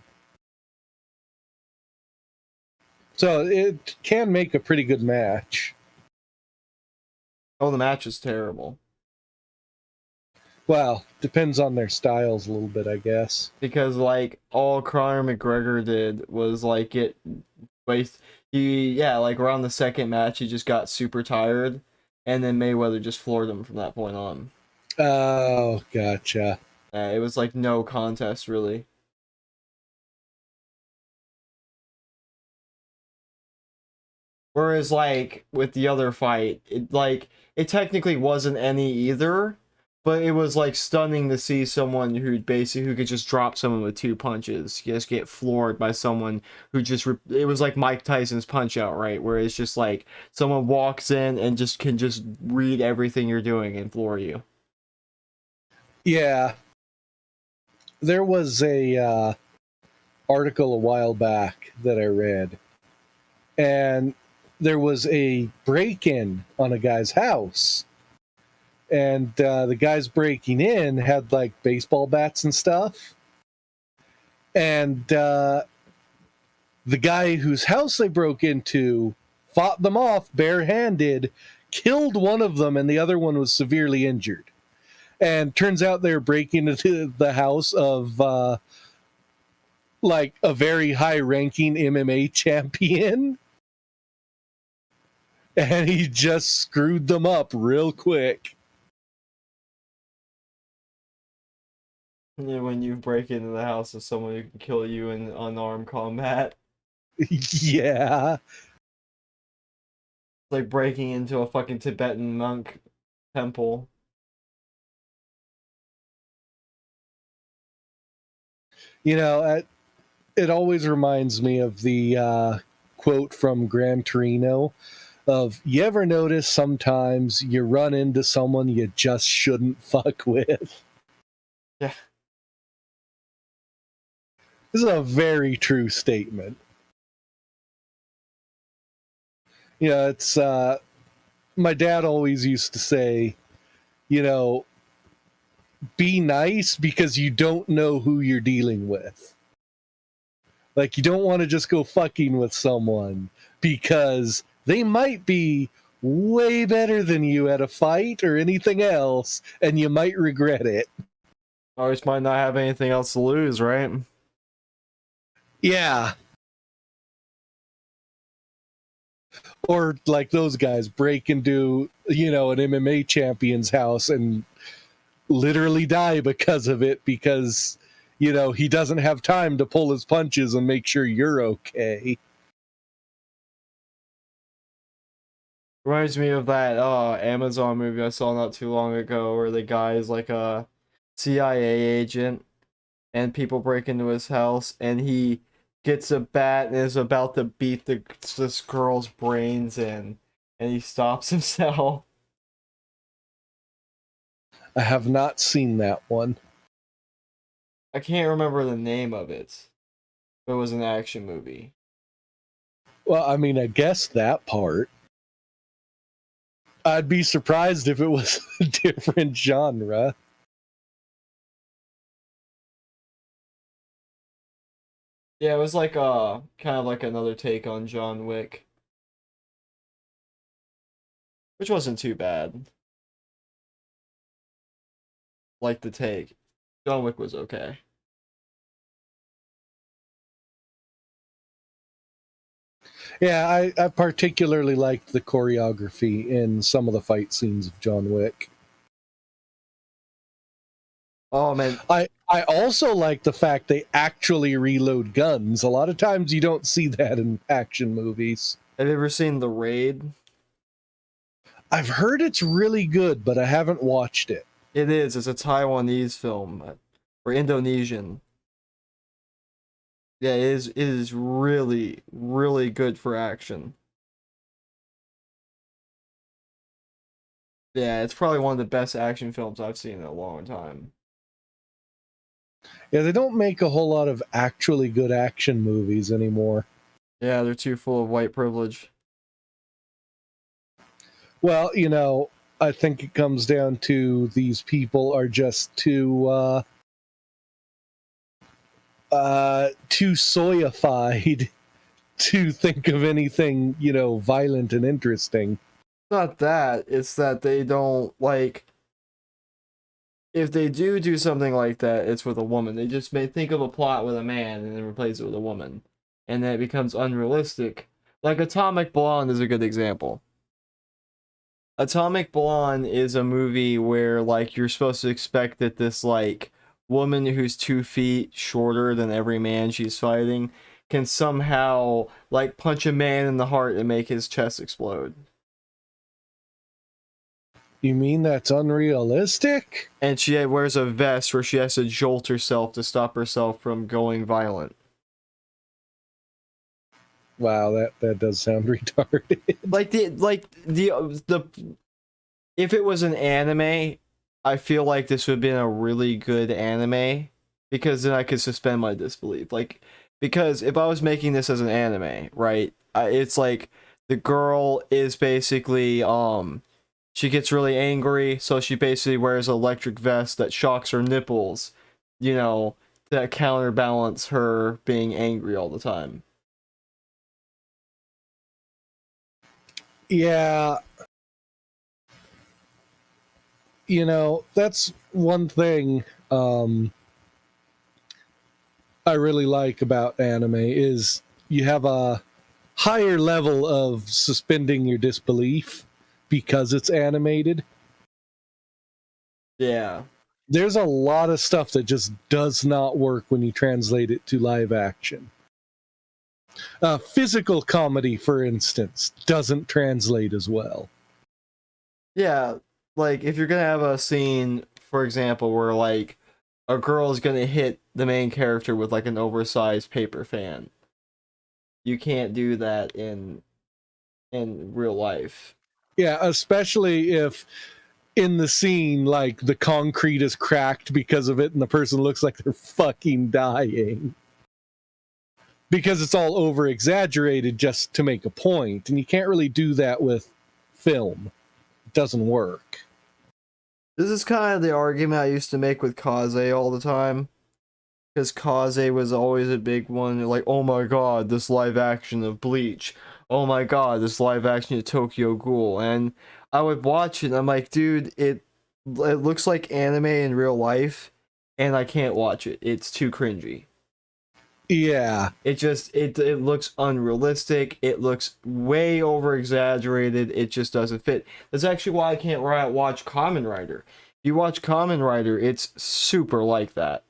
So it can make a pretty good match. Oh, the match is terrible. Well, depends on their styles a little bit, I guess. Because, like, all Conor McGregor did was, like, like, around the second match, he just got super tired, and then Mayweather just floored him from that point on. Oh, gotcha. It was, like, no contest, really. Whereas like with the other fight, it technically wasn't any either, but it was like stunning to see someone who could just drop someone with two punches, just get floored by someone who just it was like Mike Tyson's Punch Out, right? Where it's just like someone walks in and just can just read everything you're doing and floor you. Yeah. There was a article a while back that I read, and there was a break-in on a guy's house, and the guys breaking in had like baseball bats and stuff, and the guy whose house they broke into fought them off barehanded, killed one of them, and the other one was severely injured. And turns out they were breaking into the house of like a very high-ranking MMA champion, and he just screwed them up real quick. Yeah, when you break into the house of someone who can kill you in unarmed combat. Yeah. It's like breaking into a fucking Tibetan monk temple. You know, it always reminds me of the quote from Gran Torino of, you ever notice sometimes you run into someone you just shouldn't fuck with? Yeah. This is a very true statement. You know, it's my dad always used to say, you know, be nice because you don't know who you're dealing with. Like, you don't want to just go fucking with someone because they might be way better than you at a fight or anything else, and you might regret it. Always might not have anything else to lose, right? Yeah. Or like those guys break into, you know, an MMA champion's house and literally die because of it, because, you know, he doesn't have time to pull his punches and make sure you're okay. Reminds me of that Amazon movie I saw not too long ago where the guy is like a CIA agent and people break into his house and he gets a bat and is about to beat this girl's brains in and he stops himself. I have not seen that one. I can't remember the name of it. It was an action movie. Well, I mean, I guess that part. I'd be surprised if it was a different genre. Yeah, it was like kind of like another take on John Wick, which wasn't too bad. Like the take. John Wick was okay. Yeah, I particularly liked the choreography in some of the fight scenes of John Wick. Oh man, I also like the fact they actually reload guns. A lot of times you don't see that in action movies. have you ever seen The Raid? I've heard it's really good, but I haven't watched it. It is. It's a Taiwanese film or Indonesian. Yeah, it is. It is really, really good for action. Yeah, it's probably one of the best action films I've seen in a long time. Yeah, they don't make a whole lot of actually good action movies anymore. Yeah, they're too full of white privilege. Well, you know, I think it comes down to these people are just too soyified to think of anything, you know, violent and interesting. Not that, it's that they don't like. If they do something like that, it's with a woman. They just may think of a plot with a man and then replace it with a woman. And then it becomes unrealistic. Like Atomic Blonde is a good example. Atomic Blonde is a movie where like you're supposed to expect that this like woman who's 2 feet shorter than every man she's fighting can somehow like punch a man in the heart and make his chest explode. You mean that's unrealistic? And she wears a vest where she has to jolt herself to stop herself from going violent. Wow, that does sound retarded. The if it was an anime, I feel like this would have been a really good anime because then I could suspend my disbelief. Like, because if I was making this as an anime, right, it's like the girl is basically she gets really angry, so she basically wears an electric vest that shocks her nipples, you know, to counterbalance her being angry all the time. Yeah. You know, that's one thing I really like about anime is you have a higher level of suspending your disbelief because it's animated. Yeah. There's a lot of stuff that just does not work when you translate it to live action. Physical comedy, for instance, doesn't translate as well. Yeah, like if you're gonna have a scene, for example, where like a girl is gonna hit the main character with like an oversized paper fan, you can't do that in real life. Yeah, especially if in the scene, like, the concrete is cracked because of it and the person looks like they're fucking dying. Because it's all over exaggerated just to make a point, and you can't really do that with film. It doesn't work. This is kind of the argument I used to make with Kaze all the time. Because Kaze was always a big one. Like, oh my god, this live action of Bleach. Oh my god, this live action of Tokyo Ghoul. And I would watch it and I'm like, dude, it looks like anime in real life. And I can't watch it. It's too cringy. Yeah. It looks unrealistic. It looks way over exaggerated. It just doesn't fit. That's actually why I can't watch Kamen Rider. If you watch Kamen Rider, it's super like that.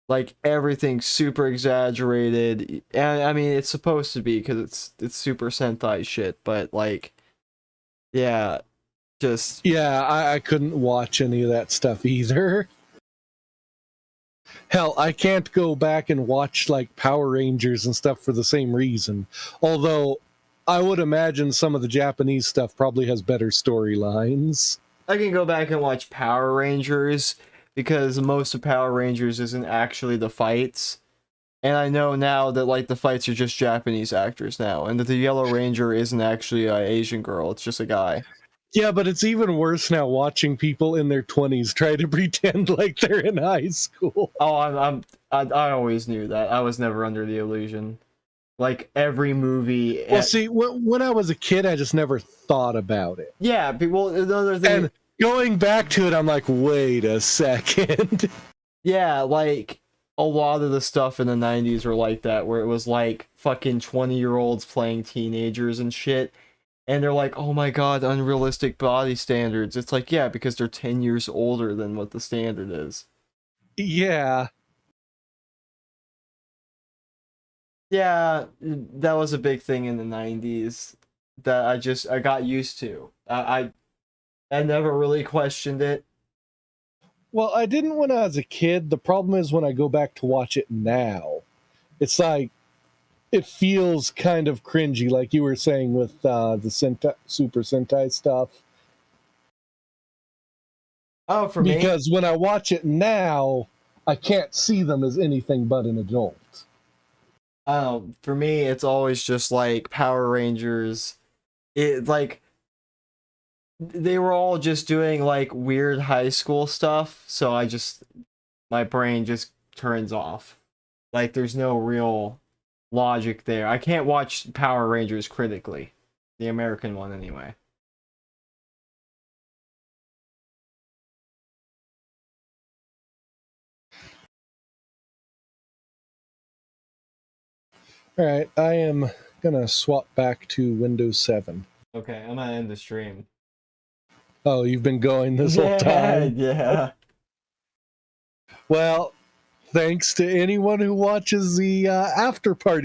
Like everything's super exaggerated, and I mean it's supposed to be because it's Super Sentai shit. But like, yeah, just Yeah, I couldn't watch any of that stuff either. Hell, I can't go back and watch like Power Rangers and stuff for the same reason. Although I would imagine some of the Japanese stuff probably has better storylines. I can go back and watch Power Rangers because most of Power Rangers isn't actually the fights. And I know now that like the fights are just Japanese actors now, and that the Yellow Ranger isn't actually an Asian girl; it's just a guy. Yeah, but it's even worse now watching people in their 20s try to pretend like they're in high school. Oh, I always knew that. I was never under the illusion. Like every movie. Well, see, when I was a kid, I just never thought about it. Yeah, well, another thing. And going back to it, I'm like, wait a second. Yeah, like a lot of the stuff in the 90s were like that, where it was like fucking 20-year-olds playing teenagers and shit. And they're like, oh my god, unrealistic body standards. It's like, yeah, because they're 10 years older than what the standard is. Yeah. Yeah, that was a big thing in the 90s that I got used to. I never really questioned it. Well, I didn't when I was a kid. The problem is when I go back to watch it now, it's like, it feels kind of cringy, like you were saying with the Super Sentai stuff. Oh, for me? Because when I watch it now, I can't see them as anything but an adult. For me, it's always just like Power Rangers. It like they were all just doing like weird high school stuff, so my brain just turns off. Like there's no real logic there. I can't watch Power Rangers critically. The American one anyway. All right, I am gonna swap back to Windows 7. Okay, I'm gonna end the stream. Oh, you've been going this whole time? Yeah. Well, thanks to anyone who watches the after party.